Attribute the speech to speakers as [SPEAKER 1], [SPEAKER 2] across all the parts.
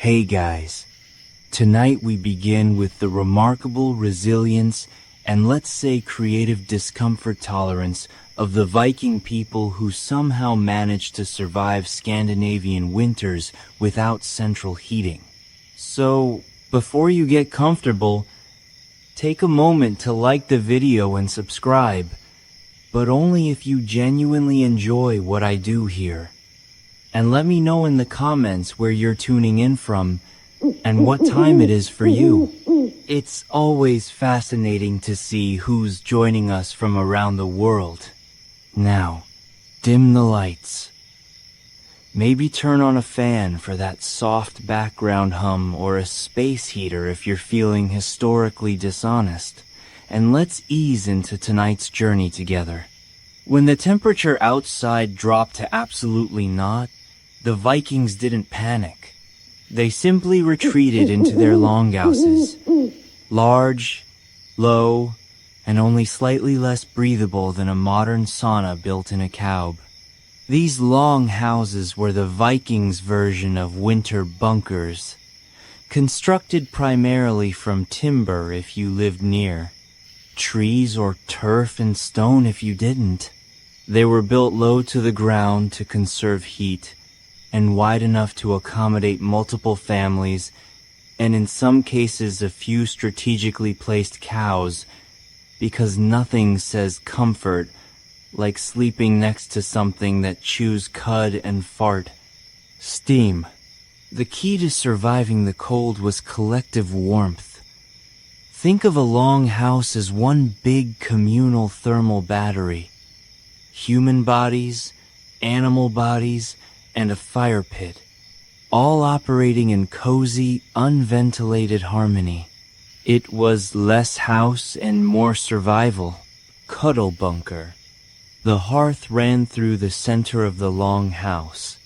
[SPEAKER 1] Hey guys, tonight we begin with the remarkable resilience and let's say creative discomfort tolerance of the Viking people who somehow managed to survive Scandinavian winters without central heating. So, before you get comfortable, take a moment to like the video and subscribe, but only if you genuinely enjoy what I do here. And let me know in the comments where you're tuning in from and what time it is for you. It's always fascinating to see who's joining us from around the world. Now, dim the lights. Maybe turn on a fan for that soft background hum or a space heater if you're feeling historically dishonest. And let's ease into tonight's journey together. When the temperature outside dropped to absolutely naught, the Vikings didn't panic. They simply retreated into their longhouses. Large, low, and only slightly less breathable than a modern sauna built in a cab. These long houses were the Vikings' version of winter bunkers, constructed primarily from timber if you lived near, trees or turf and stone if you didn't. They were built low to the ground to conserve heat, and wide enough to accommodate multiple families, and in some cases a few strategically placed cows, because nothing says comfort like sleeping next to something that chews cud and fart. Steam. The key to surviving the cold was collective warmth. Think of a long house as one big communal thermal battery. Human bodies, animal bodies, and a fire pit, all operating in cozy, unventilated harmony. It was less house and more survival. Cuddle bunker. The hearth ran through the center of the long house,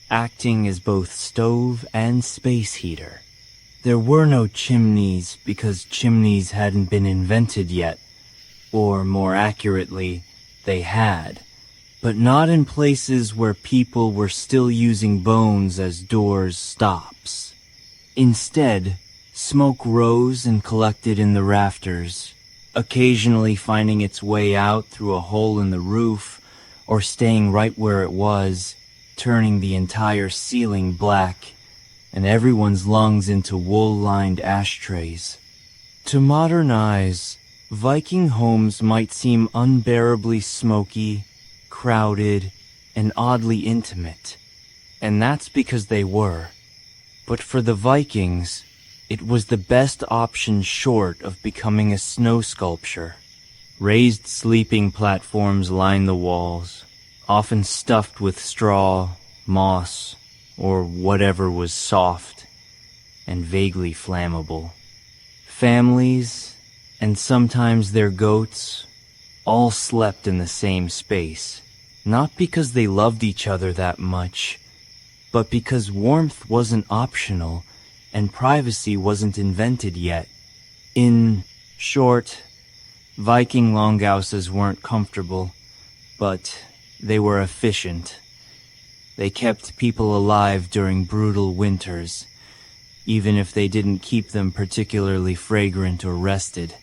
[SPEAKER 1] acting as both stove and space heater. There were no chimneys because chimneys hadn't been invented yet, or more accurately, they had. But not in places where people were still using bones as doors stops. Instead, smoke rose and collected in the rafters, occasionally finding its way out through a hole in the roof, or staying right where it was, turning the entire ceiling black, and everyone's lungs into wool-lined ashtrays. To modern eyes, Viking homes might seem unbearably smoky, crowded, and oddly intimate, and that's because they were. But for the Vikings, it was the best option short of becoming a snow sculpture. Raised sleeping platforms lined the walls, often stuffed with straw, moss, or whatever was soft and vaguely flammable. Families, and sometimes their goats, all slept in the same space. Not because they loved each other that much, but because warmth wasn't optional and privacy wasn't invented yet. In short, Viking longhouses weren't comfortable, but they were efficient. They kept people alive during brutal winters, even if they didn't keep them particularly fragrant or rested.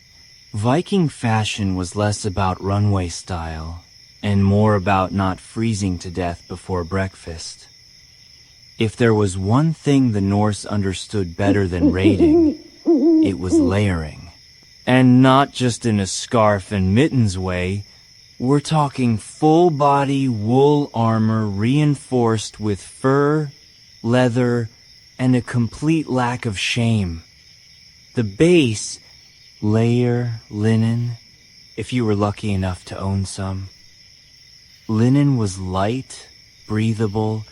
[SPEAKER 1] Viking fashion was less about runway style and more about not freezing to death before breakfast. If there was one thing the Norse understood better than raiding, it was layering. And not just in a scarf and mittens way. We're talking full-body wool armor reinforced with fur, leather, and a complete lack of shame. The base, layer, linen, if you were lucky enough to own some. Linen was light, breathable,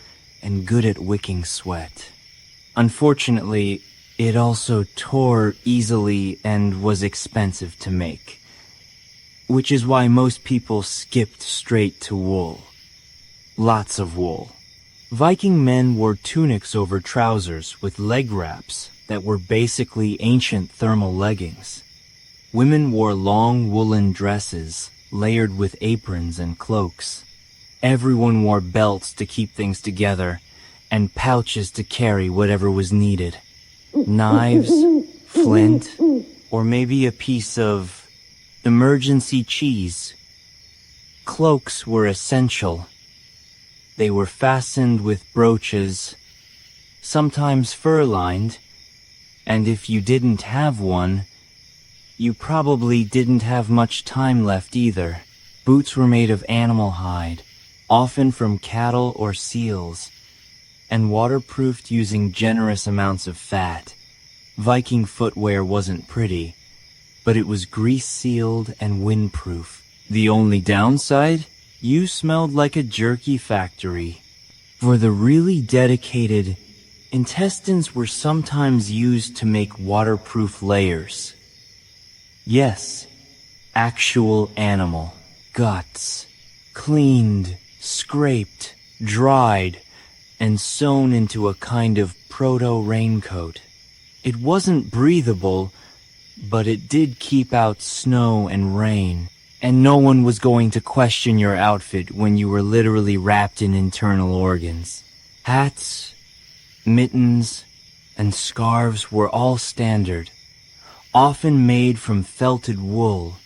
[SPEAKER 1] and good at wicking sweat. Unfortunately, it also tore easily and was expensive to make, which is why most people skipped straight to wool. Lots of wool. Viking men wore tunics over trousers with leg wraps that were basically ancient thermal leggings. Women wore long woolen dresses layered with aprons and cloaks. Everyone wore belts to keep things together, and pouches to carry whatever was needed. Knives, flint, or maybe a piece of emergency cheese. Cloaks were essential. They were fastened with brooches, sometimes fur-lined, and if you didn't have one, you probably didn't have much time left either. Boots were made of animal hide, often from cattle or seals, and waterproofed using generous amounts of fat. Viking footwear wasn't pretty, but it was grease-sealed and windproof. The only downside? You smelled like a jerky factory. For the really dedicated, intestines were sometimes used to make waterproof layers. Yes, actual animal. Guts. Cleaned, scraped, dried, and sewn into a kind of proto-raincoat. It wasn't breathable, but it did keep out snow and rain, and no one was going to question your outfit when you were literally wrapped in internal organs. Hats, mittens, and scarves were all standard, often made from felted wool,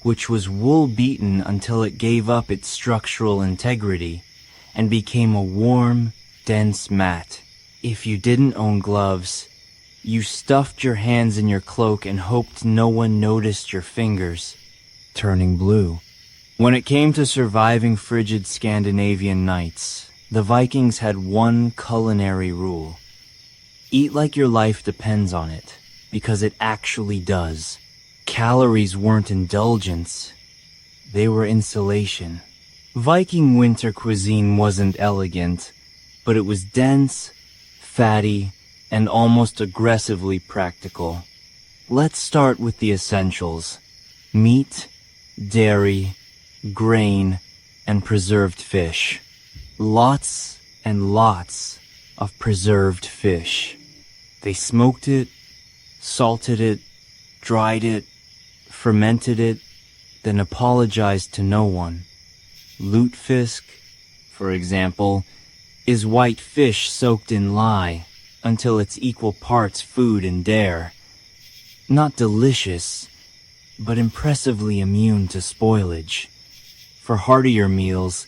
[SPEAKER 1] which was wool beaten until it gave up its structural integrity and became a warm, dense mat. If you didn't own gloves, you stuffed your hands in your cloak and hoped no one noticed your fingers turning blue. When it came to surviving frigid Scandinavian nights, the Vikings had one culinary rule. Eat like your life depends on it, because it actually does. Calories weren't indulgence, they were insulation. Viking winter cuisine wasn't elegant, but it was dense, fatty, and almost aggressively practical. Let's start with the essentials: meat, dairy, grain, and preserved fish. Lots and lots of preserved fish. They smoked it, salted it, dried it, fermented it, then apologized to no one. Lutefisk, for example, is white fish soaked in lye until it's equal parts food and dare. Not delicious, but impressively immune to spoilage. For heartier meals,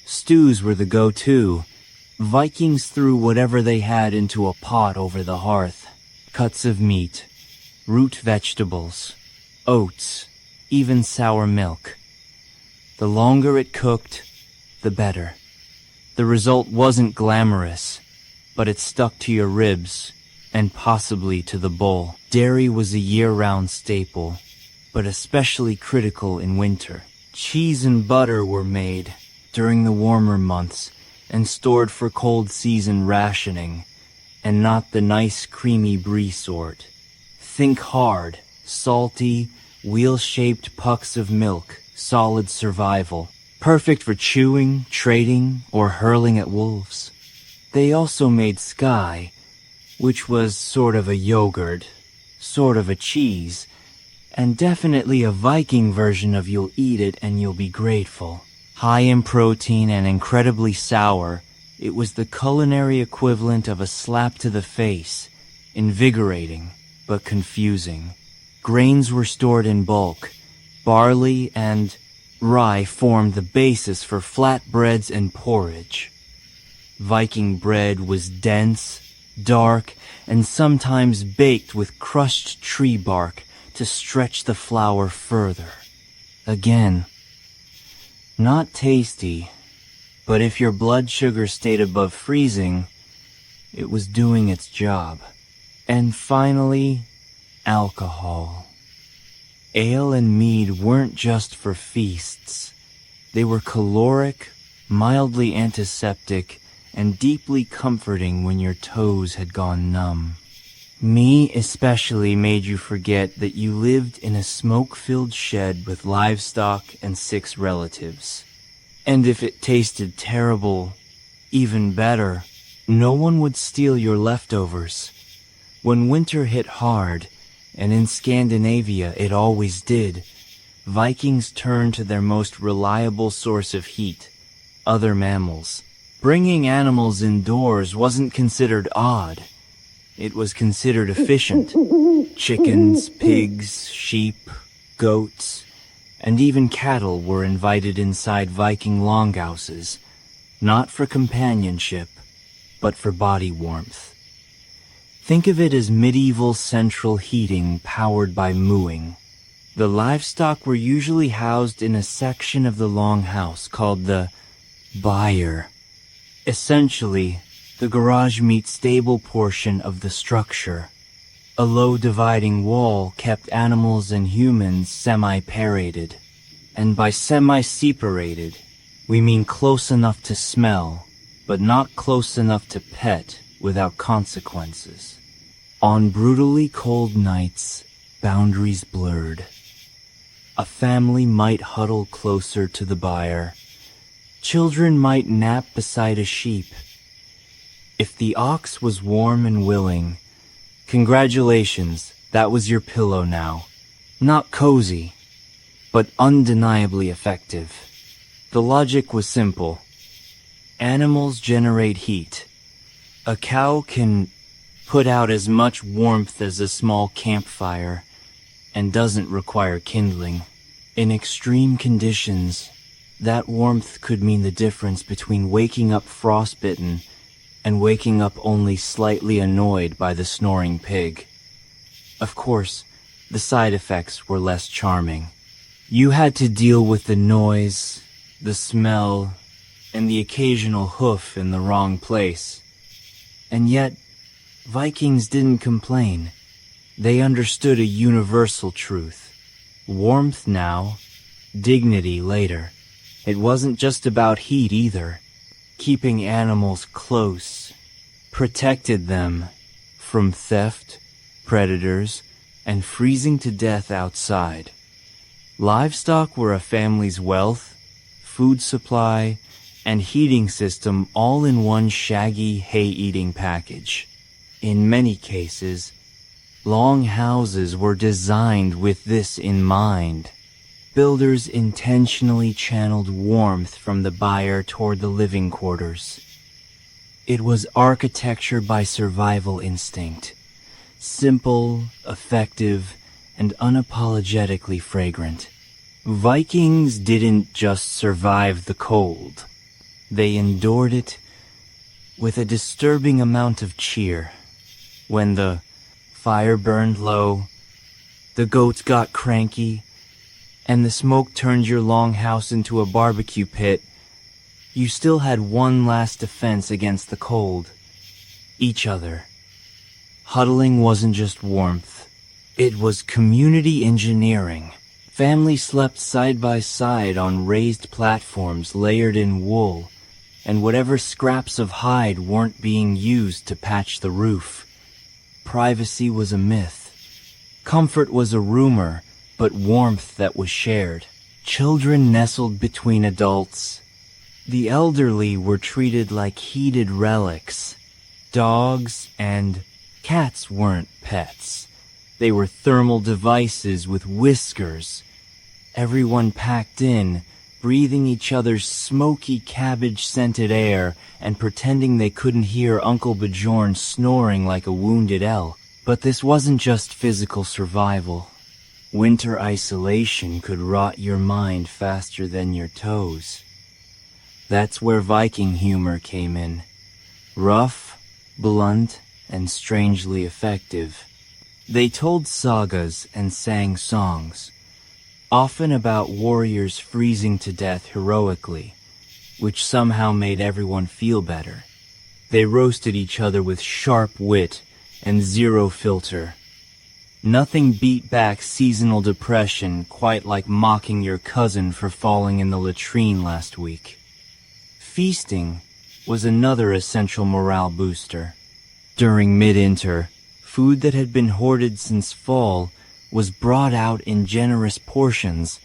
[SPEAKER 1] stews were the go-to. Vikings threw whatever they had into a pot over the hearth. Cuts of meat, root vegetables, oats, even sour milk. The longer it cooked, the better. The result wasn't glamorous, but it stuck to your ribs, and possibly to the bowl. Dairy was a year-round staple, but especially critical in winter. Cheese and butter were made during the warmer months and stored for cold season rationing, and not the nice creamy brie sort. Think hard, salty, wheel-shaped pucks of milk, solid survival, perfect for chewing, trading, or hurling at wolves. They also made sky, which was sort of a yogurt, sort of a cheese, and definitely a Viking version of you'll eat it and you'll be grateful. High in protein and incredibly sour, it was the culinary equivalent of a slap to the face, invigorating but confusing. Grains were stored in bulk. Barley and rye formed the basis for flatbreads and porridge. Viking bread was dense, dark, and sometimes baked with crushed tree bark to stretch the flour further. Again, not tasty, but if your blood sugar stayed above freezing, it was doing its job. And finally, alcohol. Ale and mead weren't just for feasts. They were caloric, mildly antiseptic, and deeply comforting when your toes had gone numb. Me especially made you forget that you lived in a smoke-filled shed with livestock and 6 relatives. And if it tasted terrible, even better, no one would steal your leftovers. When winter hit hard, and in Scandinavia it always did, Vikings turned to their most reliable source of heat, other mammals. Bringing animals indoors wasn't considered odd. It was considered efficient. Chickens, pigs, sheep, goats, and even cattle were invited inside Viking longhouses, not for companionship, but for body warmth. Think of it as medieval central heating powered by mooing. The livestock were usually housed in a section of the longhouse called the byre. Essentially, the garage meet stable portion of the structure. A low dividing wall kept animals and humans semi-parated. And by semi-separated, we mean close enough to smell, but not close enough to pet without consequences. On brutally cold nights, boundaries blurred. A family might huddle closer to the byre. Children might nap beside a sheep. If the ox was warm and willing, congratulations, that was your pillow now. Not cozy, but undeniably effective. The logic was simple. Animals generate heat. A cow can put out as much warmth as a small campfire and doesn't require kindling. In extreme conditions, that warmth could mean the difference between waking up frostbitten and waking up only slightly annoyed by the snoring pig. Of course, the side effects were less charming. You had to deal with the noise, the smell, and the occasional hoof in the wrong place. And yet, Vikings didn't complain. They understood a universal truth. Warmth now, dignity later. It wasn't just about heat either. Keeping animals close protected them from theft, predators, and freezing to death outside. Livestock were a family's wealth, food supply, and heating system all in one shaggy hay-eating package. In many cases, long houses were designed with this in mind. Builders intentionally channeled warmth from the byre toward the living quarters. It was architecture by survival instinct. Simple, effective, and unapologetically fragrant. Vikings didn't just survive the cold. They endured it with a disturbing amount of cheer. When the fire burned low, the goats got cranky, and the smoke turned your longhouse into a barbecue pit, you still had one last defense against the cold. Each other. Huddling wasn't just warmth. It was community engineering. Families slept side by side on raised platforms layered in wool, and whatever scraps of hide weren't being used to patch the roof. Privacy was a myth. Comfort was a rumor, but warmth that was shared. Children nestled between adults. The elderly were treated like heated relics. Dogs and cats weren't pets. They were thermal devices with whiskers. Everyone packed in, breathing each other's smoky cabbage-scented air and pretending they couldn't hear Uncle Bjorn snoring like a wounded elk. But this wasn't just physical survival. Winter isolation could rot your mind faster than your toes. That's where Viking humor came in. Rough, blunt, and strangely effective. They told sagas and sang songs, often about warriors freezing to death heroically, which somehow made everyone feel better. They roasted each other with sharp wit and zero filter. Nothing beat back seasonal depression quite like mocking your cousin for falling in the latrine last week. Feasting was another essential morale booster. During mid-winter, food that had been hoarded since fall was brought out in generous portions,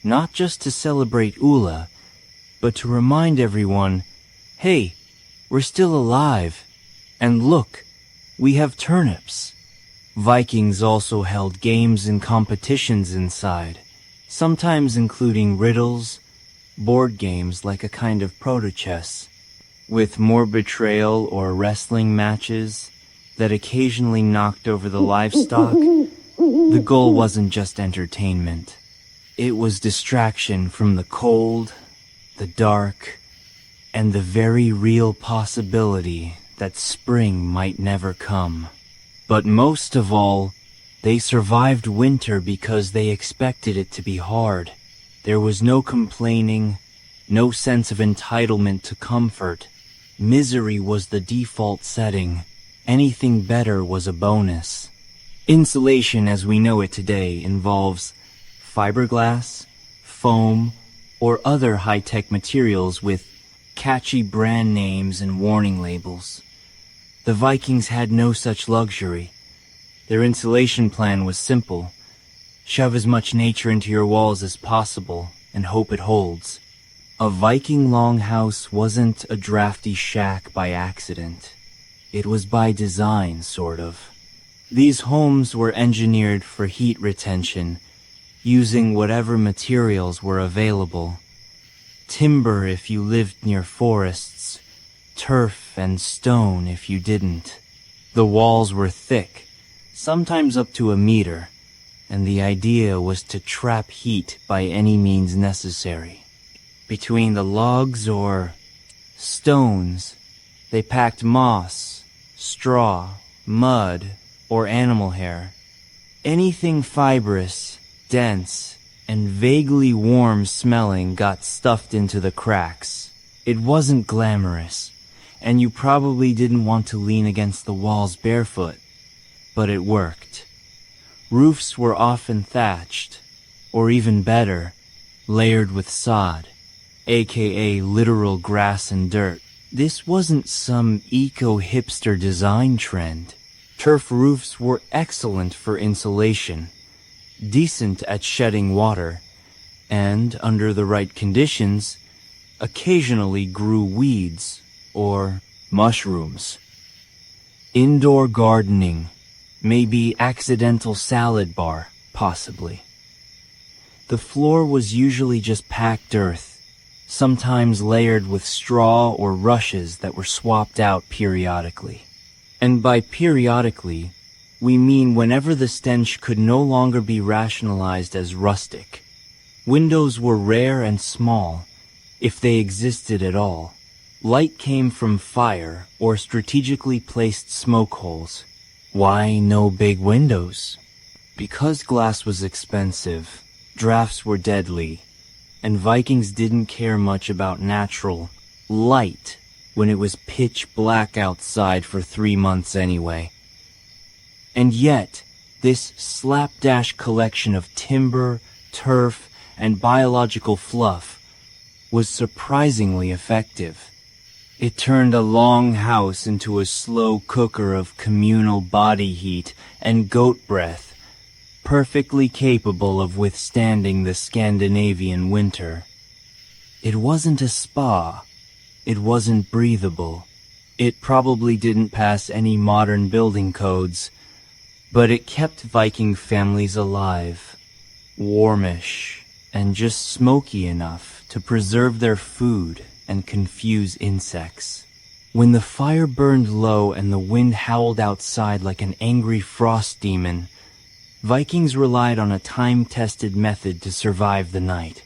[SPEAKER 1] not just to celebrate Ula, but to remind everyone, hey, we're still alive, and look, we have turnips. Vikings also held games and competitions inside, sometimes including riddles, board games like a kind of proto-chess. with more betrayal or wrestling matches that occasionally knocked over the livestock. The goal wasn't just entertainment. It was distraction from the cold, the dark, and the very real possibility that spring might never come. But most of all, they survived winter because they expected it to be hard. There was no complaining, no sense of entitlement to comfort. Misery was the default setting. Anything better was a bonus. Insulation as we know it today involves fiberglass, foam, or other high-tech materials with catchy brand names and warning labels. The Vikings had no such luxury. Their insulation plan was simple. Shove as much nature into your walls as possible and hope it holds. A Viking longhouse wasn't a drafty shack by accident. It was by design, sort of. These homes were engineered for heat retention, using whatever materials were available. Timber if you lived near forests, turf and stone if you didn't. The walls were thick, sometimes up to a meter, and the idea was to trap heat by any means necessary. Between the logs or stones, they packed moss, straw, mud, or animal hair. Anything fibrous, dense, and vaguely warm smelling got stuffed into the cracks. It wasn't glamorous, and you probably didn't want to lean against the walls barefoot, but it worked. Roofs were often thatched, or even better, layered with sod, aka literal grass and dirt. This wasn't some eco-hipster design trend. Turf roofs were excellent for insulation, decent at shedding water, and, under the right conditions, occasionally grew weeds or mushrooms. Indoor gardening, maybe accidental salad bar, possibly. The floor was usually just packed earth, sometimes layered with straw or rushes that were swapped out periodically. And by periodically, we mean whenever the stench could no longer be rationalized as rustic. Windows were rare and small, if they existed at all. Light came from fire or strategically placed smoke holes. Why no big windows? Because glass was expensive, drafts were deadly, and Vikings didn't care much about natural light when it was pitch black outside for 3 months anyway. And yet, this slapdash collection of timber, turf, and biological fluff was surprisingly effective. It turned a long house into a slow cooker of communal body heat and goat breath, perfectly capable of withstanding the Scandinavian winter. It wasn't a spa. It wasn't breathable. It probably didn't pass any modern building codes, but it kept Viking families alive, warmish, and just smoky enough to preserve their food and confuse insects. When the fire burned low and the wind howled outside like an angry frost demon, Vikings relied on a time-tested method to survive the night.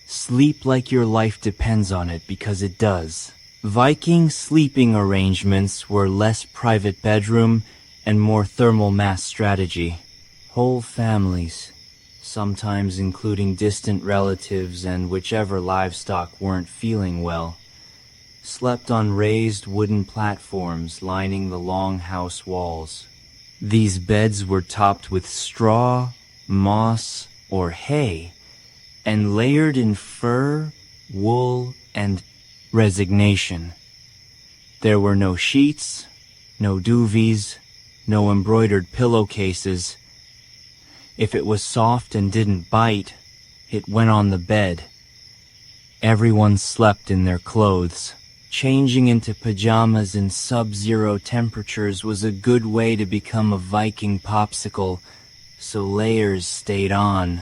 [SPEAKER 1] Sleep like your life depends on it, because it does. Viking sleeping arrangements were less private bedroom and more thermal mass strategy. Whole families, sometimes including distant relatives and whichever livestock weren't feeling well, slept on raised wooden platforms lining the long house walls. These beds were topped with straw, moss, or hay, and layered in fur, wool, and resignation. There were no sheets, no duvets, no embroidered pillowcases. If it was soft and didn't bite, it went on the bed. Everyone slept in their clothes. Changing into pajamas in sub-zero temperatures was a good way to become a Viking popsicle, so layers stayed on.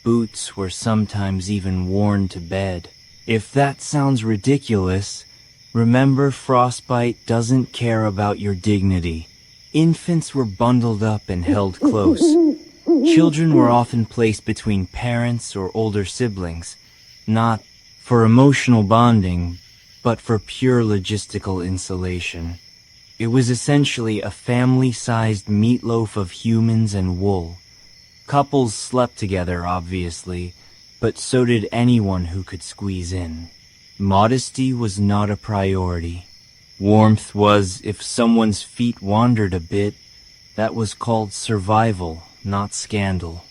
[SPEAKER 1] Boots were sometimes even worn to bed. If that sounds ridiculous, Remember, frostbite doesn't care about your dignity. Infants were bundled up and held close. Children were often placed between parents or older siblings, not for emotional bonding, but for pure logistical insulation. It was essentially a family-sized meatloaf of humans and wool. Couples slept together, obviously, but so did anyone who could squeeze in. Modesty was not a priority. Warmth was, if someone's feet wandered a bit, that was called survival, not scandal.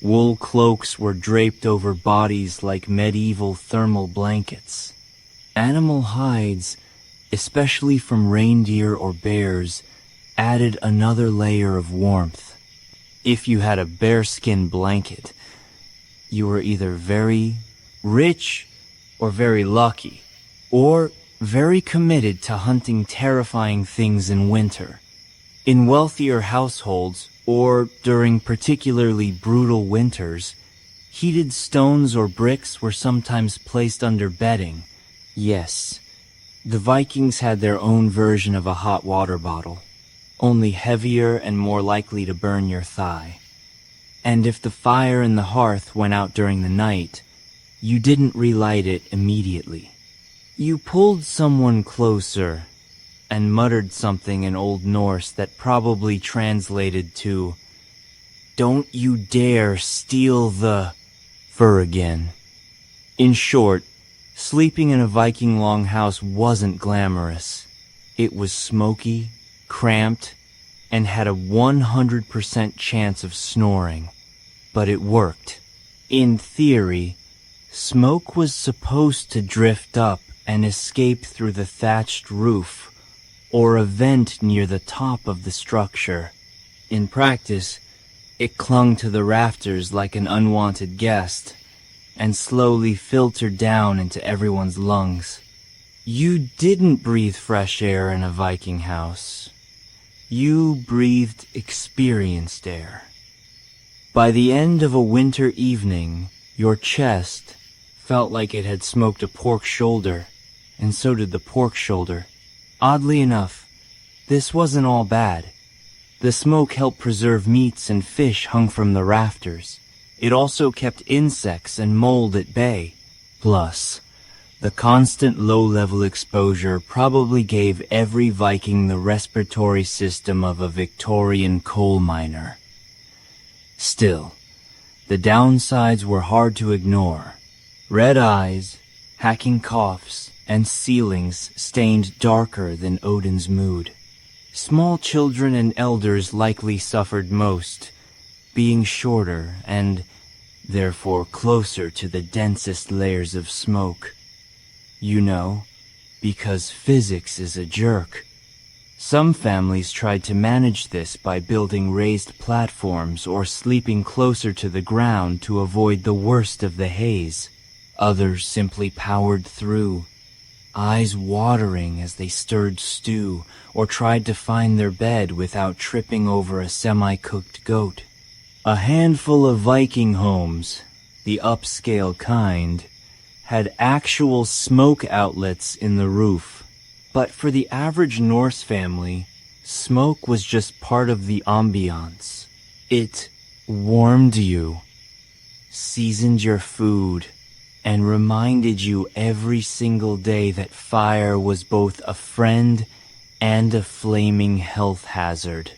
[SPEAKER 1] Wool cloaks were draped over bodies like medieval thermal blankets. Animal hides, especially from reindeer or bears, added another layer of warmth. If you had a bearskin blanket, you were either very rich or very lucky, or very committed to hunting terrifying things in winter. In wealthier households, or during particularly brutal winters, heated stones or bricks were sometimes placed under bedding. Yes, the Vikings had their own version of a hot water bottle, only heavier and more likely to burn your thigh. And if the fire in the hearth went out during the night, you didn't relight it immediately. You pulled someone closer and muttered something in Old Norse that probably translated to, "Don't you dare steal the fur again." In short, sleeping in a Viking longhouse wasn't glamorous. It was smoky, cramped, and had a 100% chance of snoring. But it worked. In theory, smoke was supposed to drift up and escape through the thatched roof or a vent near the top of the structure. In practice, it clung to the rafters like an unwanted guest and slowly filtered down into everyone's lungs. You didn't breathe fresh air in a Viking house. You breathed experienced air. By the end of a winter evening, your chest felt like it had smoked a pork shoulder, and so did the pork shoulder. Oddly enough, this wasn't all bad. The smoke helped preserve meats and fish hung from the rafters. It also kept insects and mold at bay. Plus, the constant low-level exposure probably gave every Viking the respiratory system of a Victorian coal miner. Still, the downsides were hard to ignore. Red eyes, hacking coughs, and ceilings stained darker than Odin's mood. Small children and elders likely suffered most, being shorter and, therefore, closer to the densest layers of smoke. You know, because physics is a jerk. Some families tried to manage this by building raised platforms or sleeping closer to the ground to avoid the worst of the haze. Others simply powered through, eyes watering as they stirred stew or tried to find their bed without tripping over a semi-cooked goat. A handful of Viking homes, the upscale kind, had actual smoke outlets in the roof. But for the average Norse family, smoke was just part of the ambiance. It warmed you, seasoned your food, and reminded you every single day that fire was both a friend and a flaming health hazard.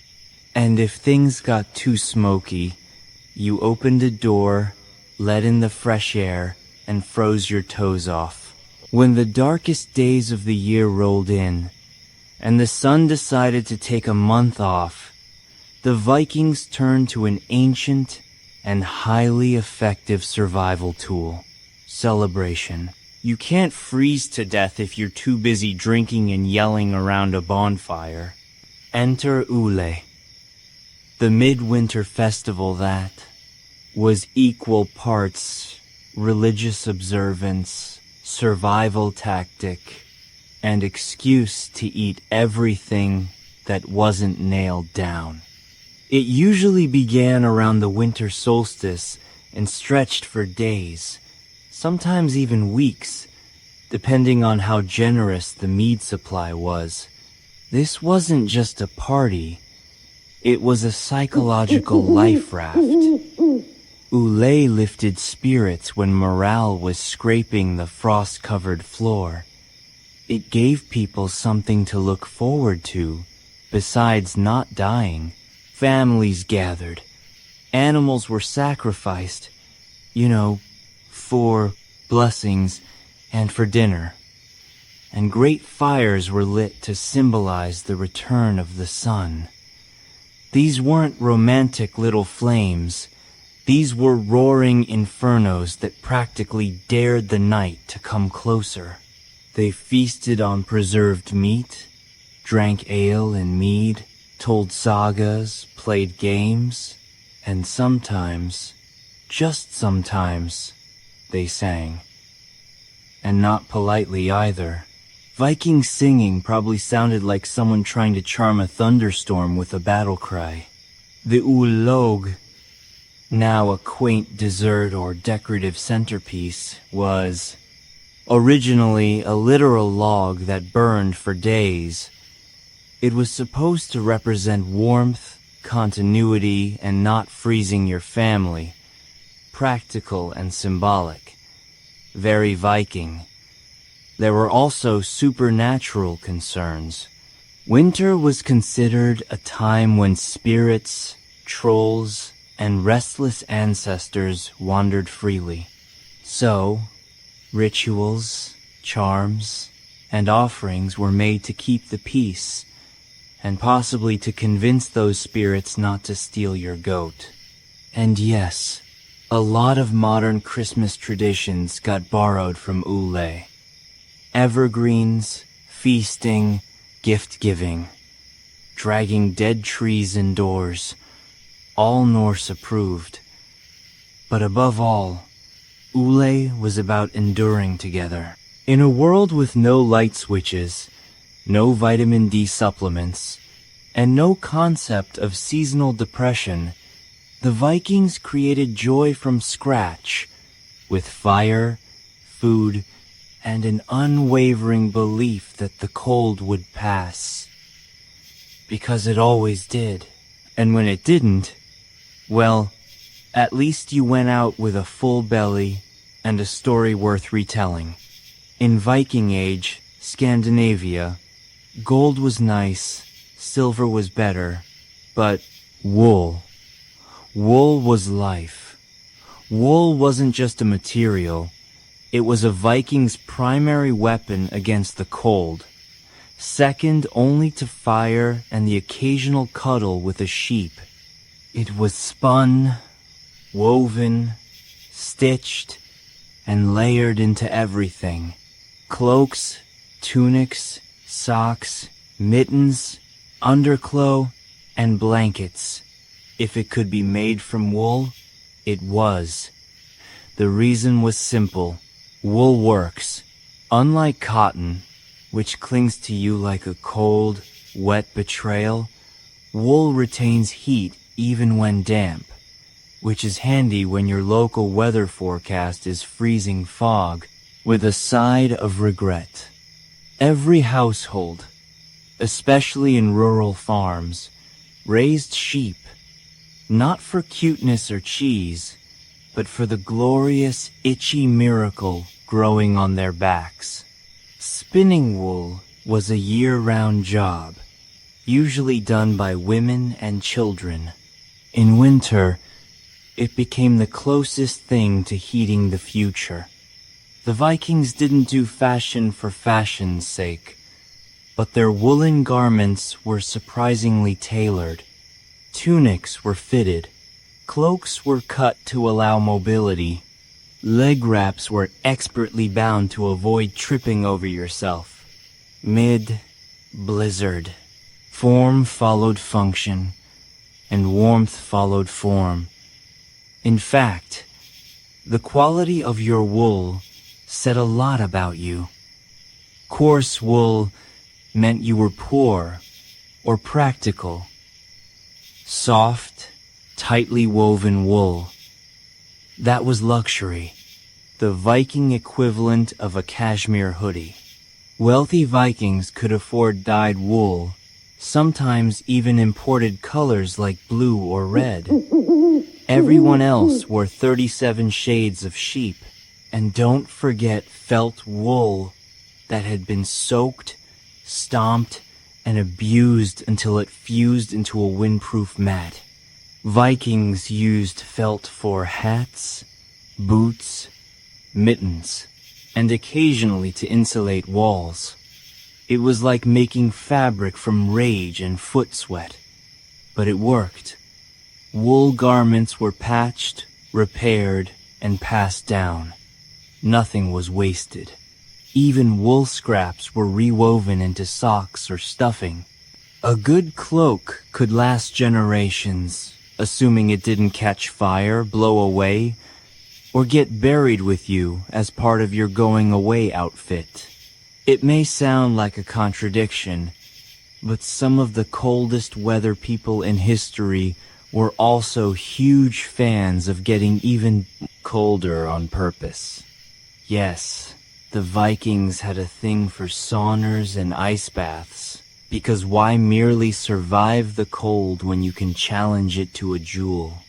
[SPEAKER 1] And if things got too smoky, you opened a door, let in the fresh air, and froze your toes off. When the darkest days of the year rolled in, and the sun decided to take a month off, the Vikings turned to an ancient and highly effective survival tool: celebration. You can't freeze to death if you're too busy drinking and yelling around a bonfire. Enter Ule, the midwinter festival that was equal parts religious observance, survival tactic, and excuse to eat everything that wasn't nailed down. It usually began around the winter solstice and stretched for days, sometimes even weeks, depending on how generous the mead supply was. This wasn't just a party, it was a psychological life raft. Ulay lifted spirits when morale was scraping the frost-covered floor. It gave people something to look forward to, besides not dying. Families gathered. Animals were sacrificed, for blessings and for dinner. And great fires were lit to symbolize the return of the sun. These weren't romantic little flames. These were roaring infernos that practically dared the night to come closer. They feasted on preserved meat, drank ale and mead, told sagas, played games, and sometimes, just sometimes, they sang. And not politely either. Viking singing probably sounded like someone trying to charm a thunderstorm with a battle cry. The ulog, now a quaint dessert or decorative centerpiece, was originally a literal log that burned for days. It was supposed to represent warmth, continuity, and not freezing your family. Practical and symbolic. Very Viking. There were also supernatural concerns. Winter was considered a time when spirits, trolls, and restless ancestors wandered freely. So, rituals, charms, and offerings were made to keep the peace, and possibly to convince those spirits not to steal your goat. And yes, a lot of modern Christmas traditions got borrowed from Ulay. Evergreens, feasting, gift-giving, dragging dead trees indoors, all Norse approved. But above all, Ulay was about enduring together. In a world with no light switches, no vitamin D supplements, and no concept of seasonal depression, the Vikings created joy from scratch, with fire, food, and an unwavering belief that the cold would pass. Because it always did. And when it didn't, well, at least you went out with a full belly and a story worth retelling. In Viking Age, Scandinavia, gold was nice, silver was better, but wool was life. Wool wasn't just a material, it was a Viking's primary weapon against the cold, second only to fire and the occasional cuddle with a sheep. It was spun, woven, stitched, and layered into everything. Cloaks, tunics, socks, mittens, undercloth, and blankets. If it could be made from wool, it was. The reason was simple. Wool works. Unlike cotton, which clings to you like a cold, wet betrayal, wool retains heat even when damp, which is handy when your local weather forecast is freezing fog, with a side of regret. Every household, especially in rural farms, raised sheep, not for cuteness or cheese, but for the glorious, itchy miracle growing on their backs. Spinning wool was a year-round job, usually done by women and children. In winter, it became the closest thing to heating the future. The Vikings didn't do fashion for fashion's sake, but their woolen garments were surprisingly tailored. Tunics were fitted, cloaks were cut to allow mobility, leg wraps were expertly bound to avoid tripping over yourself. Blizzard. Form followed function, and warmth followed form. In fact, the quality of your wool said a lot about you. Coarse wool meant you were poor or practical. Soft, tightly woven wool, that was luxury. the Viking equivalent of a cashmere hoodie. Wealthy Vikings could afford dyed wool, sometimes even imported colors like blue or red. Everyone else wore 37 shades of sheep. And don't forget felt wool that had been soaked, stomped, and abused until it fused into a windproof mat. Vikings used felt for hats, boots, mittens, and occasionally to insulate walls. It was like making fabric from rage and foot sweat. But it worked. Wool garments were patched, repaired, and passed down. Nothing was wasted. Even wool scraps were rewoven into socks or stuffing. A good cloak could last generations, assuming it didn't catch fire, blow away, or get buried with you as part of your going away outfit. It may sound like a contradiction, but some of the coldest weather people in history were also huge fans of getting even colder on purpose. Yes, the Vikings had a thing for saunas and ice baths, because why merely survive the cold when you can challenge it to a duel?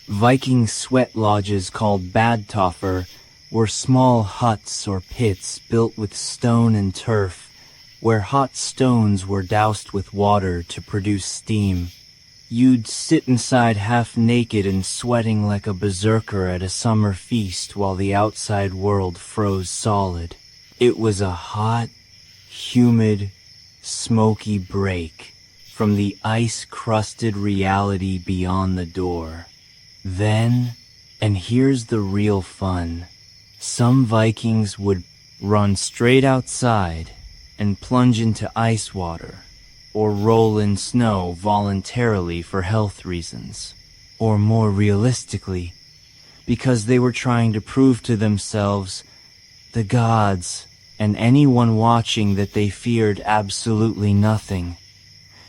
[SPEAKER 1] Viking sweat lodges called badtoffer were small huts or pits built with stone and turf, where hot stones were doused with water to produce steam. You'd sit inside half naked and sweating like a berserker at a summer feast while the outside world froze solid. It was a hot, humid, smoky break from the ice-crusted reality beyond the door. Then, and here's the real fun, some Vikings would run straight outside and plunge into ice water, or roll in snow voluntarily for health reasons, or more realistically, because they were trying to prove to themselves, the gods, and anyone watching that they feared absolutely nothing,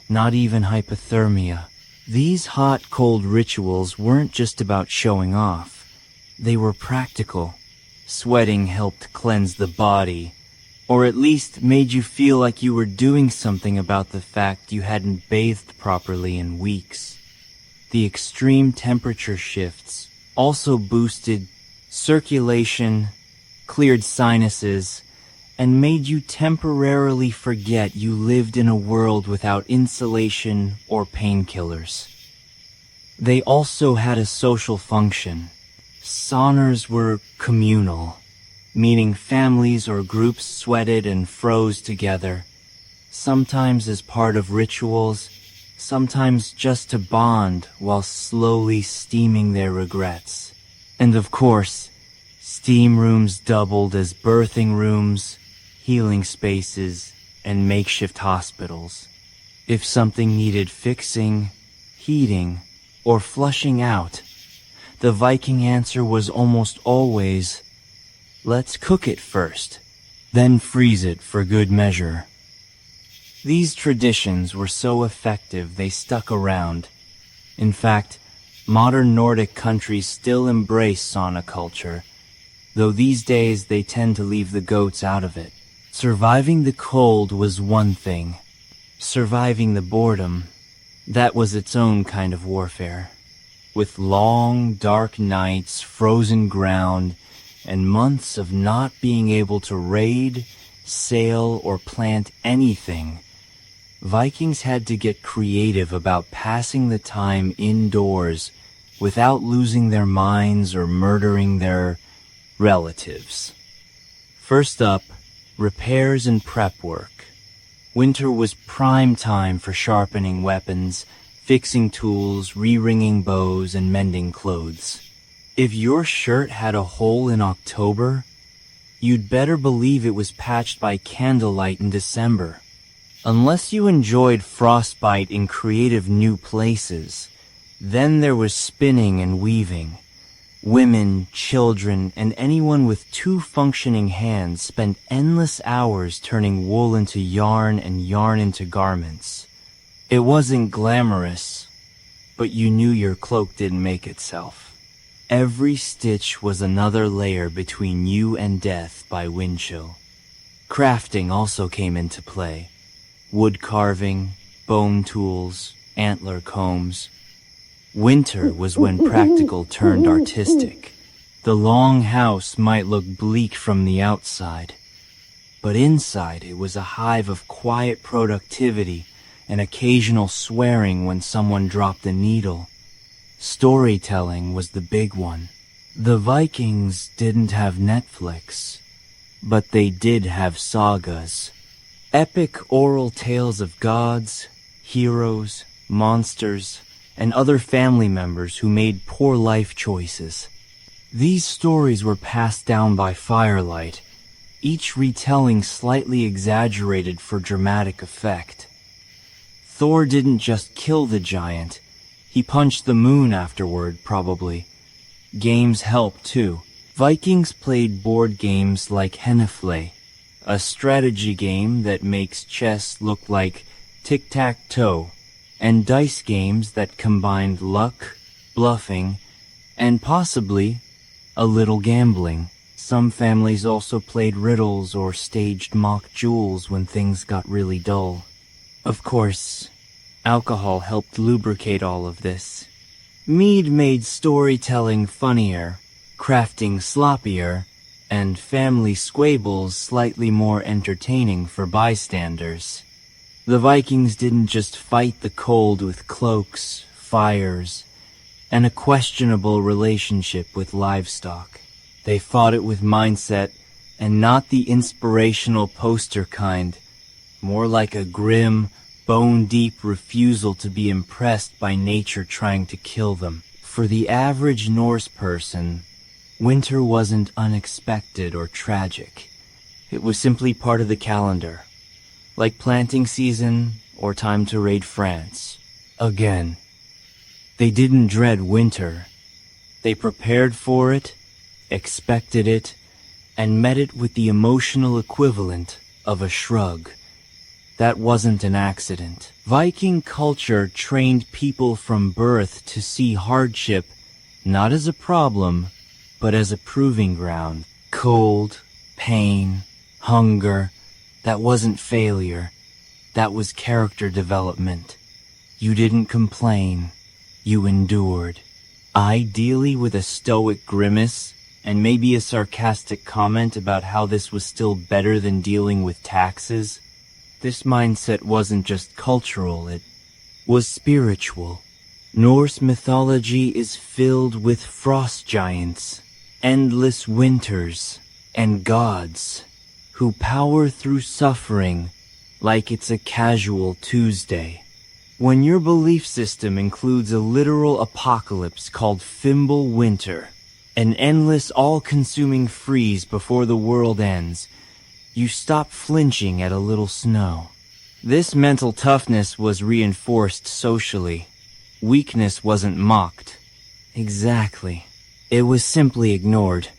[SPEAKER 1] not even hypothermia. These hot-cold rituals weren't just about showing off. They were practical. Sweating helped cleanse the body, or at least made you feel like you were doing something about the fact you hadn't bathed properly in weeks. The extreme temperature shifts also boosted circulation, cleared sinuses, and made you temporarily forget you lived in a world without insulation or painkillers. They also had a social function. Saunas were communal, meaning families or groups sweated and froze together, sometimes as part of rituals, sometimes just to bond while slowly steaming their regrets. And of course, steam rooms doubled as birthing rooms, healing spaces, and makeshift hospitals. If something needed fixing, heating, or flushing out, the Viking answer was almost always, let's cook it first, then freeze it for good measure. These traditions were so effective they stuck around. In fact, modern Nordic countries still embrace sauna culture, though these days they tend to leave the goats out of it. Surviving the cold was one thing. Surviving the boredom, that was its own kind of warfare. With long, dark nights, frozen ground, and months of not being able to raid, sail, or plant anything, Vikings had to get creative about passing the time indoors without losing their minds or murdering their relatives. First up, repairs and prep work. Winter was prime time for sharpening weapons, fixing tools, re-ringing bows, and mending clothes. If your shirt had a hole in October, you'd better believe it was patched by candlelight in December. Unless you enjoyed frostbite in creative new places, then there was spinning and weaving. Women, children, and anyone with two functioning hands spent endless hours turning wool into yarn and yarn into garments. It wasn't glamorous, but you knew your cloak didn't make itself. Every stitch was another layer between you and death by wind chill. Crafting also came into play. Wood carving, bone tools, antler combs. Winter was when practical turned artistic. The long house might look bleak from the outside, but inside it was a hive of quiet productivity and occasional swearing when someone dropped a needle. Storytelling was the big one. The Vikings didn't have Netflix, but they did have sagas. Epic oral tales of gods, heroes, monsters, and other family members who made poor life choices. These stories were passed down by firelight, each retelling slightly exaggerated for dramatic effect. Thor didn't just kill the giant, he punched the moon afterward, probably. Games helped too. Vikings played board games like Hennefle, a strategy game that makes chess look like tic-tac-toe, and dice games that combined luck, bluffing, and possibly a little gambling. Some families also played riddles or staged mock duels when things got really dull. Of course, alcohol helped lubricate all of this. Mead made storytelling funnier, crafting sloppier, and family squabbles slightly more entertaining for bystanders. The Vikings didn't just fight the cold with cloaks, fires, and a questionable relationship with livestock. They fought it with mindset, and not the inspirational poster kind, more like a grim, bone-deep refusal to be impressed by nature trying to kill them. For the average Norse person, winter wasn't unexpected or tragic. It was simply part of the calendar, like planting season or time to raid France. Again, they didn't dread winter. They prepared for it, expected it, and met it with the emotional equivalent of a shrug. That wasn't an accident. Viking culture trained people from birth to see hardship not as a problem, but as a proving ground. Cold, pain, hunger, that wasn't failure. That was character development. You didn't complain. You endured. Ideally with a stoic grimace and maybe a sarcastic comment about how this was still better than dealing with taxes. This mindset wasn't just cultural, it was spiritual. Norse mythology is filled with frost giants, endless winters, and gods who power through suffering like it's a casual Tuesday. When your belief system includes a literal apocalypse called Fimble Winter, an endless all-consuming freeze before the world ends, you stop flinching at a little snow. This mental toughness was reinforced socially. Weakness wasn't mocked. Exactly. It was simply ignored.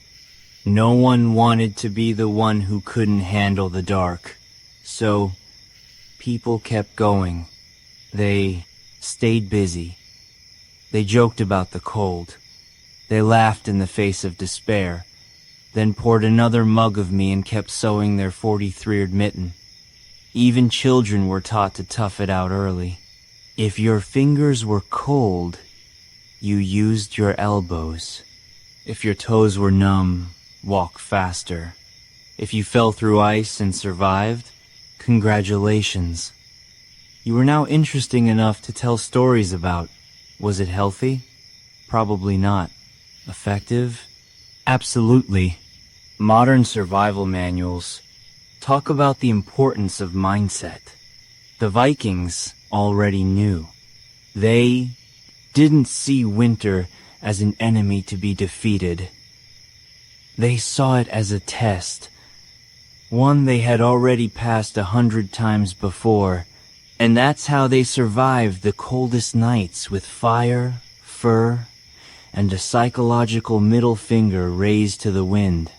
[SPEAKER 1] No one wanted to be the one who couldn't handle the dark. So, people kept going. They stayed busy. They joked about the cold. They laughed in the face of despair, then poured another mug of me and kept sewing their 43rd mitten. Even children were taught to tough it out early. If your fingers were cold, you used your elbows. If your toes were numb, walk faster. If you fell through ice and survived, congratulations. You were now interesting enough to tell stories about. Was it healthy? Probably not. Effective? Absolutely. Modern survival manuals talk about the importance of mindset. The Vikings already knew. They didn't see winter as an enemy to be defeated. They saw it as a test, one they had already passed 100 times before, and that's how they survived the coldest nights with fire, fur, and a psychological middle finger raised to the wind.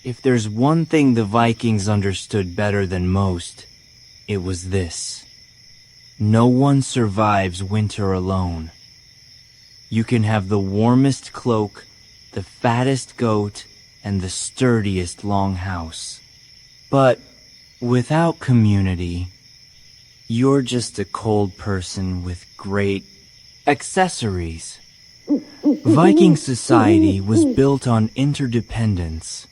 [SPEAKER 1] If there's one thing the Vikings understood better than most, it was this. No one survives winter alone. You can have the warmest cloak the fattest goat, and the sturdiest longhouse. But without community, you're just a cold person with great accessories. Viking society was built on interdependence.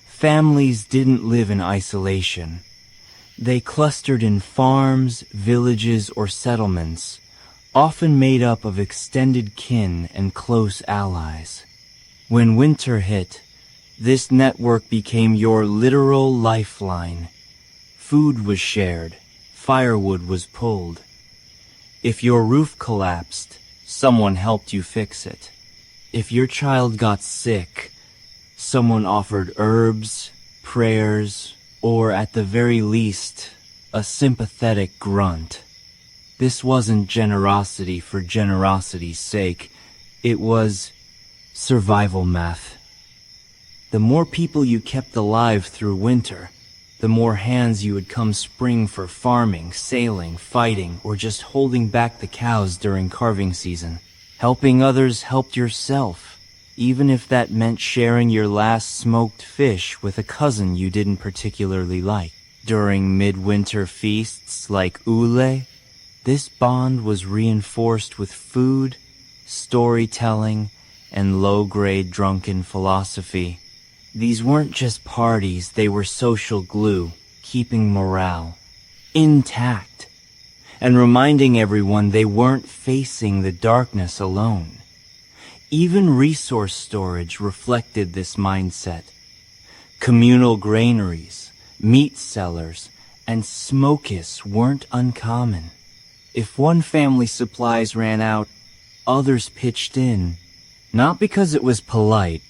[SPEAKER 1] Families didn't live in isolation. They clustered in farms, villages, or settlements, often made up of extended kin and close allies. When winter hit, this network became your literal lifeline. Food was shared, firewood was pulled. If your roof collapsed, someone helped you fix it. If your child got sick, someone offered herbs, prayers, or at the very least, a sympathetic grunt. This wasn't generosity for generosity's sake. It was survival math. The more people you kept alive through winter, the more hands you would come spring for farming, sailing, fighting, or just holding back the cows during carving season. Helping others helped yourself, even if that meant sharing your last smoked fish with a cousin you didn't particularly like. During midwinter feasts like Ule, this bond was reinforced with food, storytelling, and low-grade drunken philosophy. These weren't just parties, they were social glue, keeping morale intact, and reminding everyone they weren't facing the darkness alone. Even resource storage reflected this mindset. Communal granaries, meat cellars, and smokists weren't uncommon. If one family's supplies ran out, others pitched in, not because it was polite,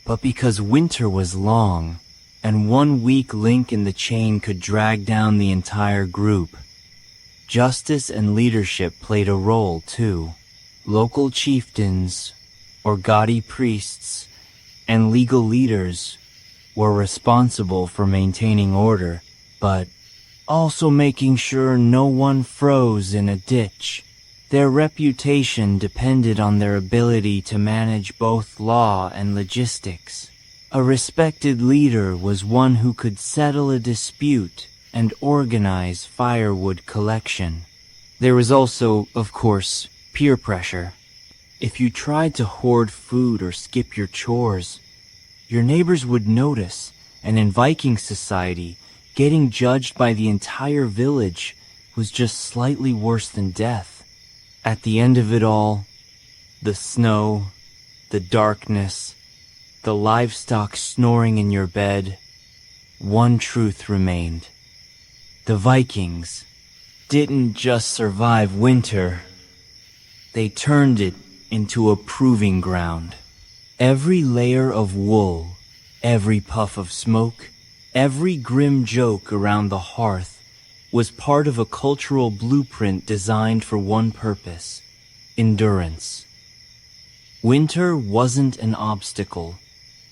[SPEAKER 1] but because winter was long, and one weak link in the chain could drag down the entire group. Justice and leadership played a role, too. Local chieftains, or gaudy priests, and legal leaders were responsible for maintaining order, but also making sure no one froze in a ditch. Their reputation depended on their ability to manage both law and logistics. A respected leader was one who could settle a dispute and organize firewood collection. There was also, of course, peer pressure. If you tried to hoard food or skip your chores, your neighbors would notice, and in Viking society, getting judged by the entire village was just slightly worse than death. At the end of it all, the snow, the darkness, the livestock snoring in your bed, one truth remained. The Vikings didn't just survive winter, they turned it into a proving ground. Every layer of wool, every puff of smoke, every grim joke around the hearth was part of a cultural blueprint designed for one purpose: endurance. Winter wasn't an obstacle,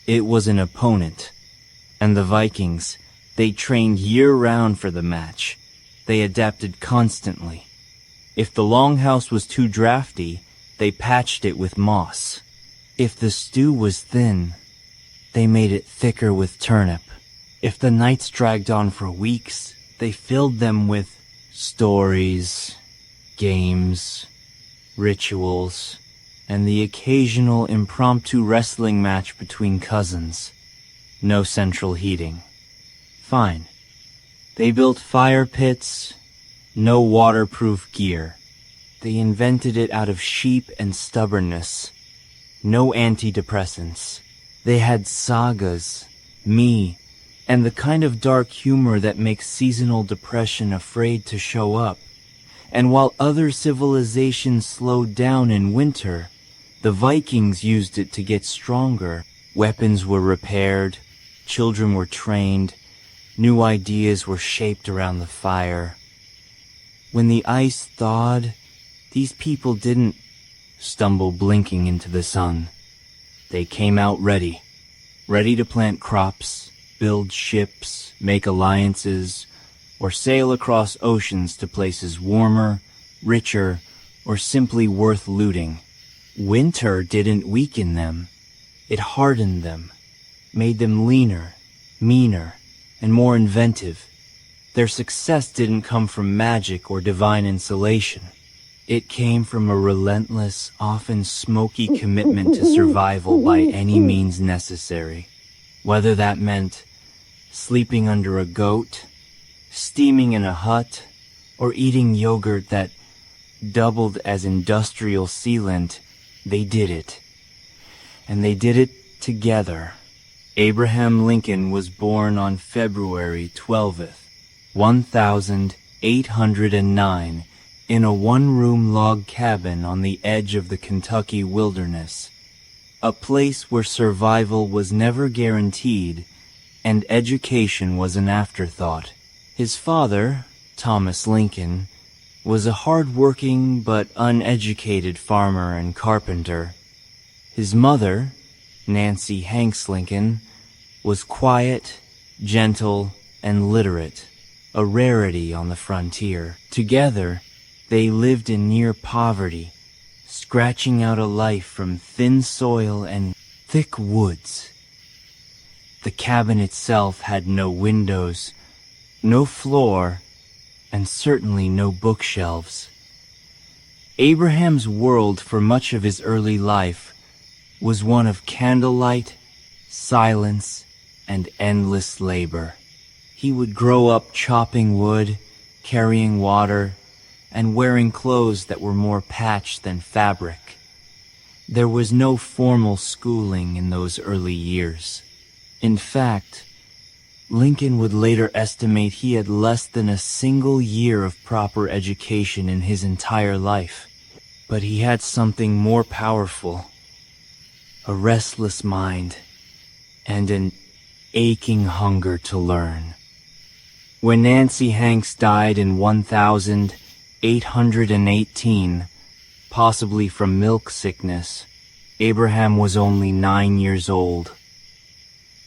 [SPEAKER 1] it was an opponent. And the Vikings, they trained year-round for the match. They adapted constantly. If the longhouse was too drafty, they patched it with moss. If the stew was thin, they made it thicker with turnip. If the nights dragged on for weeks, they filled them with stories, games, rituals, and the occasional impromptu wrestling match between cousins. No central heating. Fine. They built fire pits, no waterproof gear. They invented it out of sheep and stubbornness. No antidepressants. They had sagas, and the kind of dark humor that makes seasonal depression afraid to show up. And while other civilizations slowed down in winter, the Vikings used it to get stronger. Weapons were repaired, children were trained, new ideas were shaped around the fire. When the ice thawed, these people didn't stumble blinking into the sun. They came out ready to plant crops, build ships, make alliances, or sail across oceans to places warmer, richer, or simply worth looting. Winter didn't weaken them. It hardened them, made them leaner, meaner, and more inventive. Their success didn't come from magic or divine insulation. It came from a relentless, often smoky commitment to survival by any means necessary. Whether that meant sleeping under a goat, steaming in a hut, or eating yogurt that doubled as industrial sealant, they did it. And they did it together. Abraham Lincoln was born on February 12th, 1809, in a one-room log cabin on the edge of the Kentucky wilderness, a place where survival was never guaranteed and education was an afterthought. His father, Thomas Lincoln, was a hard-working but uneducated farmer and carpenter. His mother, Nancy Hanks Lincoln, was quiet, gentle, and literate, a rarity on the frontier. Together, they lived in near poverty, scratching out a life from thin soil and thick woods. The cabin itself had no windows, no floor, and certainly no bookshelves. Abraham's world for much of his early life was one of candlelight, silence, and endless labor. He would grow up chopping wood, carrying water, and wearing clothes that were more patch than fabric. There was no formal schooling in those early years. In fact, Lincoln would later estimate he had less than a single year of proper education in his entire life. But he had something more powerful, a restless mind, and an aching hunger to learn. When Nancy Hanks died in 1818, possibly from milk sickness, Abraham was only 9 years old.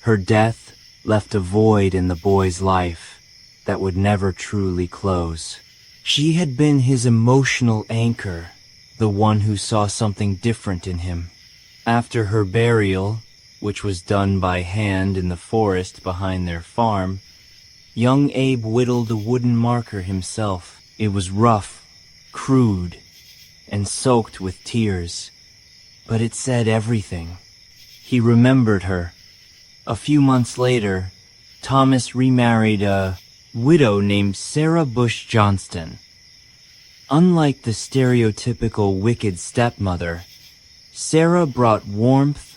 [SPEAKER 1] Her death left a void in the boy's life that would never truly close. She had been his emotional anchor, the one who saw something different in him. After her burial, which was done by hand in the forest behind their farm, young Abe whittled a wooden marker himself. It was rough, crude, and soaked with tears, but it said everything. He remembered her. A few months later, Thomas remarried a widow named Sarah Bush Johnston. Unlike the stereotypical wicked stepmother, Sarah brought warmth,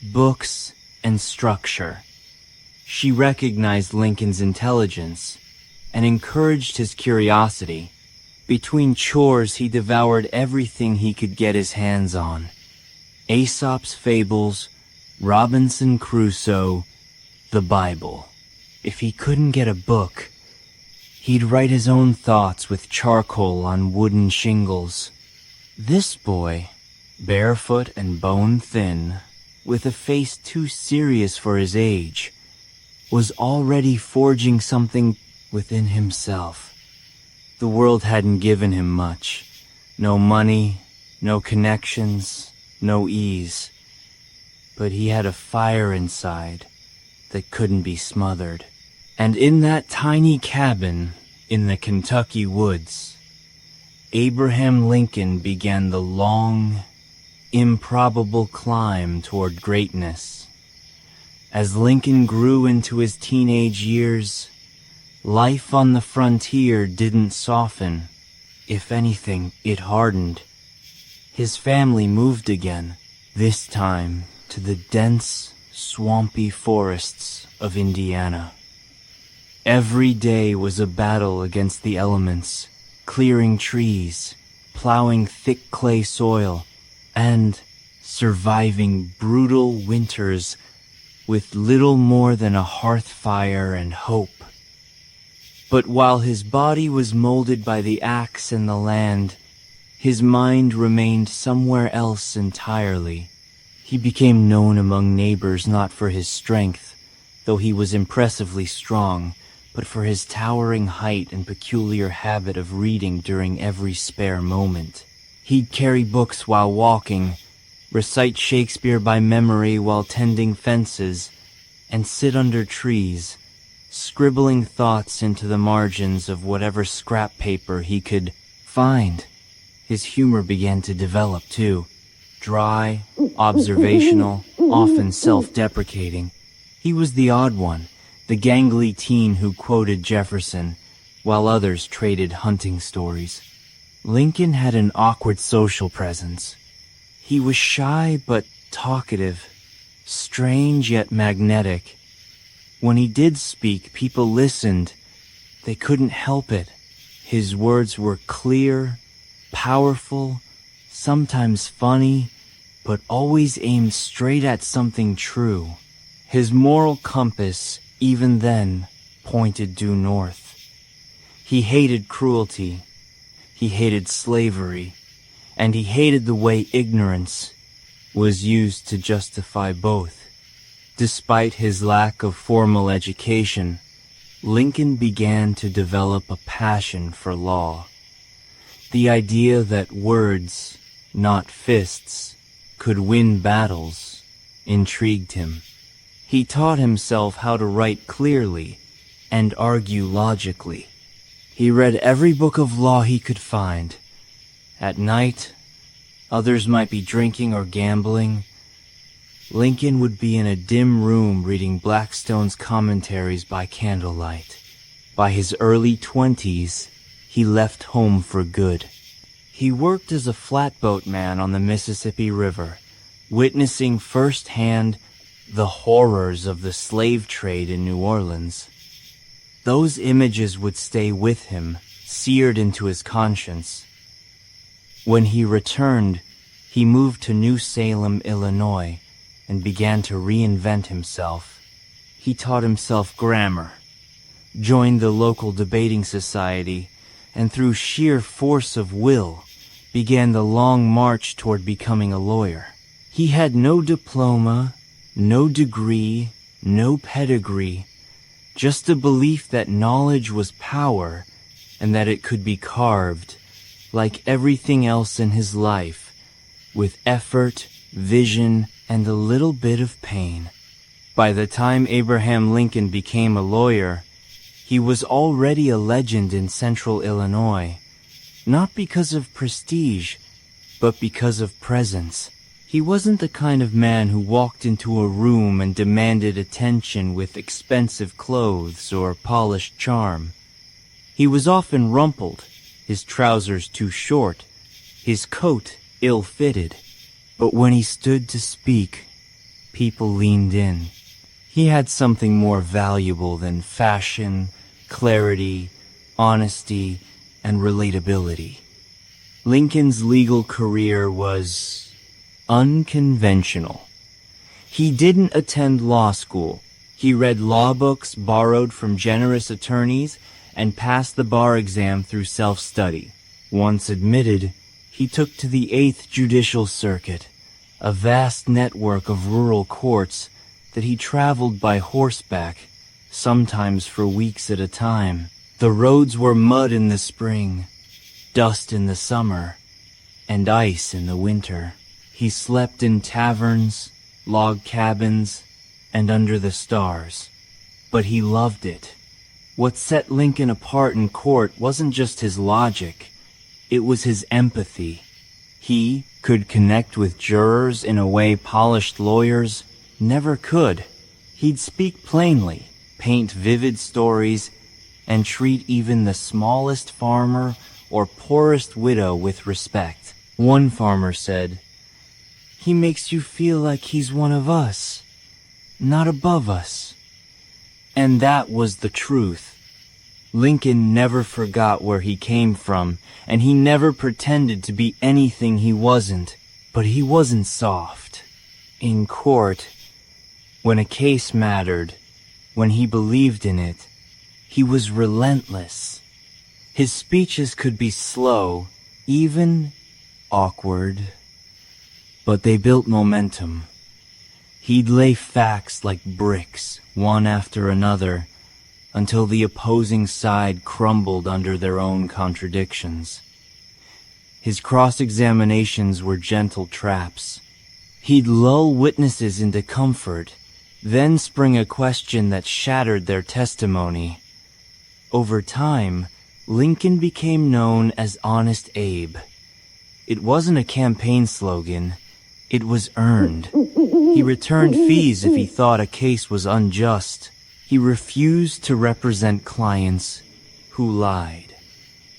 [SPEAKER 1] books, and structure. She recognized Lincoln's intelligence and encouraged his curiosity. Between chores, he devoured everything he could get his hands on. Aesop's fables, Robinson Crusoe, the Bible. If he couldn't get a book, he'd write his own thoughts with charcoal on wooden shingles. This boy, barefoot and bone-thin, with a face too serious for his age, was already forging something within himself. The world hadn't given him much. No money, no connections, no ease. But he had a fire inside that couldn't be smothered. And in that tiny cabin in the Kentucky woods, Abraham Lincoln began the long, improbable climb toward greatness. As Lincoln grew into his teenage years, life on the frontier didn't soften. If anything, it hardened. His family moved again, this time to the dense, swampy forests of Indiana. Every day was a battle against the elements, clearing trees, plowing thick clay soil, and surviving brutal winters with little more than a hearth fire and hope. But while his body was molded by the axe and the land, his mind remained somewhere else entirely. He became known among neighbors not for his strength, though he was impressively strong, but for his towering height and peculiar habit of reading during every spare moment. He'd carry books while walking, recite Shakespeare by memory while tending fences, and sit under trees, scribbling thoughts into the margins of whatever scrap paper he could find. His humor began to develop too. Dry, observational, often self-deprecating. He was the odd one, the gangly teen who quoted Jefferson, while others traded hunting stories. Lincoln had an awkward social presence. He was shy but talkative, strange yet magnetic. When he did speak, people listened. They couldn't help it. His words were clear, powerful, sometimes funny, but always aimed straight at something true. His moral compass, even then, pointed due north. He hated cruelty, he hated slavery, and he hated the way ignorance was used to justify both. Despite his lack of formal education, Lincoln began to develop a passion for law. The idea that words, not fists, could win battles intrigued him. He taught himself how to write clearly and argue logically. He read every book of law he could find. At night, others might be drinking or gambling. Lincoln would be in a dim room reading Blackstone's commentaries by candlelight. By his early 20s, he left home for good. He worked as a flatboatman on the Mississippi River, witnessing firsthand the horrors of the slave trade in New Orleans. Those images would stay with him, seared into his conscience. When he returned, he moved to New Salem, Illinois, and began to reinvent himself. He taught himself grammar, joined the local debating society, and through sheer force of will, began the long march toward becoming a lawyer. He had no diploma, no degree, no pedigree, just a belief that knowledge was power and that it could be carved, like everything else in his life, with effort, vision, and a little bit of pain. By the time Abraham Lincoln became a lawyer, he was already a legend in central Illinois, not because of prestige, but because of presence. He wasn't the kind of man who walked into a room and demanded attention with expensive clothes or polished charm. He was often rumpled, his trousers too short, his coat ill-fitted. But when he stood to speak, people leaned in. He had something more valuable than fashion, clarity, honesty, and relatability. Lincoln's legal career was unconventional. He didn't attend law school. He read law books borrowed from generous attorneys and passed the bar exam through self-study. Once admitted, he took to the 8th Judicial Circuit, a vast network of rural courts that he traveled by horseback, sometimes for weeks at a time. The roads were mud in the spring, dust in the summer, and ice in the winter. He slept in taverns, log cabins, and under the stars. But he loved it. What set Lincoln apart in court wasn't just his logic, it was his empathy. He could connect with jurors in a way polished lawyers never could. He'd speak plainly, paint vivid stories, and treat even the smallest farmer or poorest widow with respect. One farmer said, "He makes you feel like he's one of us, not above us." And that was the truth. Lincoln never forgot where he came from, and he never pretended to be anything he wasn't. But he wasn't soft. In court, when a case mattered, when he believed in it, he was relentless. His speeches could be slow, even awkward, but they built momentum. He'd lay facts like bricks, one after another, until the opposing side crumbled under their own contradictions. His cross-examinations were gentle traps, He'd lull witnesses into comfort, then spring a question that shattered their testimony. Over time, Lincoln became known as Honest Abe. It wasn't a campaign slogan, it was earned. He returned fees if he thought a case was unjust. He refused to represent clients who lied.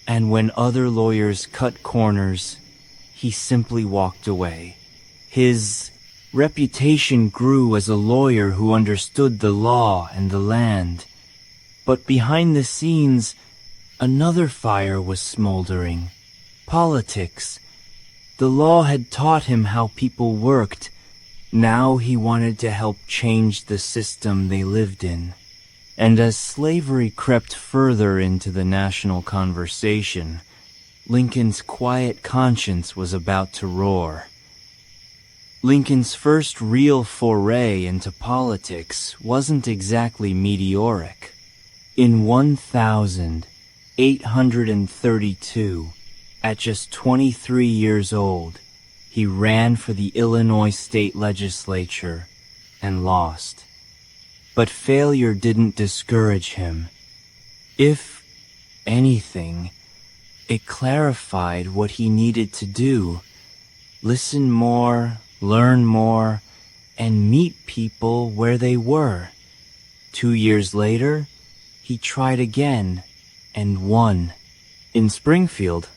[SPEAKER 1] And when other lawyers cut corners, he simply walked away. His reputation grew as a lawyer who understood the law and the land. But behind the scenes, another fire was smoldering. Politics. The law had taught him how people worked. Now he wanted to help change the system they lived in. And as slavery crept further into the national conversation, Lincoln's quiet conscience was about to roar. Lincoln's first real foray into politics wasn't exactly meteoric. In 1832, at just 23 years old, he ran for the Illinois state legislature and lost. But failure didn't discourage him. If anything, it clarified what he needed to do. Listen more, learn more, and meet people where they were. 2 years later, he tried again and won. In Springfield,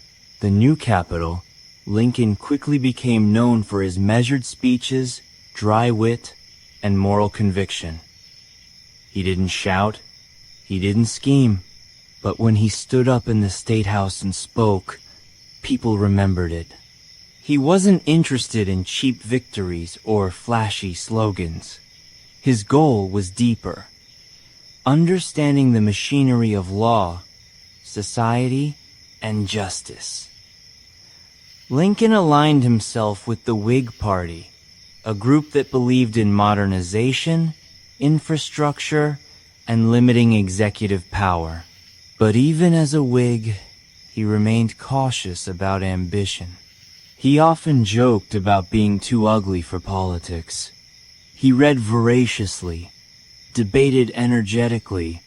[SPEAKER 1] the new capital, Lincoln quickly became known for his measured speeches, dry wit, and moral conviction. He didn't shout, he didn't scheme, but when he stood up in the State House and spoke, people remembered it. He wasn't interested in cheap victories or flashy slogans. His goal was deeper. Understanding the machinery of law, society, and justice. Lincoln aligned himself with the Whig Party, a group that believed in modernization, infrastructure, and limiting executive power. But even as a Whig, he remained cautious about ambition. He often joked about being too ugly for politics. He read voraciously, debated energetically,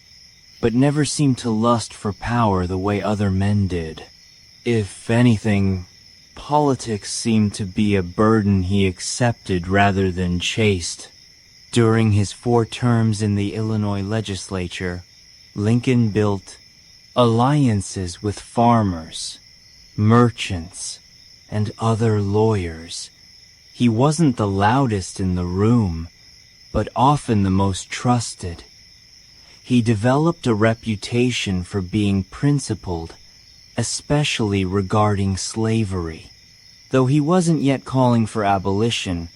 [SPEAKER 1] but never seemed to lust for power the way other men did. If anything, politics seemed to be a burden he accepted rather than chased. During his 4 terms in the Illinois legislature, Lincoln built alliances with farmers, merchants, and other lawyers. He wasn't the loudest in the room, but often the most trusted. He developed a reputation for being principled, especially regarding slavery. Though he wasn't yet calling for abolition,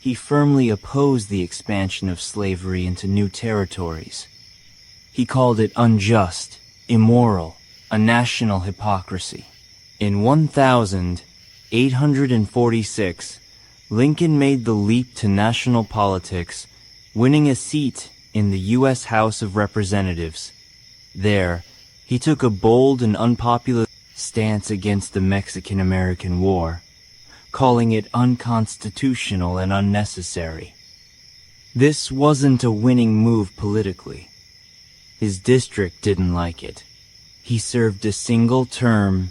[SPEAKER 1] he firmly opposed the expansion of slavery into new territories. He called it unjust, immoral, a national hypocrisy. In 1846, Lincoln made the leap to national politics, winning a seat in the U.S. House of Representatives. There, he took a bold and unpopular stance against the Mexican-American War, calling it unconstitutional and unnecessary. This wasn't a winning move politically. His district didn't like it. He served a single term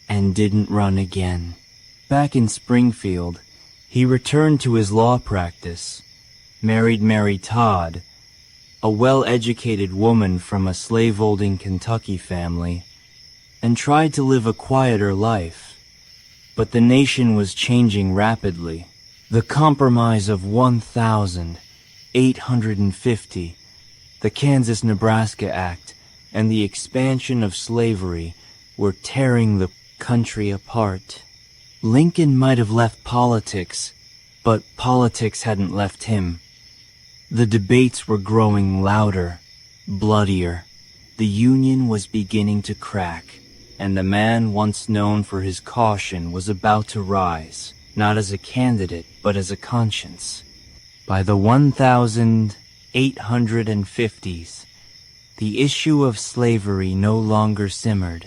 [SPEAKER 1] and didn't run again. Back in Springfield, he returned to his law practice, married Mary Todd, a well-educated woman from a slaveholding Kentucky family, and tried to live a quieter life. But the nation was changing rapidly. The Compromise of 1850, the Kansas-Nebraska Act, and the expansion of slavery were tearing the country apart. Lincoln might have left politics, but politics hadn't left him. The debates were growing louder, bloodier. The Union was beginning to crack, and the man once known for his caution was about to rise, not as a candidate, but as a conscience. By the 1850s, the issue of slavery no longer simmered.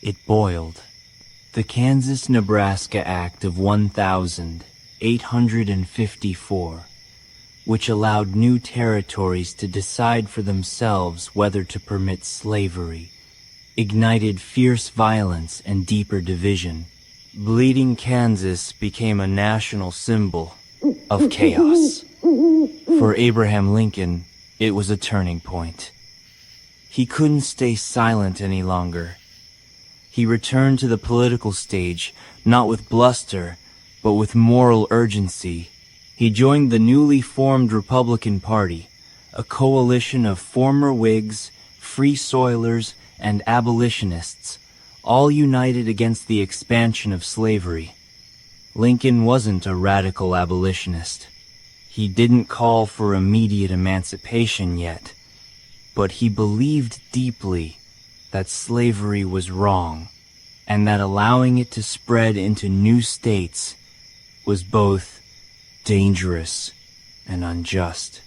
[SPEAKER 1] It boiled. The Kansas-Nebraska Act of 1850 1854, which allowed new territories to decide for themselves whether to permit slavery, ignited fierce violence and deeper division. Bleeding Kansas became a national symbol of chaos. For Abraham Lincoln, it was a turning point. He couldn't stay silent any longer. He returned to the political stage, not with bluster, but with moral urgency. He joined the newly formed Republican Party, a coalition of former Whigs, Free Soilers, and abolitionists, all united against the expansion of slavery. Lincoln wasn't a radical abolitionist. He didn't call for immediate emancipation yet, but he believed deeply that slavery was wrong, and that allowing it to spread into new states was both dangerous and unjust.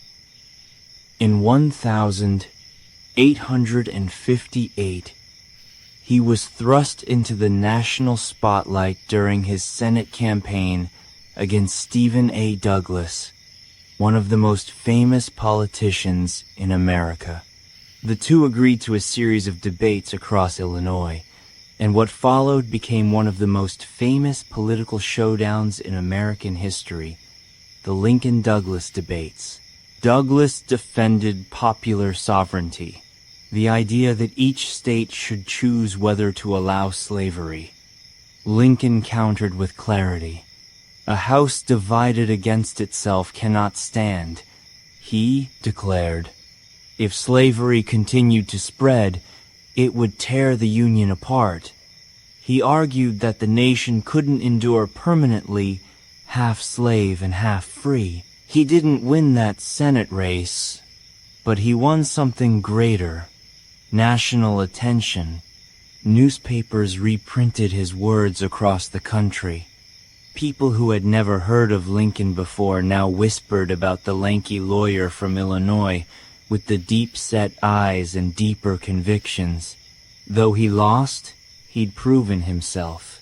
[SPEAKER 1] In 1858, he was thrust into the national spotlight during his Senate campaign against Stephen A. Douglas, one of the most famous politicians in America. The two agreed to a series of debates across Illinois, and what followed became one of the most famous political showdowns in American history, the Lincoln-Douglas debates. Douglas defended popular sovereignty, the idea that each state should choose whether to allow slavery. Lincoln countered with clarity. A house divided against itself cannot stand. He declared, if slavery continued to spread, it would tear the Union apart. He argued that the nation couldn't endure permanently half slave and half free. He didn't win that Senate race, but he won something greater: national attention. Newspapers reprinted his words across the country. People who had never heard of Lincoln before now whispered about the lanky lawyer from Illinois with the deep-set eyes and deeper convictions. Though he lost, he'd proven himself.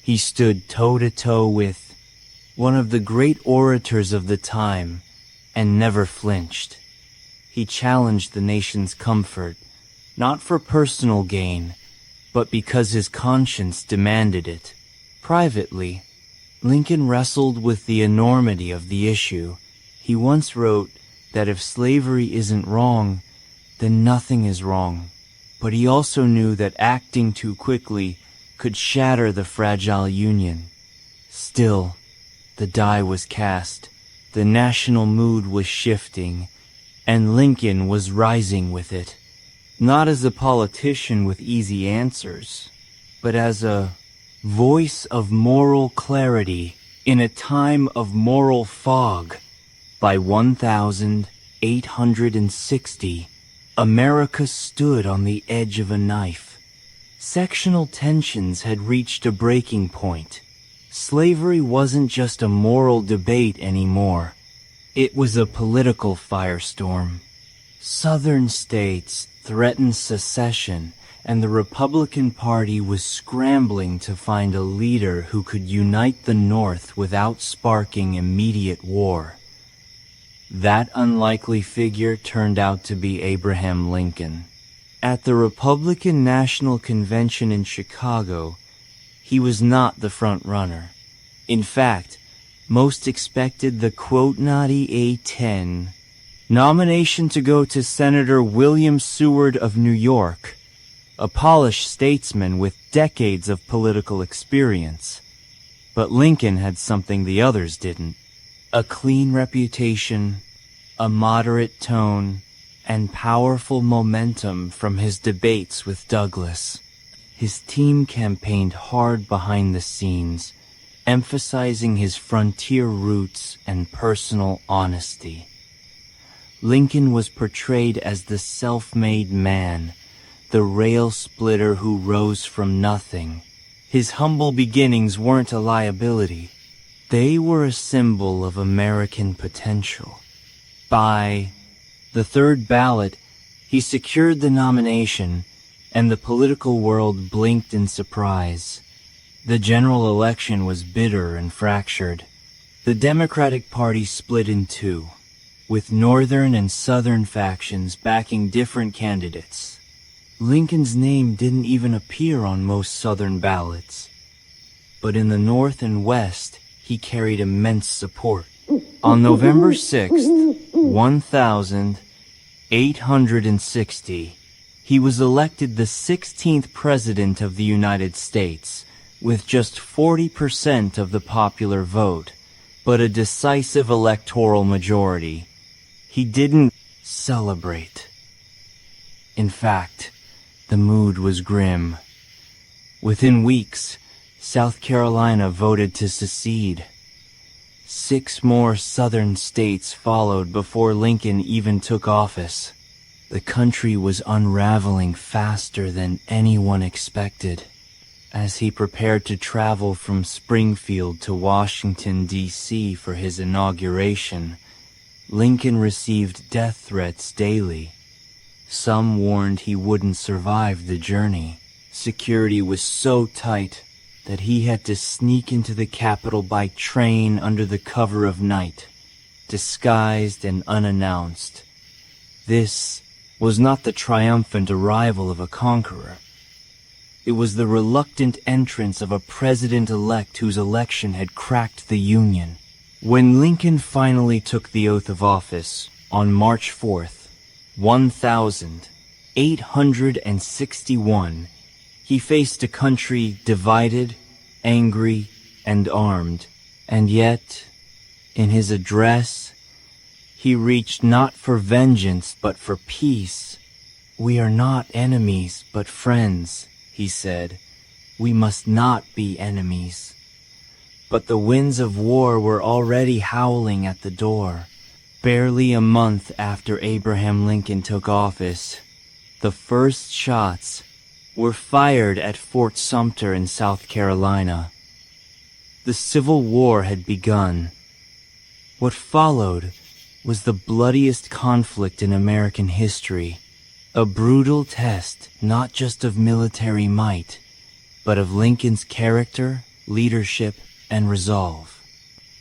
[SPEAKER 1] He stood toe-to-toe with one of the great orators of the time and never flinched. He challenged the nation's comfort, not for personal gain, but because his conscience demanded it. Privately, Lincoln wrestled with the enormity of the issue. He once wrote that if slavery isn't wrong, then nothing is wrong. But he also knew that acting too quickly could shatter the fragile Union. Still, the die was cast, the national mood was shifting, and Lincoln was rising with it. Not as a politician with easy answers, but as a voice of moral clarity in a time of moral fog. By 1860, America stood on the edge of a knife. Sectional tensions had reached a breaking point. Slavery wasn't just a moral debate anymore. It was a political firestorm. Southern states threatened secession, and the Republican Party was scrambling to find a leader who could unite the North without sparking immediate war. That unlikely figure turned out to be Abraham Lincoln. At the Republican National Convention in Chicago, he was not the front runner. In fact, most expected the quote-naughty A-10 nomination to go to Senator William Seward of New York, a polished statesman with decades of political experience. But Lincoln had something the others didn't: a clean reputation, a moderate tone, and powerful momentum from his debates with Douglas. His team campaigned hard behind the scenes, emphasizing his frontier roots and personal honesty. Lincoln was portrayed as the self-made man, the rail splitter who rose from nothing. His humble beginnings weren't a liability. They were a symbol of American potential. By the third ballot, he secured the nomination, and the political world blinked in surprise. The general election was bitter and fractured. The Democratic Party split in two, with Northern and Southern factions backing different candidates. Lincoln's name didn't even appear on most Southern ballots, but in the North and West, he carried immense support. On November 6th, 1860, he was elected the 16th President of the United States, with just 40% of the popular vote, but a decisive electoral majority. He didn't celebrate. In fact, the mood was grim. Within weeks, South Carolina voted to secede. 6 more Southern states followed before Lincoln even took office. The country was unraveling faster than anyone expected. As he prepared to travel from Springfield to Washington, D.C. for his inauguration, Lincoln received death threats daily. Some warned he wouldn't survive the journey. Security was so tight that he had to sneak into the Capitol by train under the cover of night, disguised and unannounced. This was not the triumphant arrival of a conqueror. It was the reluctant entrance of a president-elect whose election had cracked the Union. When Lincoln finally took the oath of office on March 4th, 1861, he faced a country divided, angry, and armed, and yet, in his address, he reached not for vengeance but for peace. "We are not enemies but friends," he said. "We must not be enemies." But the winds of war were already howling at the door. Barely a month after Abraham Lincoln took office, the first shots were fired at Fort Sumter in South Carolina. The Civil War had begun. What followed was the bloodiest conflict in American history, a brutal test not just of military might, but of Lincoln's character, leadership, and resolve.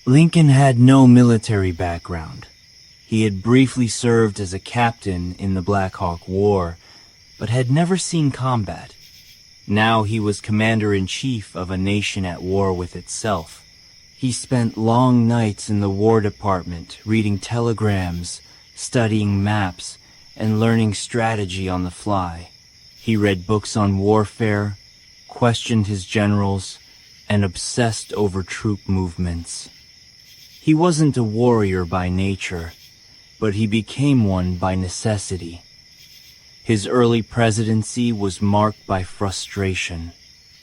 [SPEAKER 1] Lincoln had no military background. He had briefly served as a captain in the Black Hawk War, but had never seen combat. Now he was commander-in-chief of a nation at war with itself. He spent long nights in the War Department reading telegrams, studying maps, and learning strategy on the fly. He read books on warfare, questioned his generals, and obsessed over troop movements. He wasn't a warrior by nature, but he became one by necessity. His early presidency was marked by frustration.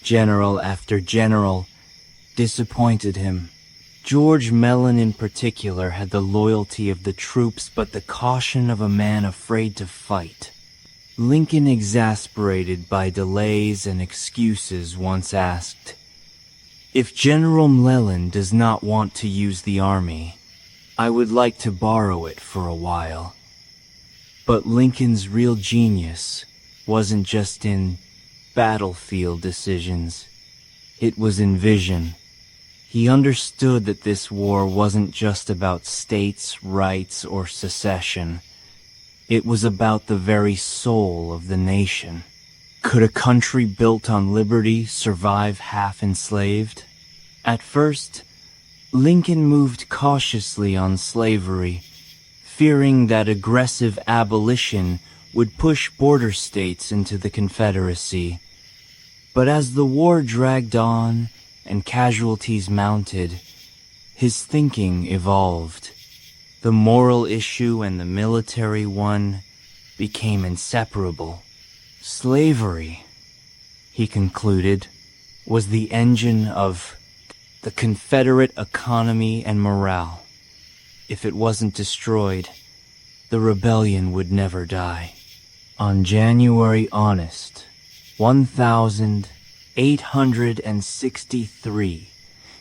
[SPEAKER 1] General after general disappointed him. George Mellon in particular had the loyalty of the troops but the caution of a man afraid to fight. Lincoln, exasperated by delays and excuses, once asked, "If General Mellon does not want to use the army, I would like to borrow it for a while." But Lincoln's real genius wasn't just in battlefield decisions. It was in vision. He understood that this war wasn't just about states' rights or secession. It was about the very soul of the nation. Could a country built on liberty survive half enslaved? At first, Lincoln moved cautiously on slavery, fearing that aggressive abolition would push border states into the Confederacy. But as the war dragged on and casualties mounted, his thinking evolved. The moral issue and the military one became inseparable. Slavery, he concluded, was the engine of the Confederate economy and morale. If it wasn't destroyed, the rebellion would never die. On January 1863,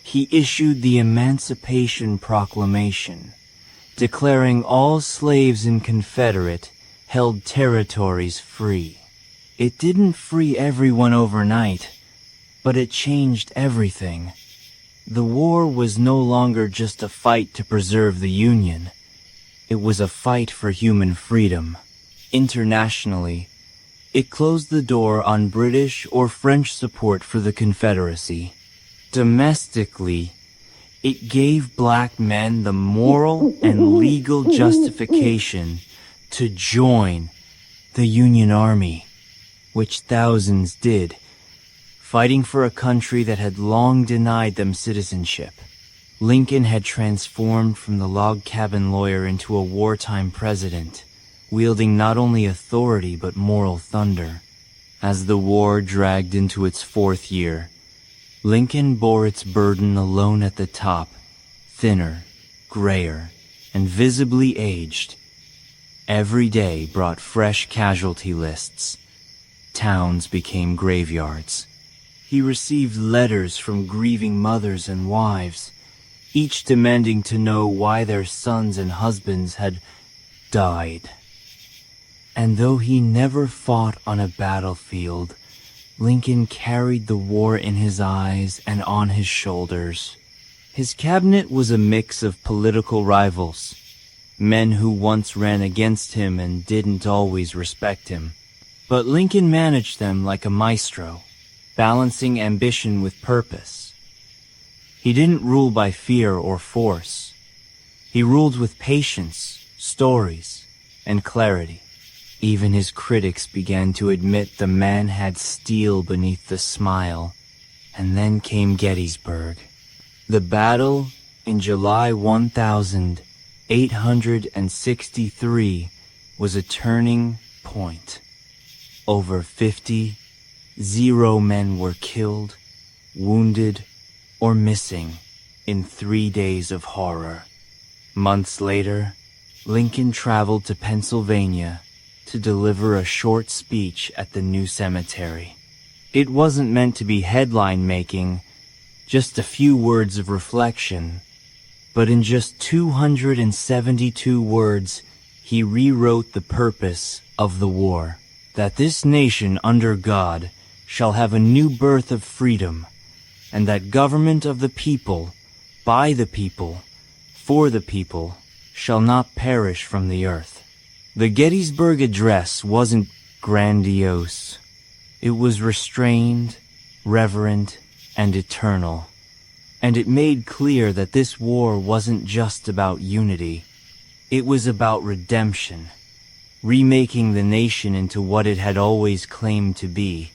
[SPEAKER 1] he issued the Emancipation Proclamation, declaring all slaves in Confederate held territories free. It didn't free everyone overnight, but it changed everything. The war was no longer just a fight to preserve the Union. It was a fight for human freedom. Internationally, it closed the door on British or French support for the Confederacy. Domestically, it gave black men the moral and legal justification to join the Union Army, which thousands did, fighting for a country that had long denied them citizenship. Lincoln had transformed from the log cabin lawyer into a wartime president, wielding not only authority but moral thunder. As the war dragged into its fourth year, Lincoln bore its burden alone at the top, thinner, grayer, and visibly aged. Every day brought fresh casualty lists. Towns became graveyards. He received letters from grieving mothers and wives, each demanding to know why their sons and husbands had died. And though he never fought on a battlefield, Lincoln carried the war in his eyes and on his shoulders. His cabinet was a mix of political rivals, men who once ran against him and didn't always respect him. But Lincoln managed them like a maestro, balancing ambition with purpose. He didn't rule by fear or force. He ruled with patience, stories, and clarity. Even his critics began to admit the man had steel beneath the smile. And then came Gettysburg. The battle in July 1863 was a turning point. Over 50 men were killed, wounded, or missing in 3 days of horror. Months later, Lincoln traveled to Pennsylvania to deliver a short speech at the new cemetery. It wasn't meant to be headline-making, just a few words of reflection. But in just 272 words, he rewrote the purpose of the war. That this nation under God shall have a new birth of freedom, and that government of the people, by the people, for the people, shall not perish from the earth. The Gettysburg Address wasn't grandiose. It was restrained, reverent, and eternal. And it made clear that this war wasn't just about unity. It was about redemption, remaking the nation into what it had always claimed to be.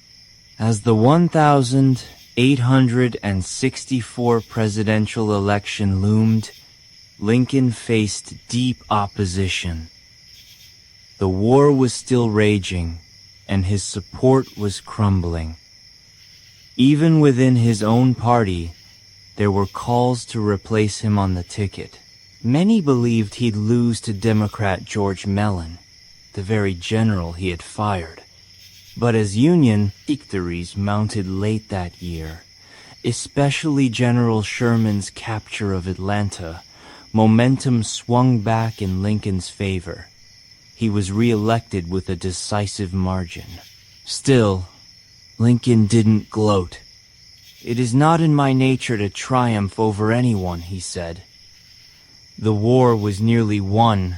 [SPEAKER 1] As the 1864 presidential election loomed, Lincoln faced deep opposition. The war was still raging, and his support was crumbling. Even within his own party, there were calls to replace him on the ticket. Many believed he'd lose to Democrat George Mellon, the very general he had fired. But as Union victories mounted late that year, especially General Sherman's capture of Atlanta, momentum swung back in Lincoln's favor. He was re-elected with a decisive margin. Still, Lincoln didn't gloat. "It is not in my nature to triumph over anyone," he said. The war was nearly won,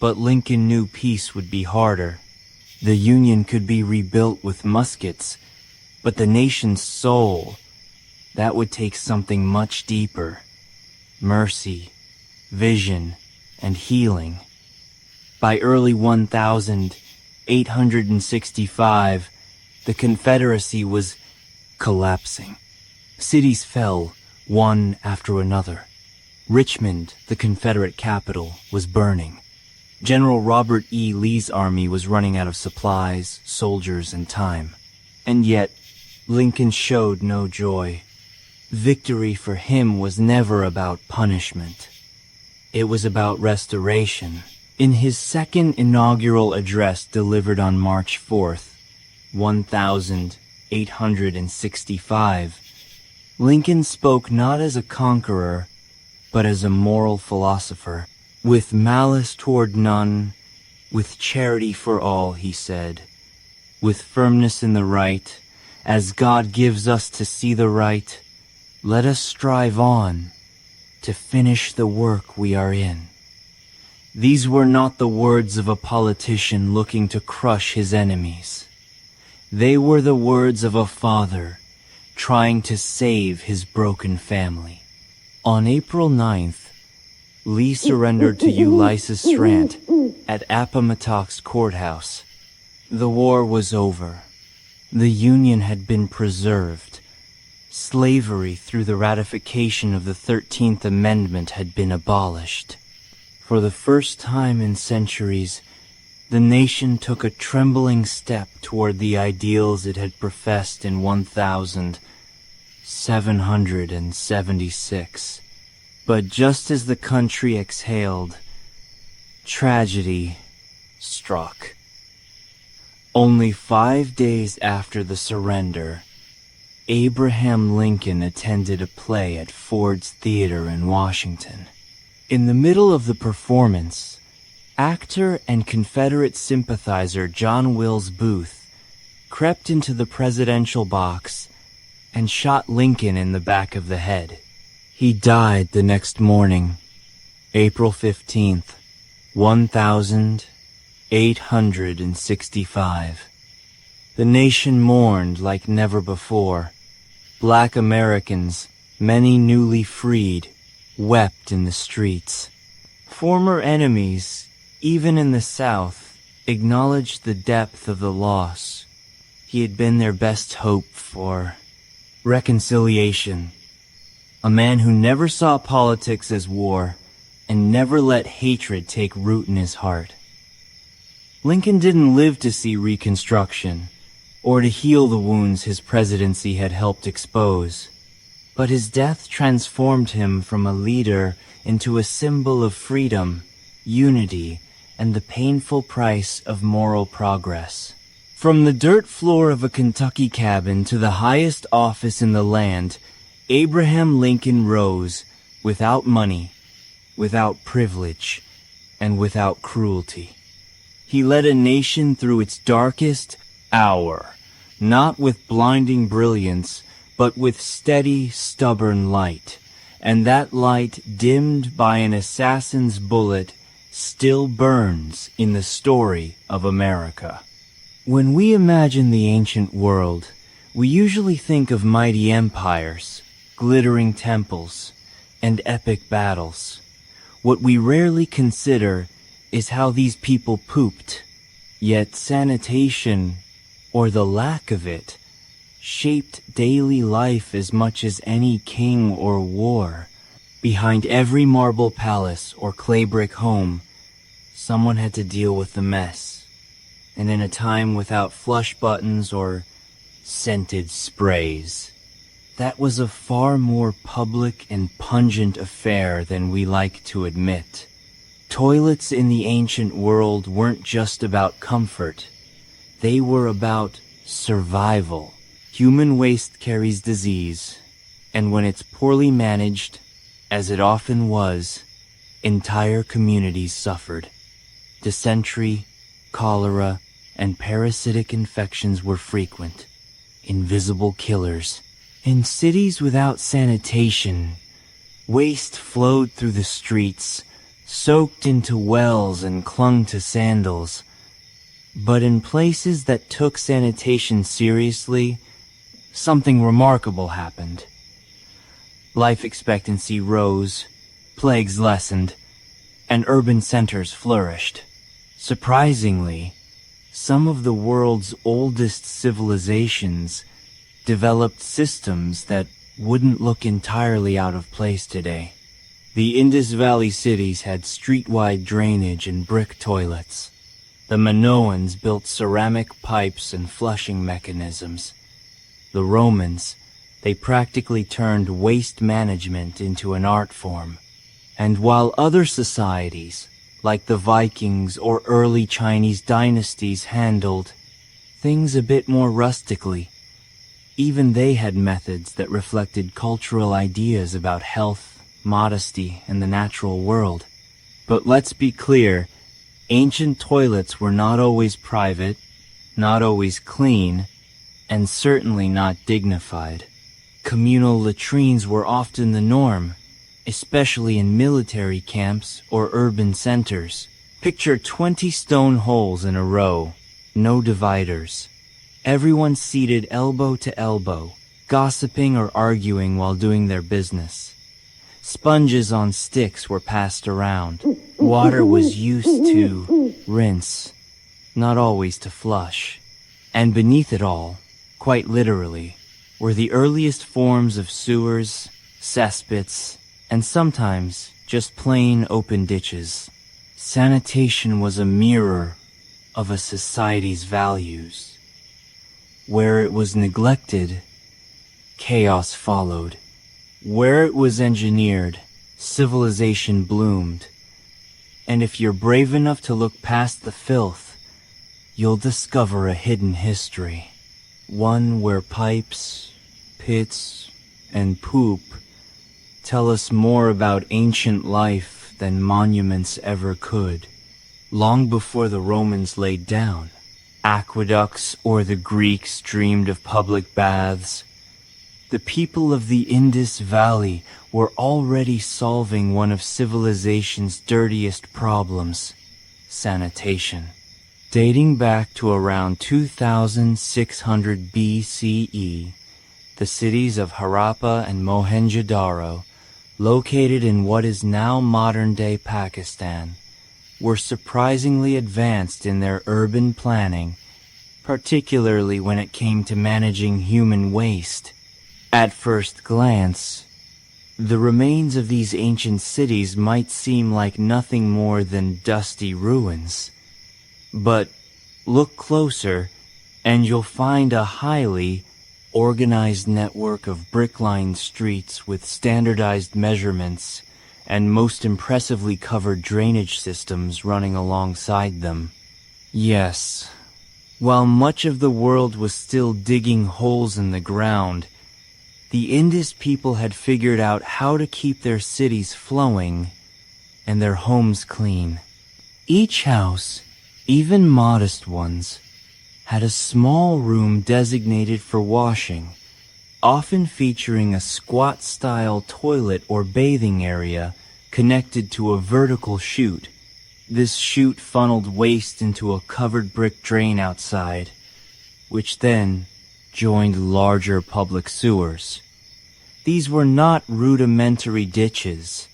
[SPEAKER 1] but Lincoln knew peace would be harder. The Union could be rebuilt with muskets, but the nation's soul, that would take something much deeper. Mercy, vision, and healing. By early 1865, the Confederacy was collapsing. Cities fell, one after another. Richmond, the Confederate capital, was burning. General Robert E. Lee's army was running out of supplies, soldiers, and time. And yet, Lincoln showed no joy. Victory for him was never about punishment. It was about restoration. In his second inaugural address delivered on March 4th, 1865, Lincoln spoke not as a conqueror, but as a moral philosopher. "With malice toward none, with charity for all," he said, "with firmness in the right, as God gives us to see the right, Let us strive on to finish the work we are in. These were not the words of a politician looking to crush his enemies. They were the words of a father trying to save his broken family. On April 9th, Lee surrendered to Ulysses Grant at Appomattox Courthouse. The war was over. The Union had been preserved. Slavery through the ratification of the 13th Amendment had been abolished. For the first time in centuries, the nation took a trembling step toward the ideals it had professed in 1776. But just as the country exhaled, tragedy struck. Only 5 days after the surrender, Abraham Lincoln attended a play at Ford's Theater in Washington. In the middle of the performance, actor and Confederate sympathizer John Wilkes Booth crept into the presidential box and shot Lincoln in the back of the head. He died the next morning, April 15th, 1865. The nation mourned like never before. Black Americans, many newly freed, wept in the streets. Former enemies, even in the South, acknowledged the depth of the loss. He had been their best hope for reconciliation. A man who never saw politics as war and never let hatred take root in his heart. Lincoln didn't live to see Reconstruction or to heal the wounds his presidency had helped expose. But his death transformed him from a leader into a symbol of freedom, unity, and the painful price of moral progress. From the dirt floor of a Kentucky cabin to the highest office in the land, Abraham Lincoln rose without money, without privilege, and without cruelty. He led a nation through its darkest hour, not with blinding brilliance, but with steady, stubborn light. And that light, dimmed by an assassin's bullet, still burns in the story of America. When we imagine the ancient world, we usually think of mighty empires, glittering temples, and epic battles. What we rarely consider is how these people pooped. Yet sanitation, or the lack of it, shaped daily life as much as any king or war. Behind every marble palace or clay brick home, someone had to deal with the mess. And in a time without flush buttons or scented sprays, that was a far more public and pungent affair than we like to admit. Toilets in the ancient world weren't just about comfort. They were about survival. Human waste carries disease, and when it's poorly managed, as it often was, entire communities suffered. Dysentery, cholera, and parasitic infections were frequent, invisible killers. In cities without sanitation, waste flowed through the streets, soaked into wells and clung to sandals. But in places that took sanitation seriously, something remarkable happened. Life expectancy rose, plagues lessened, and urban centers flourished. Surprisingly, some of the world's oldest civilizations developed systems that wouldn't look entirely out of place today. The Indus Valley cities had streetwide drainage and brick toilets. The Minoans built ceramic pipes and flushing mechanisms. The Romans, they practically turned waste management into an art form. And while other societies, like the Vikings or early Chinese dynasties, handled things a bit more rustically, even they had methods that reflected cultural ideas about health, modesty, and the natural world. But let's be clear, ancient toilets were not always private, not always clean, and certainly not dignified. Communal latrines were often the norm, especially in military camps or urban centers. Picture 20 stone holes in a row, no dividers. Everyone seated elbow to elbow, gossiping or arguing while doing their business. Sponges on sticks were passed around. Water was used to rinse, not always to flush. And beneath it all, quite literally, were the earliest forms of sewers, cesspits, and sometimes just plain open ditches. Sanitation was a mirror of a society's values. Where it was neglected, chaos followed. Where it was engineered, civilization bloomed. And if you're brave enough to look past the filth, you'll discover a hidden history. One where pipes, pits, and poop tell us more about ancient life than monuments ever could. Long before the Romans laid down aqueducts or the Greeks dreamed of public baths, the people of the Indus Valley were already solving one of civilization's dirtiest problems, sanitation. Dating back to around 2600 BCE, the cities of Harappa and Mohenjo-daro, located in what is now modern-day Pakistan, were surprisingly advanced in their urban planning, particularly when it came to managing human waste. At first glance, the remains of these ancient cities might seem like nothing more than dusty ruins. But look closer, and you'll find a highly organized network of brick-lined streets with standardized measurements and most impressively covered drainage systems running alongside them. Yes, while much of the world was still digging holes in the ground, the Indus people had figured out how to keep their cities flowing and their homes clean. Each house, even modest ones, had a small room designated for washing, often featuring a squat-style toilet or bathing area connected to a vertical chute. This chute funneled waste into a covered brick drain outside, which then joined larger public sewers. These were not rudimentary ditches.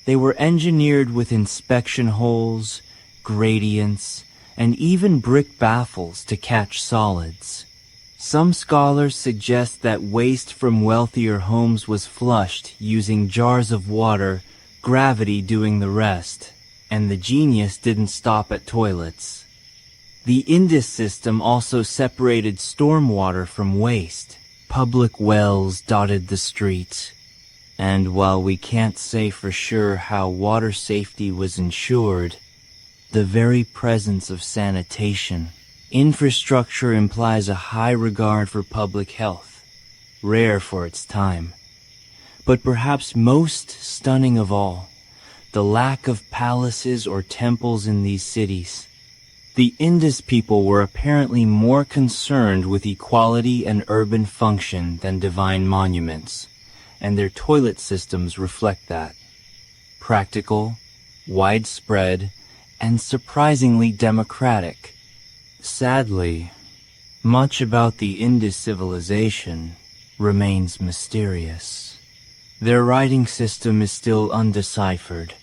[SPEAKER 1] They were engineered with inspection holes, gradients, and even brick baffles to catch solids. Some scholars suggest that waste from wealthier homes was flushed using jars of water, gravity doing the rest, and the genius didn't stop at toilets. The Indus system also separated stormwater from waste. Public wells dotted the streets, and while we can't say for sure how water safety was ensured, the very presence of sanitation, infrastructure implies a high regard for public health, rare for its time. But perhaps most stunning of all, the lack of palaces or temples in these cities. The Indus people were apparently more concerned with equality and urban function than divine monuments, and their toilet systems reflect that. Practical, widespread, and surprisingly democratic. Sadly, much about the Indus civilization remains mysterious. Their writing system is still undeciphered,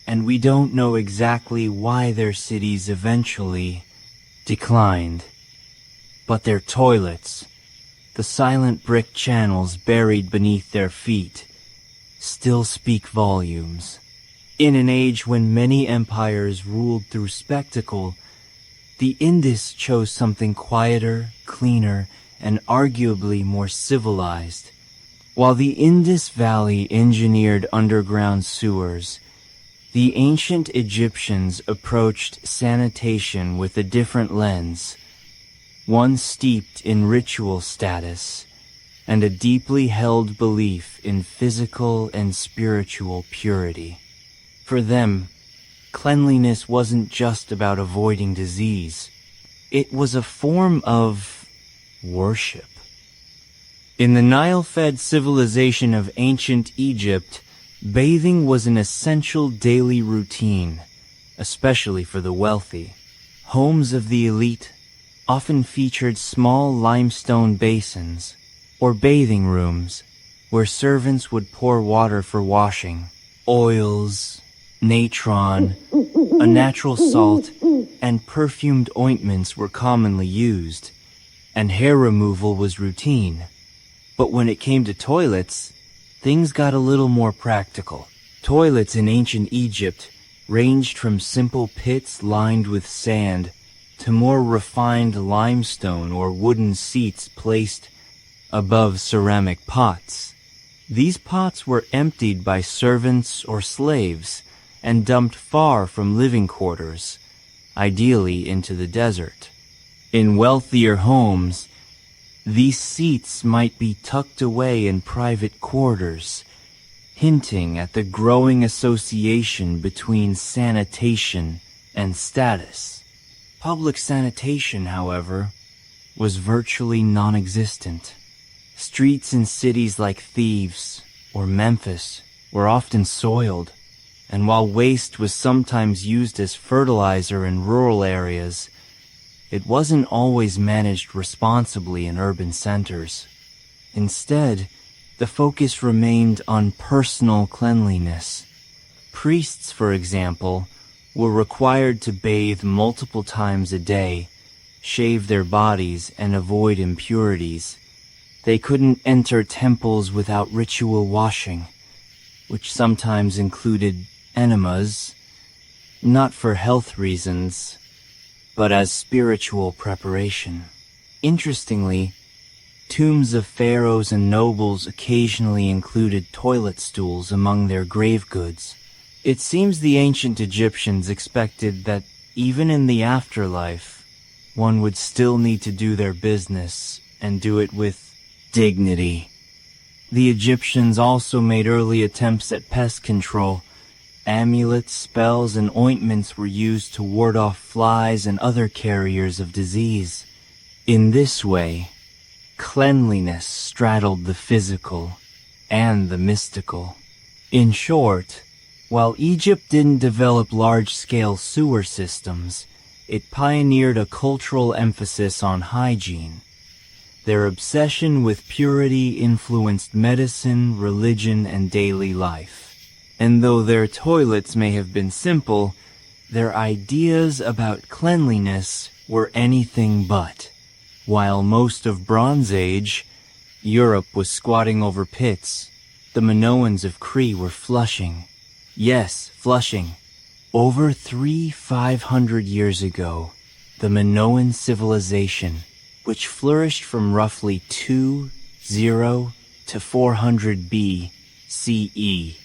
[SPEAKER 1] and we don't know exactly why their cities eventually declined. But their toilets, the silent brick channels buried beneath their feet, still speak volumes. In an age when many empires ruled through spectacle, the Indus chose something quieter, cleaner, and arguably more civilized. While the Indus Valley engineered underground sewers, the ancient Egyptians approached sanitation with a different lens, one steeped in ritual status and a deeply held belief in physical and spiritual purity. For them, cleanliness wasn't just about avoiding disease. It was a form of worship. In the Nile-fed civilization of ancient Egypt, bathing was an essential daily routine, especially for the wealthy. Homes of the elite often featured small limestone basins or bathing rooms where servants would pour water for washing. Oils, natron, a natural salt, and perfumed ointments were commonly used, and hair removal was routine. But when it came to toilets, things got a little more practical. Toilets in ancient Egypt ranged from simple pits lined with sand to more refined limestone or wooden seats placed above ceramic pots. These pots were emptied by servants or slaves and dumped far from living quarters, ideally into the desert. In wealthier homes, these seats might be tucked away in private quarters, hinting at the growing association between sanitation and status. Public sanitation, however, was virtually non-existent. Streets in cities like Thebes or Memphis were often soiled, and while waste was sometimes used as fertilizer in rural areas, it wasn't always managed responsibly in urban centers. Instead, the focus remained on personal cleanliness. Priests, for example, were required to bathe multiple times a day, shave their bodies, and avoid impurities. They couldn't enter temples without ritual washing, which sometimes included enemas, not for health reasons, but as spiritual preparation. Interestingly, tombs of pharaohs and nobles occasionally included toilet stools among their grave goods. It seems the ancient Egyptians expected that even in the afterlife, one would still need to do their business and do it with dignity. The Egyptians also made early attempts at pest control. Amulets, spells, and ointments were used to ward off flies and other carriers of disease. In this way, cleanliness straddled the physical and the mystical. In short, while Egypt didn't develop large-scale sewer systems, it pioneered a cultural emphasis on hygiene. Their obsession with purity influenced medicine, religion, and daily life. And though their toilets may have been simple, their ideas about cleanliness were anything but. While most of Bronze Age, Europe was squatting over pits, the Minoans of Crete were flushing. Yes, flushing. Over 500 years ago, the Minoan civilization, which flourished from roughly 20 to 400 BCE,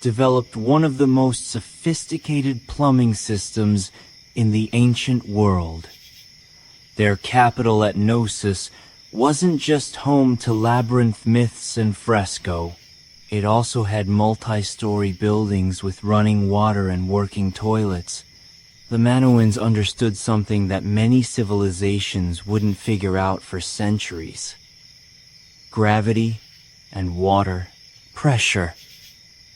[SPEAKER 1] developed one of the most sophisticated plumbing systems in the ancient world. Their capital at Knossos wasn't just home to labyrinth myths and fresco. It also had multi-story buildings with running water and working toilets. The Minoans understood something that many civilizations wouldn't figure out for centuries. Gravity and water, pressure.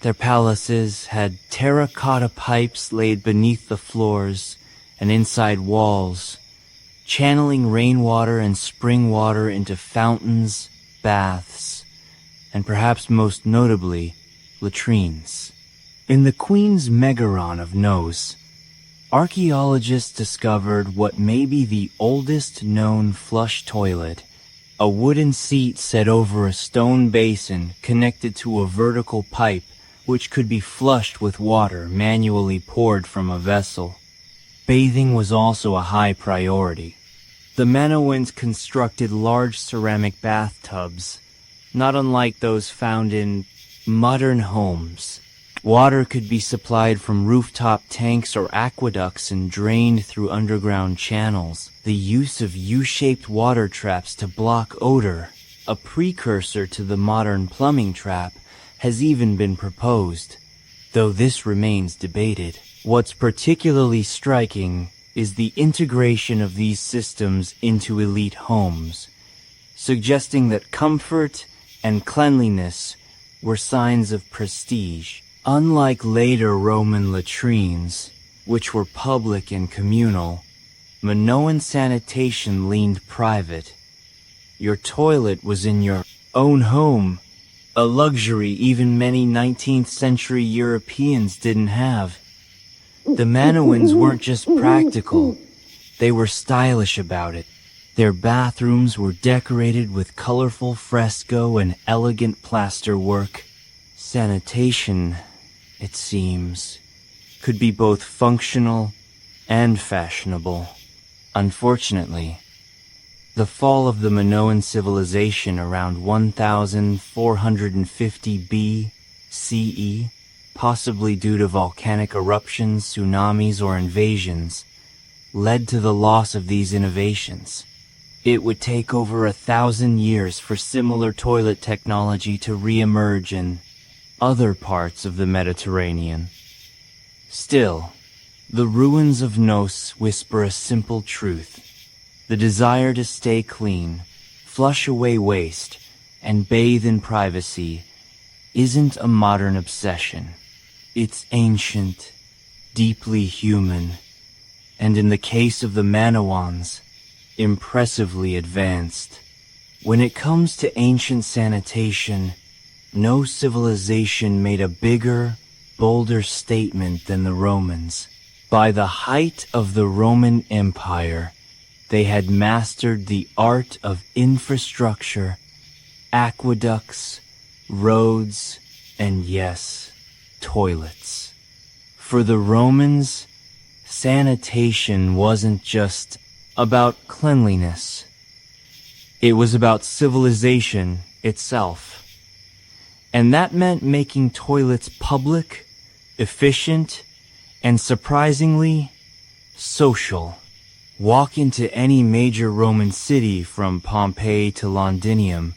[SPEAKER 1] Their palaces had terracotta pipes laid beneath the floors and inside walls, channeling rainwater and spring water into fountains, baths, and perhaps most notably, latrines. In the Queen's Megaron of Knos, archaeologists discovered what may be the oldest known flush toilet, a wooden seat set over a stone basin connected to a vertical pipe which could be flushed with water manually poured from a vessel. Bathing was also a high priority. The Minoans constructed large ceramic bathtubs, not unlike those found in modern homes. Water could be supplied from rooftop tanks or aqueducts and drained through underground channels. The use of U-shaped water traps to block odor, a precursor to the modern plumbing trap, has even been proposed, though this remains debated. What's particularly striking is the integration of these systems into elite homes. suggesting that comfort and cleanliness were signs of prestige. Unlike later Roman latrines, which were public and communal, Minoan sanitation leaned private. Your toilet was in your own home, a luxury even many 19th century Europeans didn't have. The Minoans weren't just practical, they were stylish about it. Their bathrooms were decorated with colorful fresco and elegant plaster work. Sanitation, it seems, could be both functional and fashionable. Unfortunately, the fall of the Minoan civilization around 1450 BCE, possibly due to volcanic eruptions, tsunamis, or invasions, led to the loss of these innovations. It would take over 1,000 years for similar toilet technology to re-emerge in other parts of the Mediterranean. Still, the ruins of Nos whisper a simple truth. The desire to stay clean, flush away waste, and bathe in privacy isn't a modern obsession. It's ancient, deeply human, and in the case of the Minoans, impressively advanced. When it comes to ancient sanitation, no civilization made a bigger, bolder statement than the Romans. By the height of the Roman Empire, they had mastered the art of infrastructure, aqueducts, roads, and yes, toilets. For the Romans, sanitation wasn't just about cleanliness. It was about civilization itself. And that meant making toilets public, efficient, and surprisingly, social. Walk into any major Roman city from Pompeii to Londinium,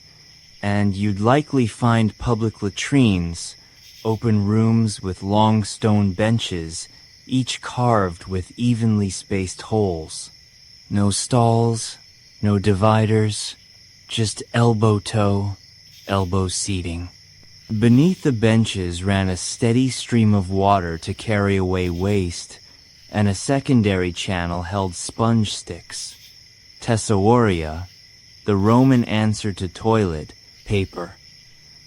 [SPEAKER 1] and you'd likely find public latrines, open rooms with long stone benches, each carved with evenly spaced holes. No stalls, no dividers, just elbow-toe, elbow seating. Beneath the benches ran a steady stream of water to carry away waste, and a secondary channel held sponge sticks. Tesauria, the Roman answer to toilet paper.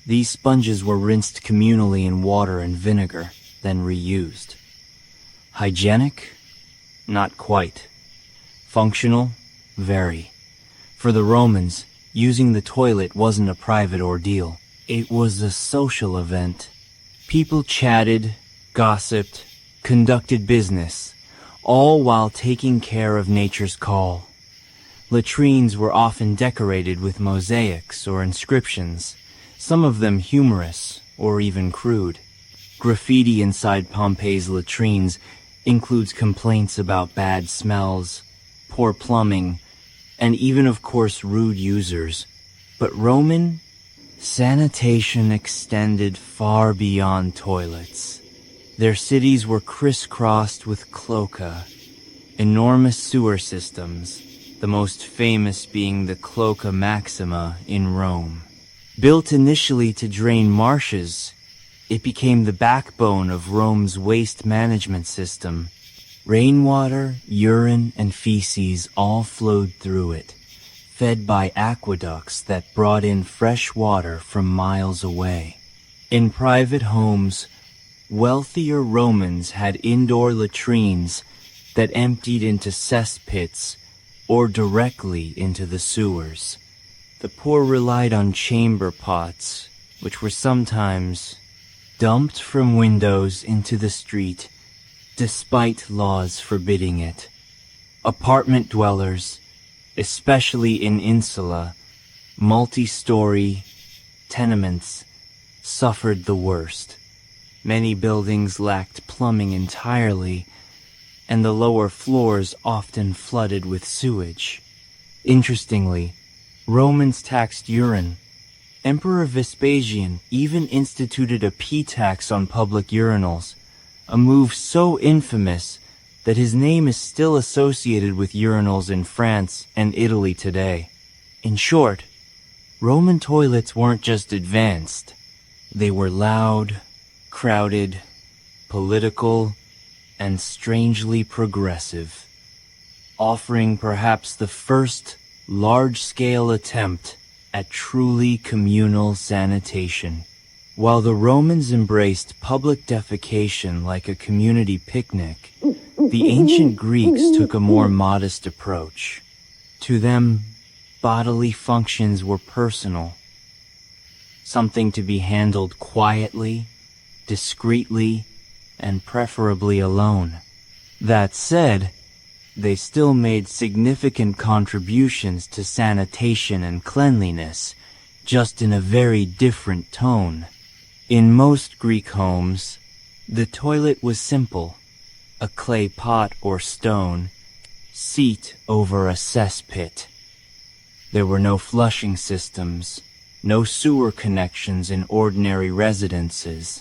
[SPEAKER 1] These sponges were rinsed communally in water and vinegar, then reused. Hygienic? Not quite. Functional? Very. For the Romans, using the toilet wasn't a private ordeal. It was a social event. People chatted, gossiped, conducted business, all while taking care of nature's call. Latrines were often decorated with mosaics or inscriptions, some of them humorous or even crude. Graffiti inside Pompeii's latrines includes complaints about bad smells, poor plumbing, and even, of course, rude users. But Roman sanitation extended far beyond toilets. Their cities were crisscrossed with cloaca, enormous sewer systems, the most famous being the Cloaca Maxima in Rome. Built initially to drain marshes, it became the backbone of Rome's waste management system. Rainwater, urine, and feces all flowed through it, fed by aqueducts that brought in fresh water from miles away. In private homes, wealthier Romans had indoor latrines that emptied into cesspits or directly into the sewers. The poor relied on chamber pots, which were sometimes dumped from windows into the street, despite laws forbidding it. Apartment dwellers, especially in insula, multi-story tenements, suffered the worst. Many buildings lacked plumbing entirely, and the lower floors often flooded with sewage. Interestingly, Romans taxed urine. Emperor Vespasian even instituted a pee tax on public urinals, a move so infamous that his name is still associated with urinals in France and Italy today. In short, Roman toilets weren't just advanced. They were loud, crowded, political, and strangely progressive, offering perhaps the first large-scale attempt at truly communal sanitation. While the Romans embraced public defecation like a community picnic, the ancient Greeks took a more modest approach. To them, bodily functions were personal, something to be handled quietly, discreetly, and preferably alone. That said, they still made significant contributions to sanitation and cleanliness, just in a very different tone. In most Greek homes, the toilet was simple: a clay pot or stone, seat over a cesspit. There were no flushing systems, no sewer connections in ordinary residences.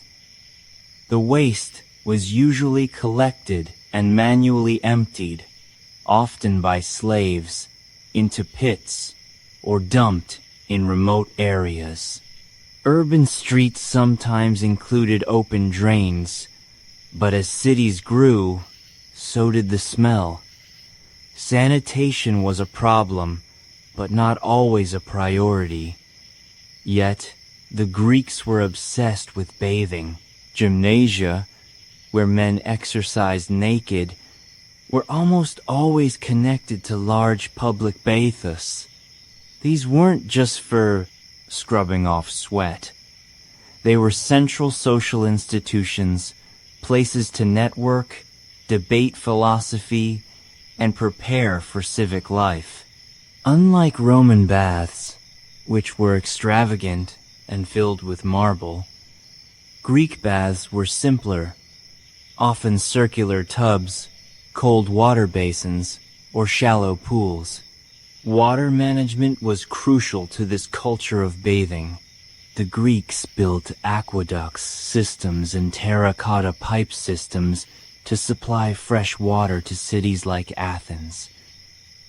[SPEAKER 1] The waste was usually collected and manually emptied, often by slaves, into pits or dumped in remote areas. Urban streets sometimes included open drains, but as cities grew, so did the smell. Sanitation was a problem, but not always a priority. Yet, the Greeks were obsessed with bathing. Gymnasia, where men exercised naked, were almost always connected to large public baths. These weren't just for scrubbing off sweat. They were central social institutions, places to network, debate philosophy, and prepare for civic life. Unlike Roman baths, which were extravagant and filled with marble, Greek baths were simpler, often circular tubs, cold water basins, or shallow pools. Water management was crucial to this culture of bathing. The Greeks built aqueducts, systems, and terracotta pipe systems to supply fresh water to cities like Athens.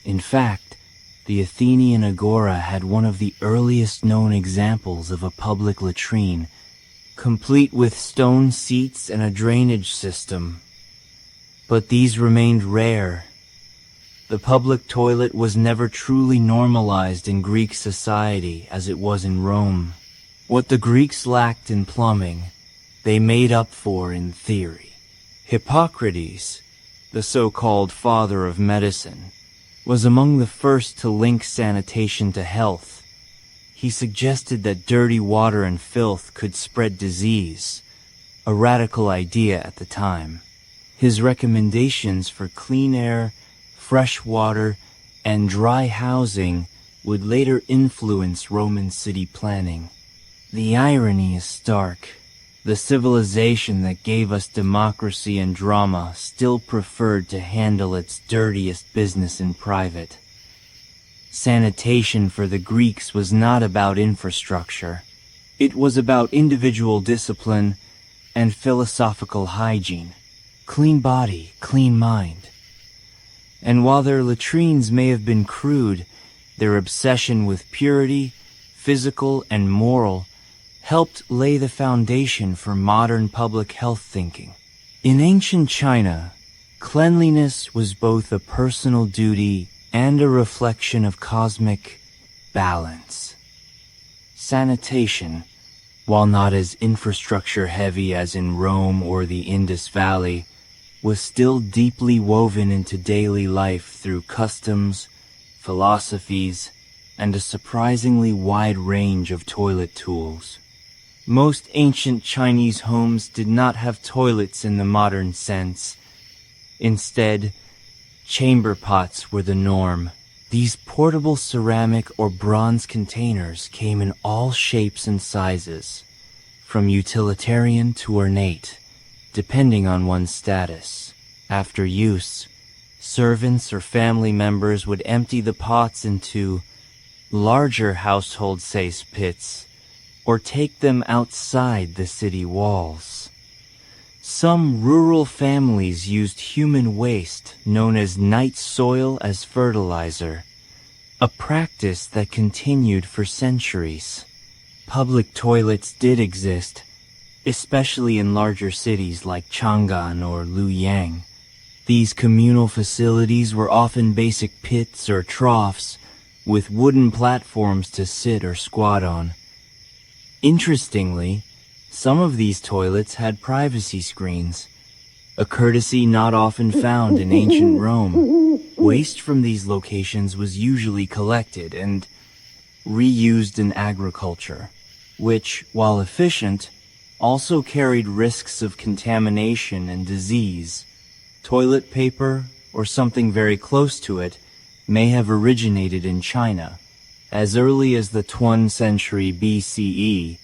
[SPEAKER 1] In fact, the Athenian agora had one of the earliest known examples of a public latrine, complete with stone seats and a drainage system. But these remained rare. The public toilet was never truly normalized in Greek society as it was in Rome. What the Greeks lacked in plumbing, they made up for in theory. Hippocrates, the so-called father of medicine, was among the first to link sanitation to health. He suggested that dirty water and filth could spread disease, a radical idea at the time. His recommendations for clean air, fresh water, and dry housing would later influence Roman city planning. The irony is stark. The civilization that gave us democracy and drama still preferred to handle its dirtiest business in private. Sanitation for the Greeks was not about infrastructure. It was about individual discipline and philosophical hygiene. Clean body, clean mind. And while their latrines may have been crude, their obsession with purity, physical and moral, helped lay the foundation for modern public health thinking. In ancient China, cleanliness was both a personal duty and a reflection of cosmic balance. Sanitation, while not as infrastructure-heavy as in Rome or the Indus Valley, was still deeply woven into daily life through customs, philosophies, and a surprisingly wide range of toilet tools. Most ancient Chinese homes did not have toilets in the modern sense. Instead, chamber pots were the norm. These portable ceramic or bronze containers came in all shapes and sizes, from utilitarian to ornate, depending on one's status. After use, servants or family members would empty the pots into larger household cesspits or take them outside the city walls. Some rural families used human waste known as night soil as fertilizer, a practice that continued for centuries. Public toilets did exist, especially in larger cities like Chang'an or Luoyang. These communal facilities were often basic pits or troughs, with wooden platforms to sit or squat on. Interestingly, some of these toilets had privacy screens, a courtesy not often found in ancient Rome. Waste from these locations was usually collected and reused in agriculture, which, while efficient, also carried risks of contamination and disease. Toilet paper, or something very close to it, may have originated in China. As early as the 12th century BCE,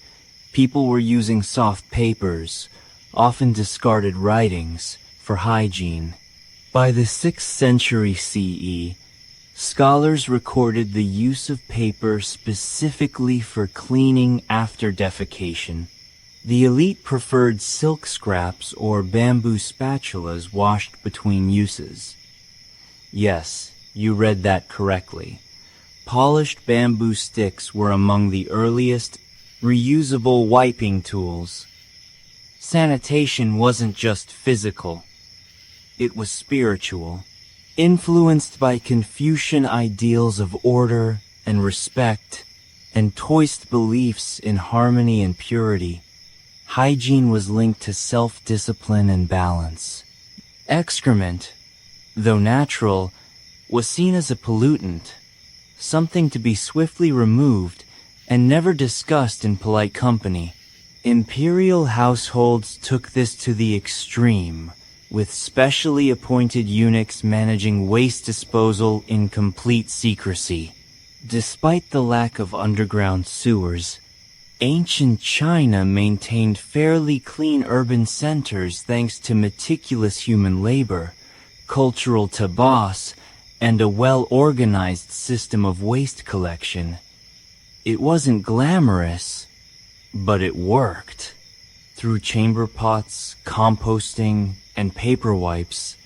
[SPEAKER 1] people were using soft papers, often discarded writings, for hygiene. By the 6th century CE, scholars recorded the use of paper specifically for cleaning after defecation. The elite preferred silk scraps or bamboo spatulas washed between uses. Yes, you read that correctly. Polished bamboo sticks were among the earliest reusable wiping tools. Sanitation wasn't just physical. It was spiritual. Influenced by Confucian ideals of order and respect and Taoist beliefs in harmony and purity, hygiene was linked to self-discipline and balance. Excrement, though natural, was seen as a pollutant, something to be swiftly removed and never discussed in polite company. Imperial households took this to the extreme, with specially appointed eunuchs managing waste disposal in complete secrecy. Despite the lack of underground sewers, ancient China maintained fairly clean urban centers thanks to meticulous human labor, cultural taboos, and a well-organized system of waste collection. It wasn't glamorous, but it worked. Through chamber pots, composting, and paper wipes,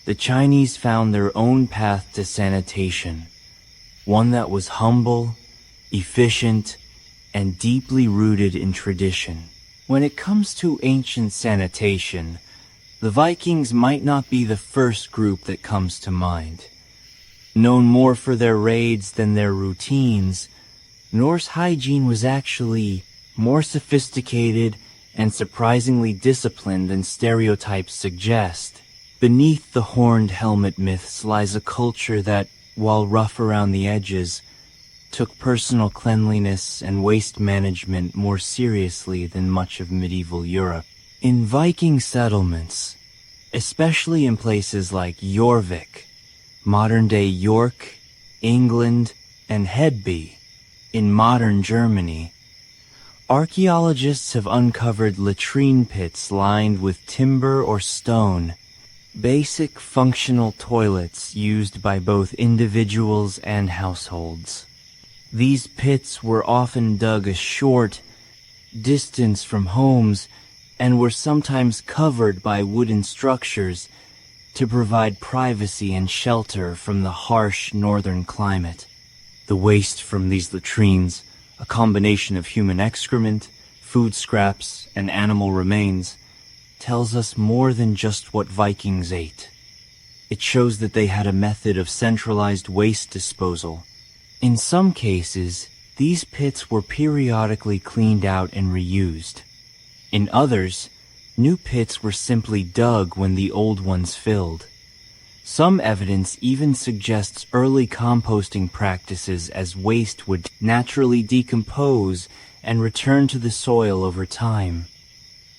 [SPEAKER 1] the Chinese found their own path to sanitation, one that was humble, efficient, and deeply rooted in tradition. When it comes to ancient sanitation, the Vikings might not be the first group that comes to mind. Known more for their raids than their routines, Norse hygiene was actually more sophisticated and surprisingly disciplined than stereotypes suggest. Beneath the horned helmet myths lies a culture that, while rough around the edges, took personal cleanliness and waste management more seriously than much of medieval Europe. In Viking settlements, especially in places like Jorvik, modern-day York, England, and Hedby, in modern Germany, archaeologists have uncovered latrine pits lined with timber or stone, basic functional toilets used by both individuals and households. These pits were often dug a short distance from homes and were sometimes covered by wooden structures to provide privacy and shelter from the harsh northern climate. The waste from these latrines, a combination of human excrement, food scraps, and animal remains, tells us more than just what Vikings ate. It shows that they had a method of centralized waste disposal. In some cases, these pits were periodically cleaned out and reused. In others, new pits were simply dug when the old ones filled. Some evidence even suggests early composting practices, as waste would naturally decompose and return to the soil over time.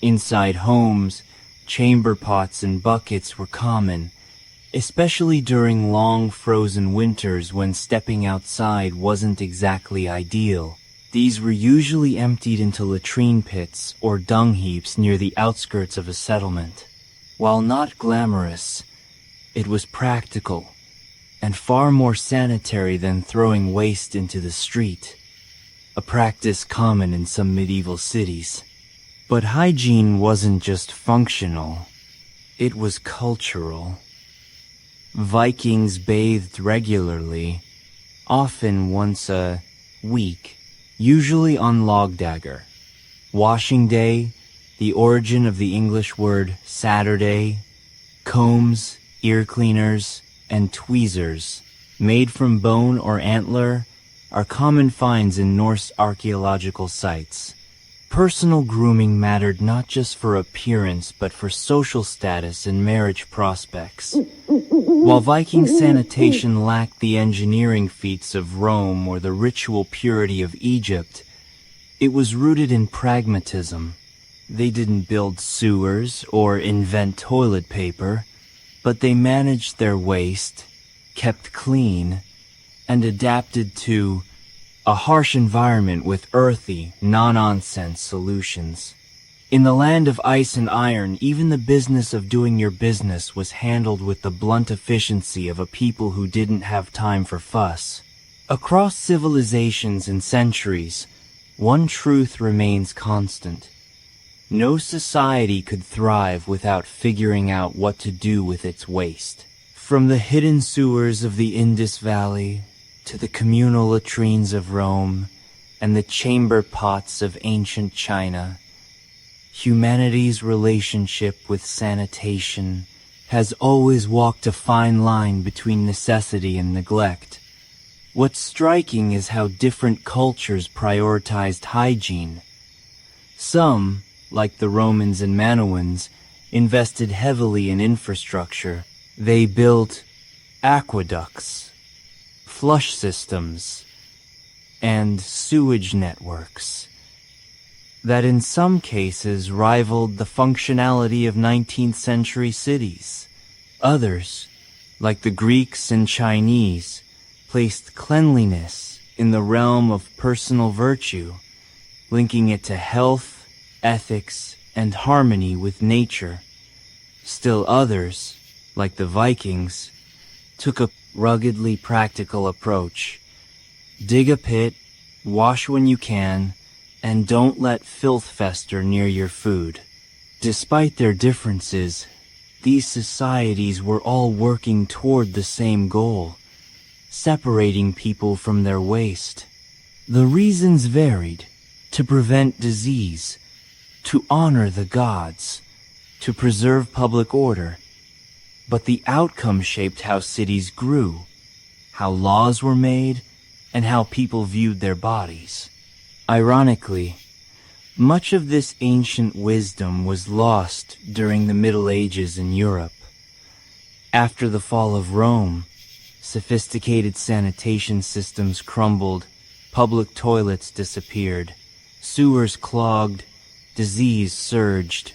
[SPEAKER 1] Inside homes, chamber pots and buckets were common, especially during long frozen winters when stepping outside wasn't exactly ideal. These were usually emptied into latrine pits or dung heaps near the outskirts of a settlement. While not glamorous, it was practical and far more sanitary than throwing waste into the street, a practice common in some medieval cities. But hygiene wasn't just functional, it was cultural. Vikings bathed regularly, often once a week, usually on Logdagger. Washing day, the origin of the English word Saturday, combs, ear cleaners, and tweezers, made from bone or antler, are common finds in Norse archaeological sites. Personal grooming mattered not just for appearance but for social status and marriage prospects. While Viking sanitation lacked the engineering feats of Rome or the ritual purity of Egypt, it was rooted in pragmatism. They didn't build sewers or invent toilet paper, but they managed their waste, kept clean, and adapted to a harsh environment with earthy, no-nonsense solutions. In the land of ice and iron, even the business of doing your business was handled with the blunt efficiency of a people who didn't have time for fuss. Across civilizations and centuries, one truth remains constant. No society could thrive without figuring out what to do with its waste. From the hidden sewers of the Indus Valley to the communal latrines of Rome and the chamber pots of ancient China, humanity's relationship with sanitation has always walked a fine line between necessity and neglect. What's striking is how different cultures prioritized hygiene. Some, like the Romans and Minoans, invested heavily in infrastructure. They built aqueducts, flush systems, and sewage networks that in some cases rivaled the functionality of 19th century cities. Others, like the Greeks and Chinese, placed cleanliness in the realm of personal virtue, linking it to health, ethics, and harmony with nature. Still others, like the Vikings, took a ruggedly practical approach. Dig a pit, wash when you can, and don't let filth fester near your food. Despite their differences, these societies were all working toward the same goal, separating people from their waste. The reasons varied: to prevent disease, to honor the gods, to preserve public order. But the outcome shaped how cities grew, how laws were made, and how people viewed their bodies. Ironically, much of this ancient wisdom was lost during the Middle Ages in Europe. After the fall of Rome, sophisticated sanitation systems crumbled, public toilets disappeared, sewers clogged, disease surged.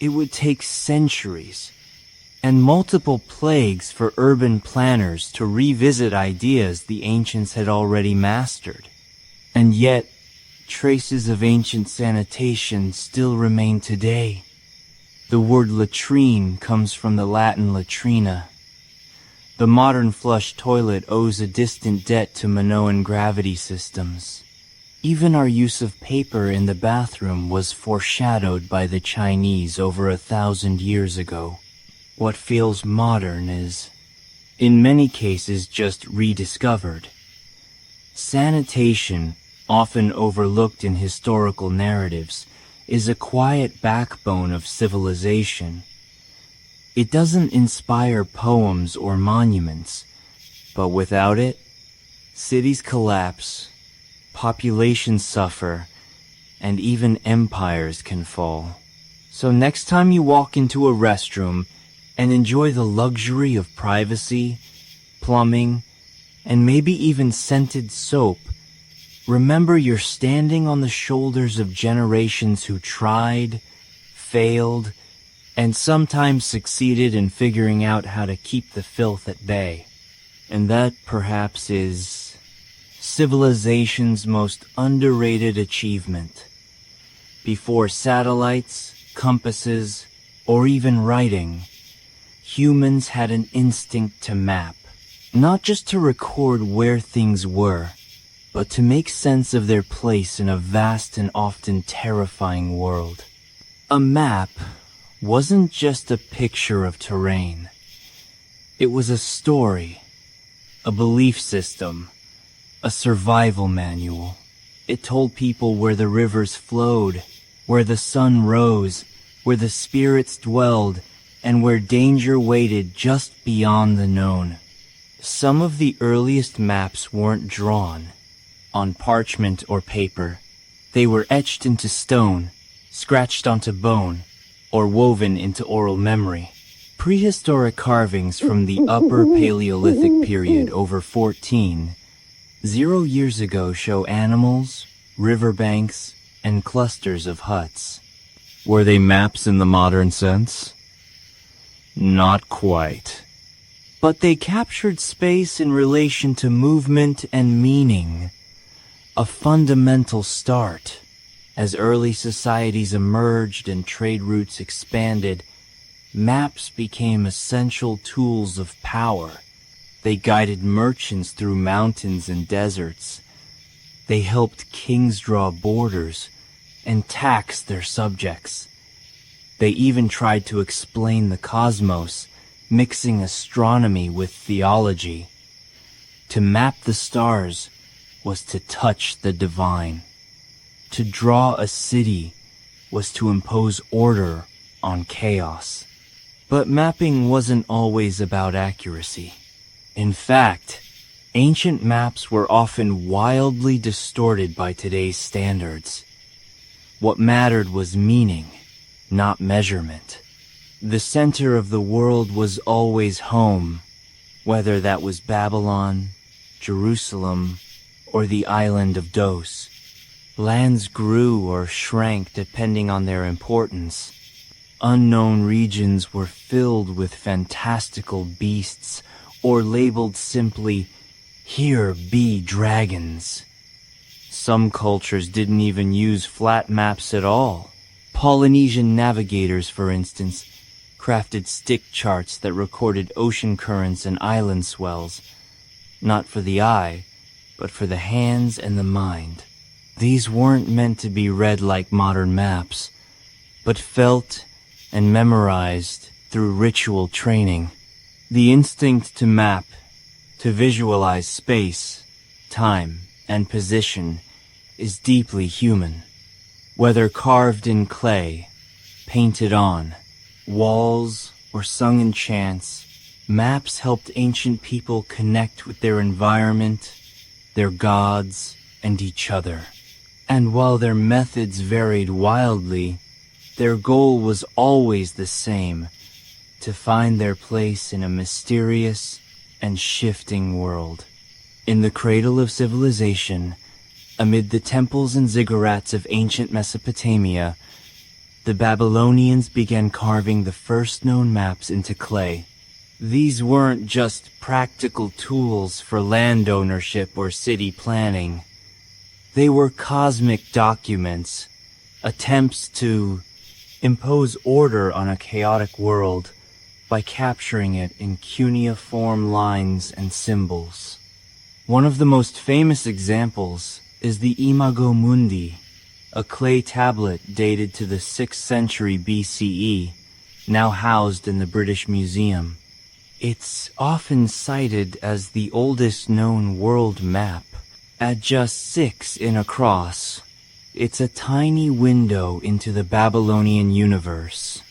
[SPEAKER 1] It would take centuries and multiple plagues for urban planners to revisit ideas the ancients had already mastered. And yet, traces of ancient sanitation still remain today. The word latrine comes from the Latin latrina. The modern flush toilet owes a distant debt to Minoan gravity systems. Even our use of paper in the bathroom was foreshadowed by the Chinese over 1,000 years ago. What feels modern is, in many cases, just rediscovered. Sanitation, often overlooked in historical narratives, is a quiet backbone of civilization. It doesn't inspire poems or monuments, but without it, cities collapse, populations suffer, and even empires can fall. So next time you walk into a restroom and enjoy the luxury of privacy, plumbing, and maybe even scented soap, remember you're standing on the shoulders of generations who tried, failed, and sometimes succeeded in figuring out how to keep the filth at bay. And that, perhaps, is civilization's most underrated achievement. Before satellites, compasses, or even writing, humans had an instinct to map, not just to record where things were, but to make sense of their place in a vast and often terrifying world. A map wasn't just a picture of terrain. It was a story, a belief system, a survival manual. It told people where the rivers flowed, where the sun rose, where the spirits dwelled, and where danger waited just beyond the known. Some of the earliest maps weren't drawn on parchment or paper. They were etched into stone, scratched onto bone, or woven into oral memory. Prehistoric carvings from the Upper Paleolithic period over 14,000 years ago show animals, riverbanks, and clusters of huts. Were they maps in the modern sense? Not quite. But they captured space in relation to movement and meaning, a fundamental start. As early societies emerged and trade routes expanded, maps became essential tools of power. They guided merchants through mountains and deserts. They helped kings draw borders and tax their subjects. They even tried to explain the cosmos, mixing astronomy with theology. To map the stars was to touch the divine. To draw a city was to impose order on chaos. But mapping wasn't always about accuracy. In fact, ancient maps were often wildly distorted by today's standards. What mattered was meaning, not measurement. The center of the world was always home, whether that was Babylon, Jerusalem, or the island of Dos. Lands grew or shrank depending on their importance. Unknown regions were filled with fantastical beasts or labeled simply, "Here be dragons." Some cultures didn't even use flat maps at all. Polynesian navigators, for instance, crafted stick charts that recorded ocean currents and island swells, not for the eye, but for the hands and the mind. These weren't meant to be read like modern maps, but felt and memorized through ritual training. The instinct to map, to visualize space, time, and position is deeply human. Whether carved in clay, painted on walls, or sung in chants, maps helped ancient people connect with their environment, their gods, and each other. And while their methods varied wildly, their goal was always the same: to find their place in a mysterious and shifting world. In the cradle of civilization, amid the temples and ziggurats of ancient Mesopotamia, the Babylonians began carving the first known maps into clay. These weren't just practical tools for land ownership or city planning. They were cosmic documents, attempts to impose order on a chaotic world by capturing it in cuneiform lines and symbols. One of the most famous examples is the Imago Mundi, a clay tablet dated to the 6th century BCE, now housed in the British Museum. It's often cited as the oldest known world map. At just 6 in across, it's a tiny window into the Babylonian universe.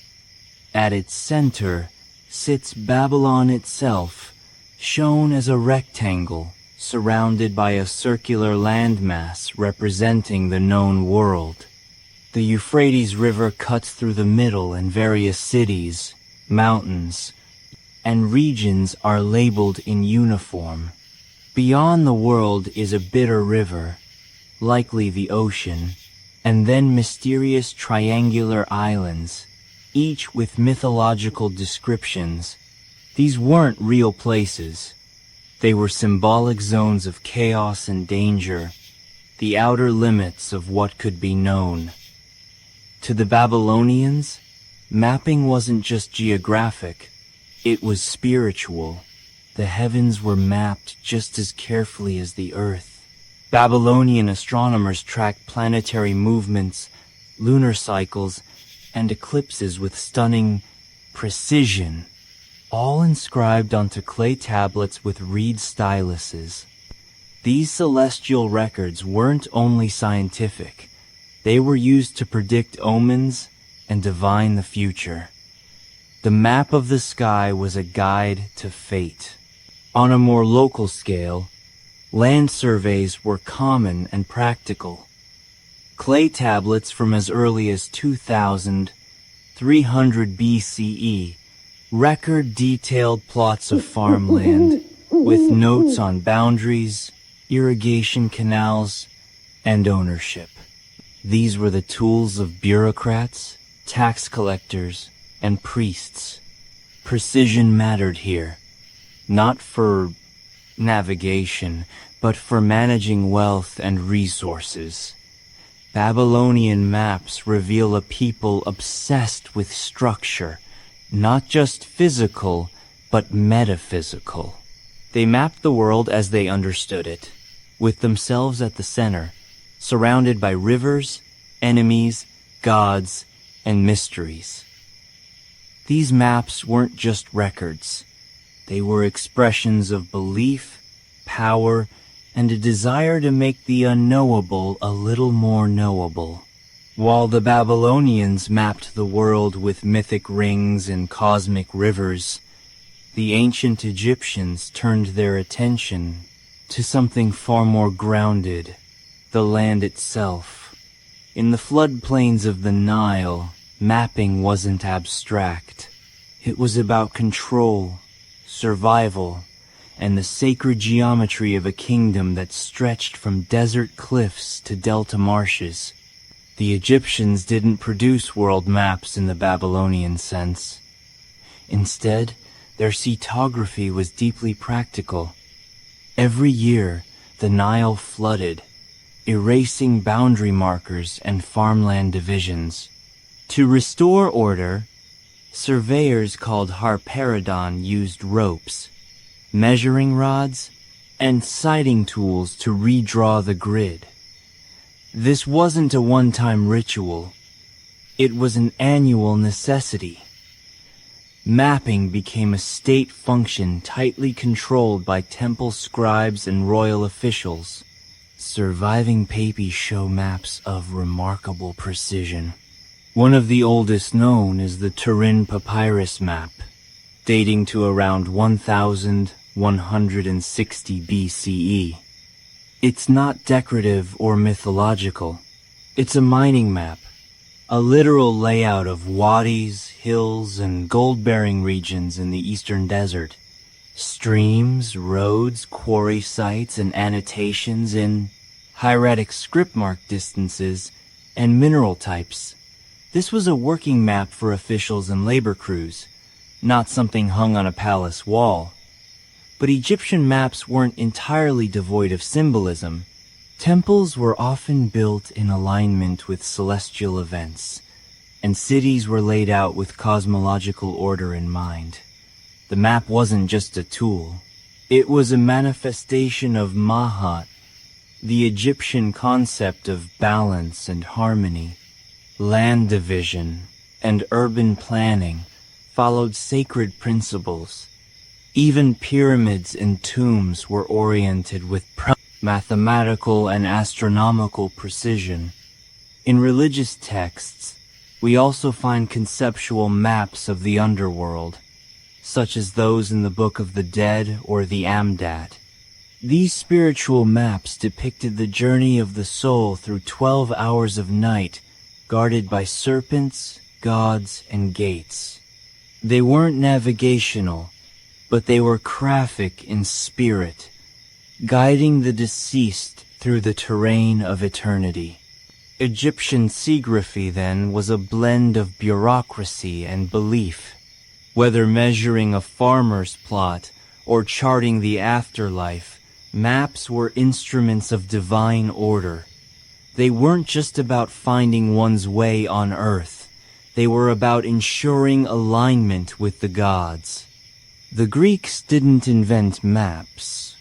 [SPEAKER 1] At its center sits Babylon itself, shown as a rectangle surrounded by a circular landmass representing the known world. The Euphrates River cuts through the middle, and various cities, mountains, and regions are labeled in uniform. Beyond the world is a bitter river, likely the ocean, and then mysterious triangular islands, each with mythological descriptions. These weren't real places. They were symbolic zones of chaos and danger, the outer limits of what could be known. To the Babylonians, mapping wasn't just geographic, it was spiritual. The heavens were mapped just as carefully as the earth. Babylonian astronomers tracked planetary movements, lunar cycles, and eclipses with stunning precision, all inscribed onto clay tablets with reed styluses. These celestial records weren't only scientific, they were used to predict omens and divine the future. The map of the sky was a guide to fate. On a more local scale, land surveys were common and practical. Clay tablets from as early as 2300 BCE record detailed plots of farmland with notes on boundaries, irrigation canals, and ownership. These were the tools of bureaucrats, tax collectors, and priests. Precision mattered here, not for navigation, but for managing wealth and resources. Babylonian maps reveal a people obsessed with structure, not just physical, but metaphysical. They mapped the world as they understood it, with themselves at the center, surrounded by rivers, enemies, gods, and mysteries. These maps weren't just records. They were expressions of belief, power, and a desire to make the unknowable a little more knowable. While the Babylonians mapped the world with mythic rings and cosmic rivers, the ancient Egyptians turned their attention to something far more grounded, the land itself. In the floodplains of the Nile, mapping wasn't abstract. It was about control, survival, and the sacred geometry of a kingdom that stretched from desert cliffs to delta marshes. The Egyptians didn't produce world maps in the Babylonian sense. Instead, their cartography was deeply practical. Every year, the Nile flooded, erasing boundary markers and farmland divisions. To restore order, surveyors called harperidon used ropes, measuring rods, and sighting tools to redraw the grid. This wasn't a one-time ritual. It was an annual necessity. Mapping became a state function tightly controlled by temple scribes and royal officials. Surviving papy show maps of remarkable precision. One of the oldest known is the Turin Papyrus map, dating to around 1160 BCE. It's not decorative or mythological. It's a mining map, a literal layout of wadis, hills, and gold-bearing regions in the eastern desert. Streams, roads, quarry sites, and annotations in hieratic script mark distances and mineral types. This was a working map for officials and labor crews, not something hung on a palace wall. But Egyptian maps weren't entirely devoid of symbolism. Temples were often built in alignment with celestial events, and cities were laid out with cosmological order in mind. The map wasn't just a tool. It was a manifestation of Mahat, the Egyptian concept of balance and harmony. Land division and urban planning followed sacred principles. Even pyramids and tombs were oriented with mathematical and astronomical precision. In religious texts, we also find conceptual maps of the underworld, such as those in the Book of the Dead or the Amdat. These spiritual maps depicted the journey of the soul through 12 hours of night, guarded by serpents, gods, and gates. They weren't navigational, but they were graphic in spirit, guiding the deceased through the terrain of eternity. Egyptian seagraphy, then, was a blend of bureaucracy and belief. Whether measuring a farmer's plot or charting the afterlife, maps were instruments of divine order. They weren't just about finding one's way on earth. They were about ensuring alignment with the gods. The Greeks didn't invent maps,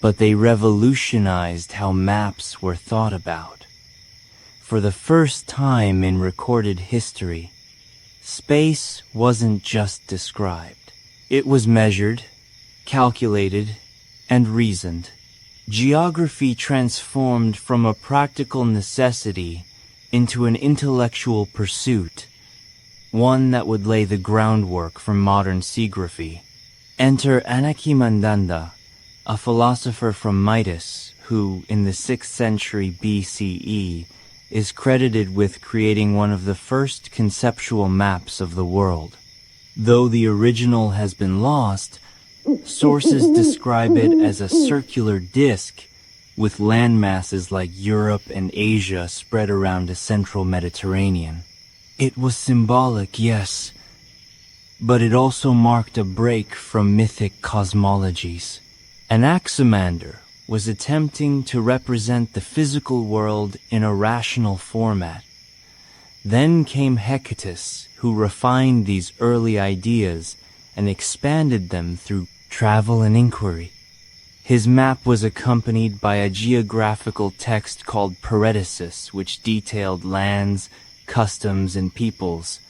[SPEAKER 1] but they revolutionized how maps were thought about. For the first time in recorded history, space wasn't just described. It was measured, calculated, and reasoned. Geography transformed from a practical necessity into an intellectual pursuit, one that would lay the groundwork for modern seagraphy. Enter Anaximandanda, a philosopher from Midas, who, in the 6th century BCE, is credited with creating one of the first conceptual maps of the world. Though the original has been lost, sources describe it as a circular disk with landmasses like Europe and Asia spread around a central Mediterranean. It was symbolic, yes, but it also marked a break from mythic cosmologies. Anaximander was attempting to represent the physical world in a rational format. Then came Hecatus, who refined these early ideas and expanded them through travel and inquiry. His map was accompanied by a geographical text called Paradisus, which detailed lands, customs, and peoples.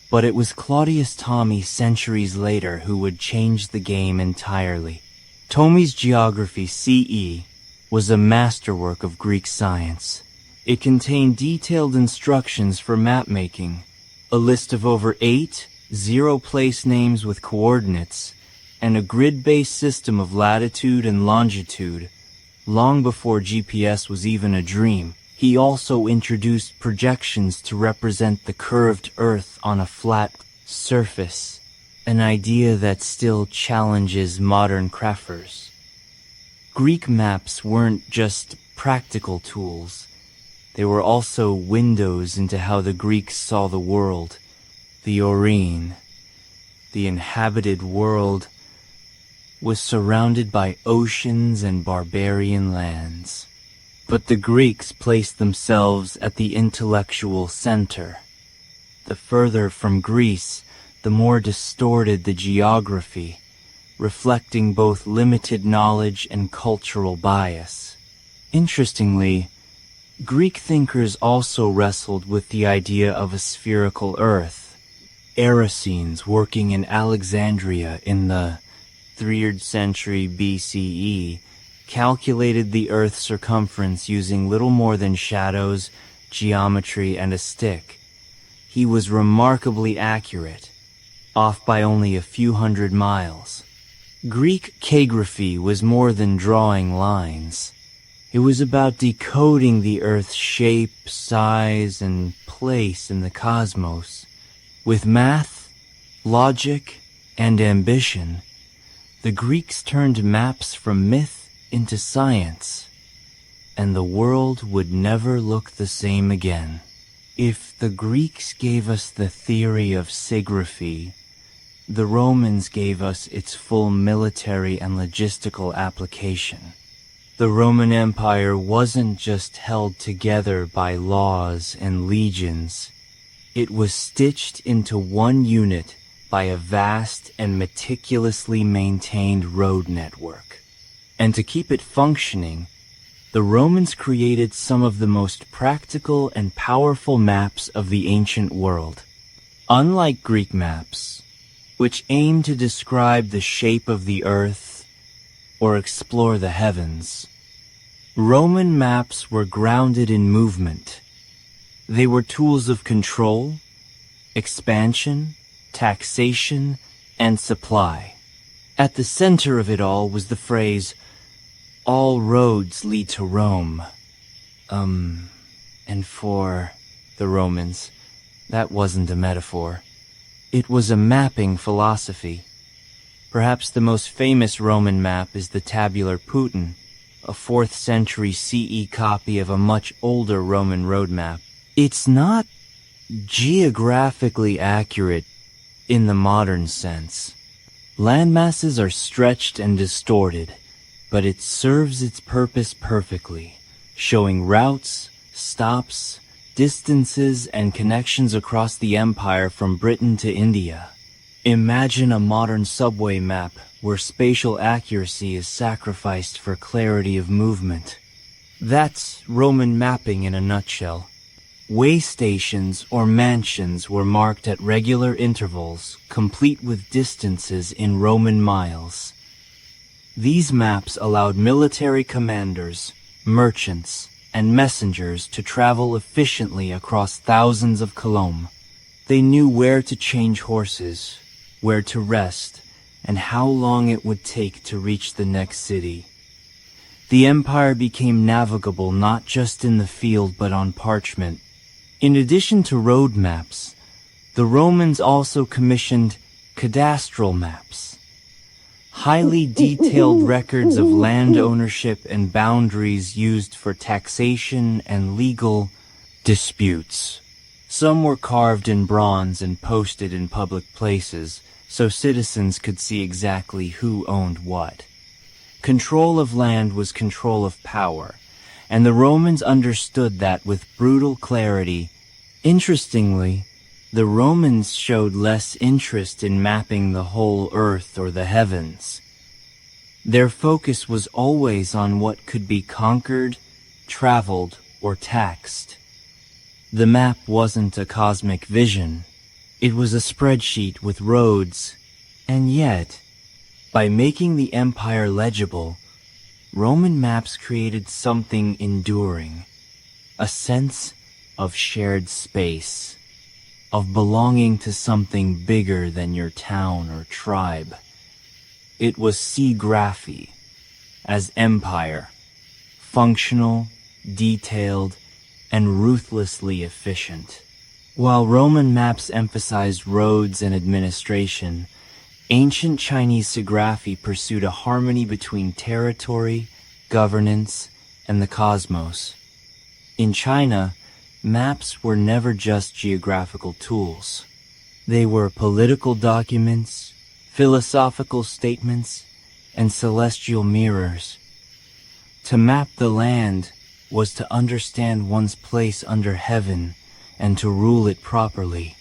[SPEAKER 1] But it was Claudius Ptolemy centuries later who would change the game entirely. Ptolemy's geography CE was a masterwork of Greek science. It contained detailed instructions for map-making, a list of over 8 zero-place names with coordinates, and a grid-based system of latitude and longitude. Long before GPS was even a dream, he also introduced projections to represent the curved Earth on a flat surface, an idea that still challenges modern crafters. Greek maps weren't just practical tools. They were also windows into how the Greeks saw the world. The Orine, the inhabited world, was surrounded by oceans and barbarian lands. But the Greeks placed themselves at the intellectual center. The further from Greece, the more distorted the geography, reflecting both limited knowledge and cultural bias. Interestingly, Greek thinkers also wrestled with the idea of a spherical Earth. Erasenes, working in Alexandria in the 3rd century BCE, calculated the Earth's circumference using little more than shadows, geometry, and a stick. He was remarkably accurate, off by only a few hundred miles. Greek calligraphy was more than drawing lines. It was about decoding the Earth's shape, size, and place in the cosmos. With math, logic, and ambition, the Greeks turned maps from myth into science, and the world would never look the same again. If the Greeks gave us the theory of seagraphy, the Romans gave us its full military and logistical application. The Roman Empire wasn't just held together by laws and legions. It was stitched into one unit by a vast and meticulously maintained road network. And to keep it functioning, the Romans created some of the most practical and powerful maps of the ancient world. Unlike Greek maps, which aim to describe the shape of the earth or explore the heavens, Roman maps were grounded in movement. They were tools of control, expansion, taxation, and supply. At the center of it all was the phrase, "All roads lead to Rome." And for the Romans, that wasn't a metaphor. It was a mapping philosophy. Perhaps the most famous Roman map is the tabular Putin, a 4th century CE copy of a much older Roman road map. It's not geographically accurate in the modern sense. Landmasses are stretched and distorted, but it serves its purpose perfectly, showing routes, stops, distances, and connections across the empire from Britain to India. Imagine a modern subway map where spatial accuracy is sacrificed for clarity of movement. That's Roman mapping in a nutshell. Way stations or mansions were marked at regular intervals, complete with distances in Roman miles. These maps allowed military commanders, merchants, and messengers to travel efficiently across thousands of kilometers. They knew where to change horses, where to rest, and how long it would take to reach the next city. The empire became navigable not just in the field but on parchment. In addition to road maps, the Romans also commissioned cadastral maps, highly detailed records of land ownership and boundaries used for taxation and legal disputes. Some were carved in bronze and posted in public places, so citizens could see exactly who owned what. Control of land was control of power, and the Romans understood that with brutal clarity. Interestingly, the Romans showed less interest in mapping the whole earth or the heavens. Their focus was always on what could be conquered, traveled, or taxed. The map wasn't a cosmic vision. It was a spreadsheet with roads, and yet, by making the empire legible, Roman maps created something enduring, a sense of shared space, of belonging to something bigger than your town or tribe. It was seagraphy, as empire, functional, detailed, and ruthlessly efficient. While Roman maps emphasized roads and administration, ancient Chinese seagraphy pursued a harmony between territory, governance, and the cosmos. In China, maps were never just geographical tools. They were political documents, philosophical statements, and celestial mirrors. To map the land was to understand one's place under heaven and to rule it properly.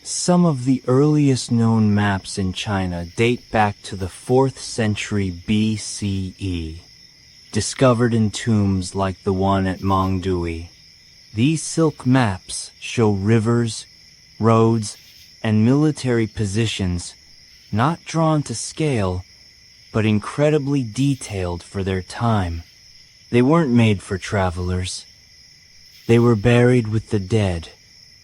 [SPEAKER 1] Some of the earliest known maps in China date back to the 4th century BCE, discovered in tombs like the one at Mongdui. These silk maps show rivers, roads, and military positions not drawn to scale, but incredibly detailed for their time. They weren't made for travelers. They were buried with the dead,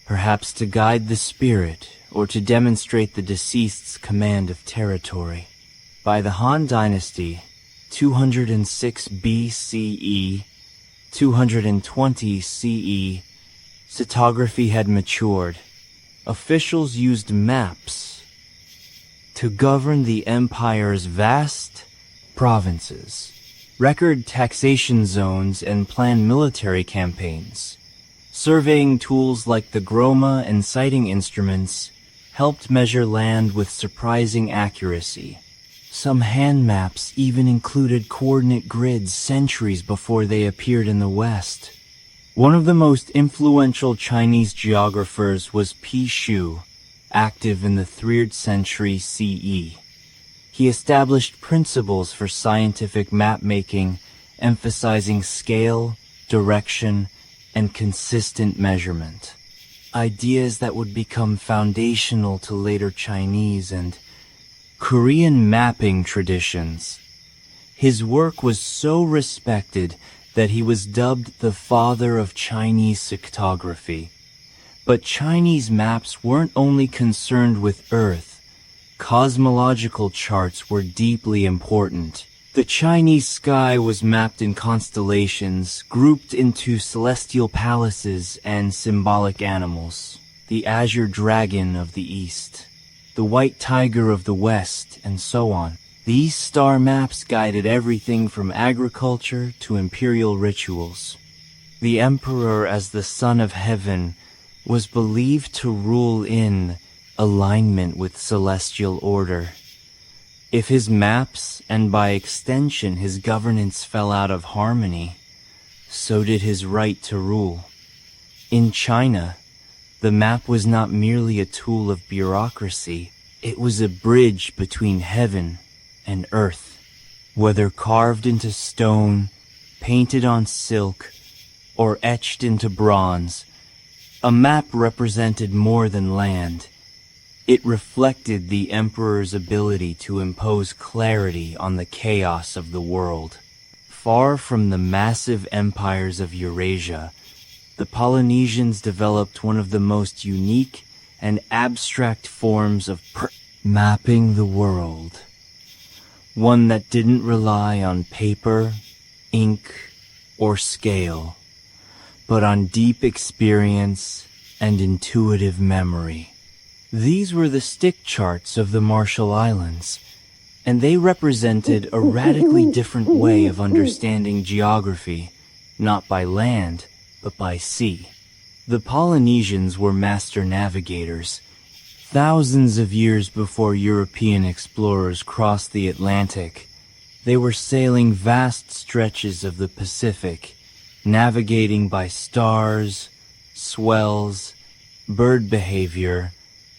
[SPEAKER 1] perhaps to guide the spirit or to demonstrate the deceased's command of territory. By the Han Dynasty, 206 BCE, 220 CE, photography had matured. Officials used maps to govern the empire's vast provinces, record taxation zones, and plan military campaigns. Surveying tools like the groma and sighting instruments helped measure land with surprising accuracy. Some hand maps even included coordinate grids centuries before they appeared in the West. One of the most influential Chinese geographers was Pi Shu, active in the 3rd century CE. He established principles for scientific map-making, emphasizing scale, direction, and consistent measurement. Ideas that would become foundational to later Chinese and Korean mapping traditions. His work was so respected that he was dubbed the father of Chinese pictography. But Chinese maps weren't only concerned with Earth. Cosmological charts were deeply important. The Chinese sky was mapped in constellations, grouped into celestial palaces and symbolic animals. The azure dragon of the east, the white tiger of the west, and so on. These star maps guided everything from agriculture to imperial rituals. The emperor, as the son of heaven, was believed to rule in alignment with celestial order. If his maps, and by extension his governance, fell out of harmony, so did his right to rule. In China, the map was not merely a tool of bureaucracy, it was a bridge between heaven and earth. Whether carved into stone, painted on silk, or etched into bronze, a map represented more than land. It reflected the emperor's ability to impose clarity on the chaos of the world. Far from the massive empires of Eurasia, the Polynesians developed one of the most unique and abstract forms of mapping the world. One that didn't rely on paper, ink, or scale, but on deep experience and intuitive memory. These were the stick charts of the Marshall Islands, and they represented a radically different way of understanding geography, not by land, but by sea. The Polynesians were master navigators. Thousands of years before European explorers crossed the Atlantic, they were sailing vast stretches of the Pacific, navigating by stars, swells, bird behavior,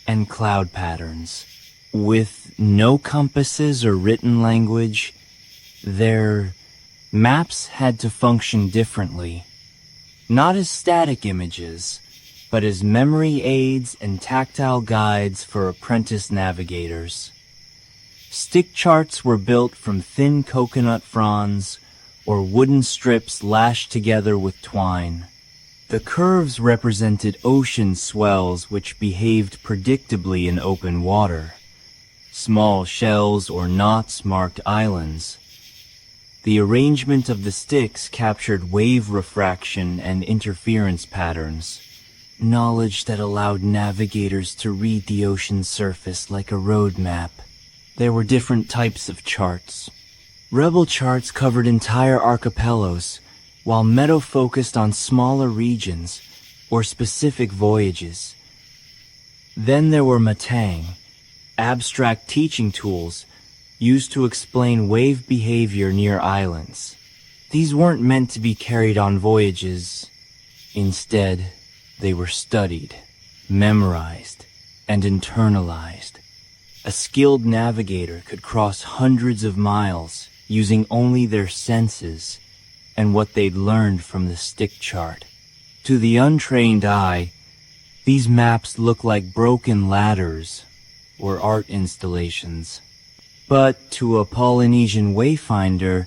[SPEAKER 1] and cloud patterns. With no compasses or written language, their maps had to function differently, not as static images, but as memory aids and tactile guides for apprentice navigators. Stick charts were built from thin coconut fronds or wooden strips lashed together with twine. The curves represented ocean swells which behaved predictably in open water. Small shells or knots marked islands. The arrangement of the sticks captured wave refraction and interference patterns, knowledge that allowed navigators to read the ocean's surface like a road map. There were different types of charts. Rebel charts covered entire archipelagos, while Meadow focused on smaller regions or specific voyages. Then there were Matang, abstract teaching tools used to explain wave behavior near islands. These weren't meant to be carried on voyages. Instead, they were studied, memorized, and internalized. A skilled navigator could cross hundreds of miles using only their senses and what they'd learned from the stick chart. To the untrained eye, these maps look like broken ladders or art installations. But to a Polynesian wayfinder,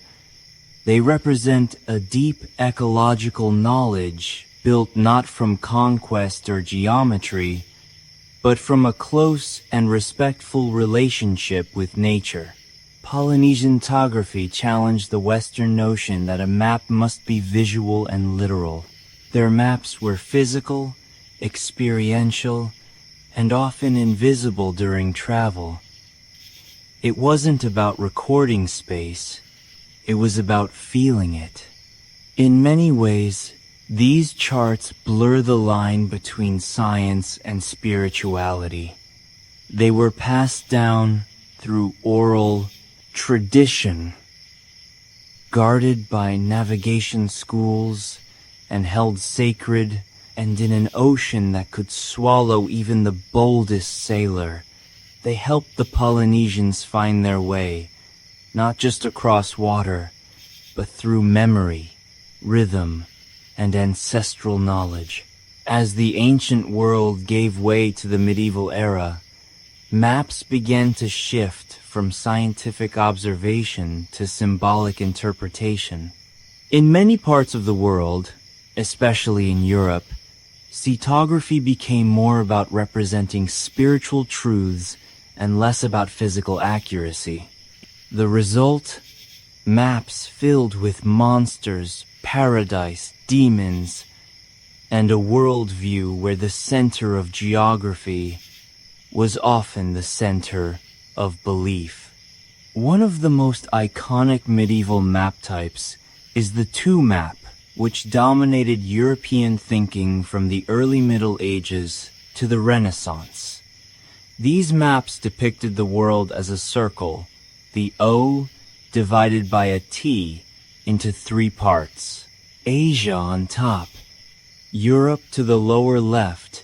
[SPEAKER 1] they represent a deep ecological knowledge built not from conquest or geometry, but from a close and respectful relationship with nature. Polynesian topography challenged the Western notion that a map must be visual and literal. Their maps were physical, experiential, and often invisible during travel. It wasn't about recording space, it was about feeling it. In many ways, these charts blur the line between science and spirituality. They were passed down through oral tradition, guarded by navigation schools and held sacred, and in an ocean that could swallow even the boldest sailor, they helped the Polynesians find their way, not just across water, but through memory, rhythm, and ancestral knowledge. As the ancient world gave way to the medieval era, maps began to shift from scientific observation to symbolic interpretation. In many parts of the world, especially in Europe, Cetography became more about representing spiritual truths and less about physical accuracy. The result? Maps filled with monsters, paradise, demons, and a worldview where the center of geography was often the center of belief. One of the most iconic medieval map types is the two map, which dominated European thinking from the early Middle Ages to the Renaissance. These maps depicted the world as a circle, the O divided by a T into three parts. Asia on top, Europe to the lower left,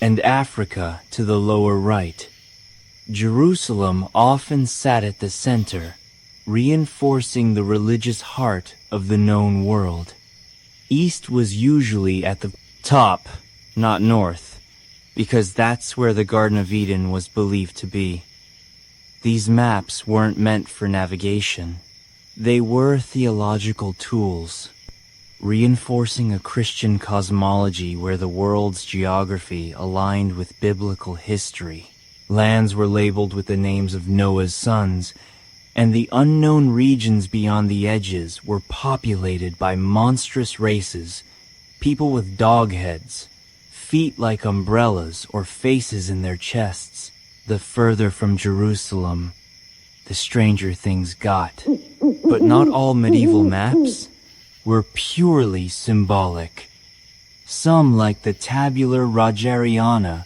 [SPEAKER 1] and Africa to the lower right. Jerusalem often sat at the center, reinforcing the religious heart of the known world. East was usually at the top, not north, because that's where the Garden of Eden was believed to be. These maps weren't meant for navigation. They were theological tools, reinforcing a Christian cosmology where the world's geography aligned with biblical history. Lands were labeled with the names of Noah's sons, and the unknown regions beyond the edges were populated by monstrous races, people with dog heads, feet like umbrellas or faces in their chests. The further from Jerusalem, the stranger things got. But not all medieval maps were purely symbolic. Some, like the tabular Rogeriana,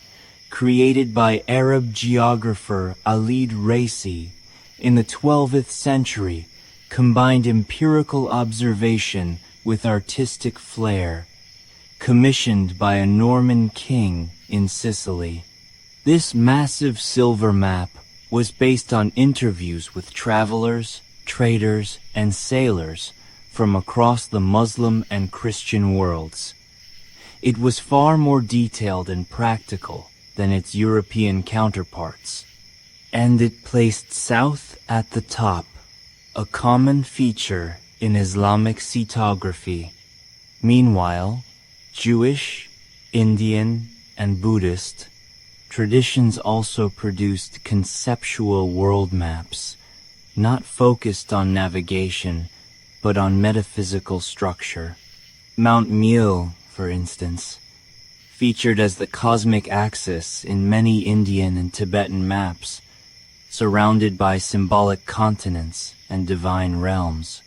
[SPEAKER 1] created by Arab geographer Alid Raisi in the 12th century, combined empirical observation with artistic flair, commissioned by a Norman king in Sicily. This massive silver map was based on interviews with travelers, traders, and sailors from across the Muslim and Christian worlds. It was far more detailed and practical than its European counterparts, and it placed south at the top, a common feature in Islamic cartography. Meanwhile, Jewish, Indian, and Buddhist traditions also produced conceptual world maps, not focused on navigation, but on metaphysical structure. Mount Meil, for instance, featured as the cosmic axis in many Indian and Tibetan maps, surrounded by symbolic continents and divine realms.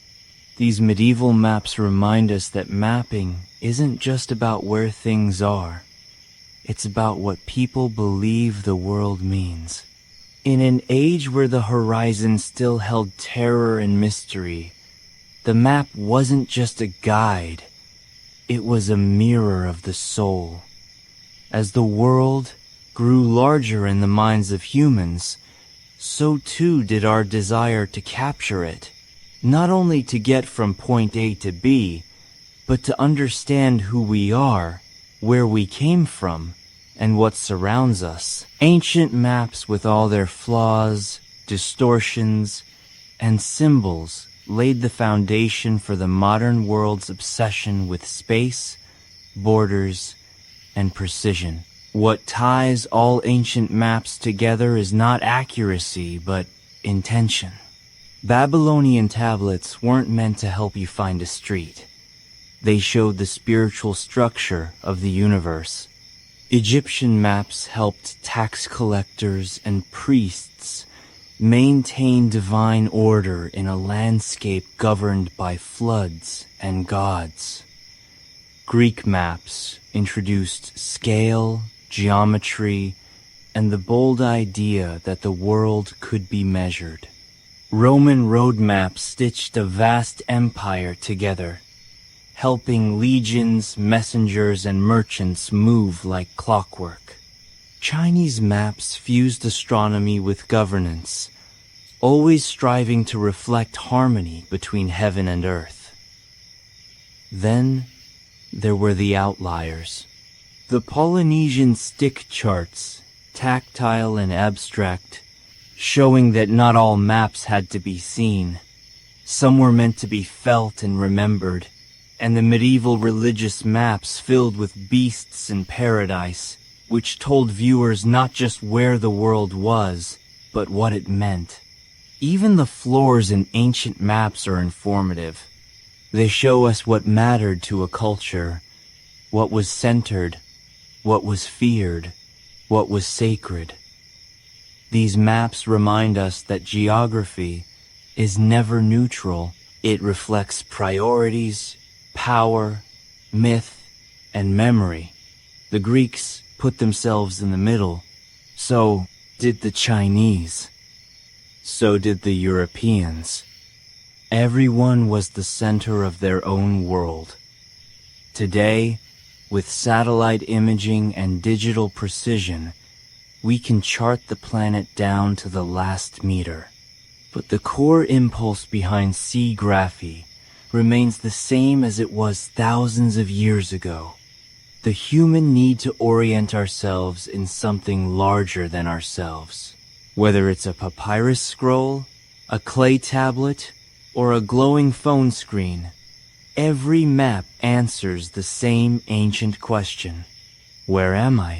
[SPEAKER 1] These medieval maps remind us that mapping isn't just about where things are. It's about what people believe the world means. In an age where the horizon still held terror and mystery, the map wasn't just a guide. It was a mirror of the soul. As the world grew larger in the minds of humans, so too did our desire to capture it, not only to get from point A to B, but to understand who we are, where we came from, and what surrounds us. Ancient maps, with all their flaws, distortions, and symbols, laid the foundation for the modern world's obsession with space, borders, and precision. What ties all ancient maps together is not accuracy, but intention. Babylonian tablets weren't meant to help you find a street. They showed the spiritual structure of the universe. Egyptian maps helped tax collectors and priests maintain divine order in a landscape governed by floods and gods. Greek maps introduced scale, geometry, and the bold idea that the world could be measured. Roman road maps stitched a vast empire together, helping legions, messengers, and merchants move like clockwork. Chinese maps fused astronomy with governance, always striving to reflect harmony between heaven and earth. Then there were the outliers. The Polynesian stick charts, tactile and abstract, showing that not all maps had to be seen. Some were meant to be felt and remembered, and the medieval religious maps filled with beasts in paradise, which told viewers not just where the world was, but what it meant. Even the floors in ancient maps are informative. They show us what mattered to a culture, what was centered, what was feared, what was sacred. These maps remind us that geography is never neutral. It reflects priorities, power, myth, and memory. The Greeks put themselves in the middle. So did the Chinese. So did the Europeans. Everyone was the center of their own world. Today, with satellite imaging and digital precision, we can chart the planet down to the last meter. But the core impulse behind seagraphy remains the same as it was thousands of years ago. the human need to orient ourselves in something larger than ourselves. Whether it's a papyrus scroll, a clay tablet, or a glowing phone screen, every map answers the same ancient question. Where am I?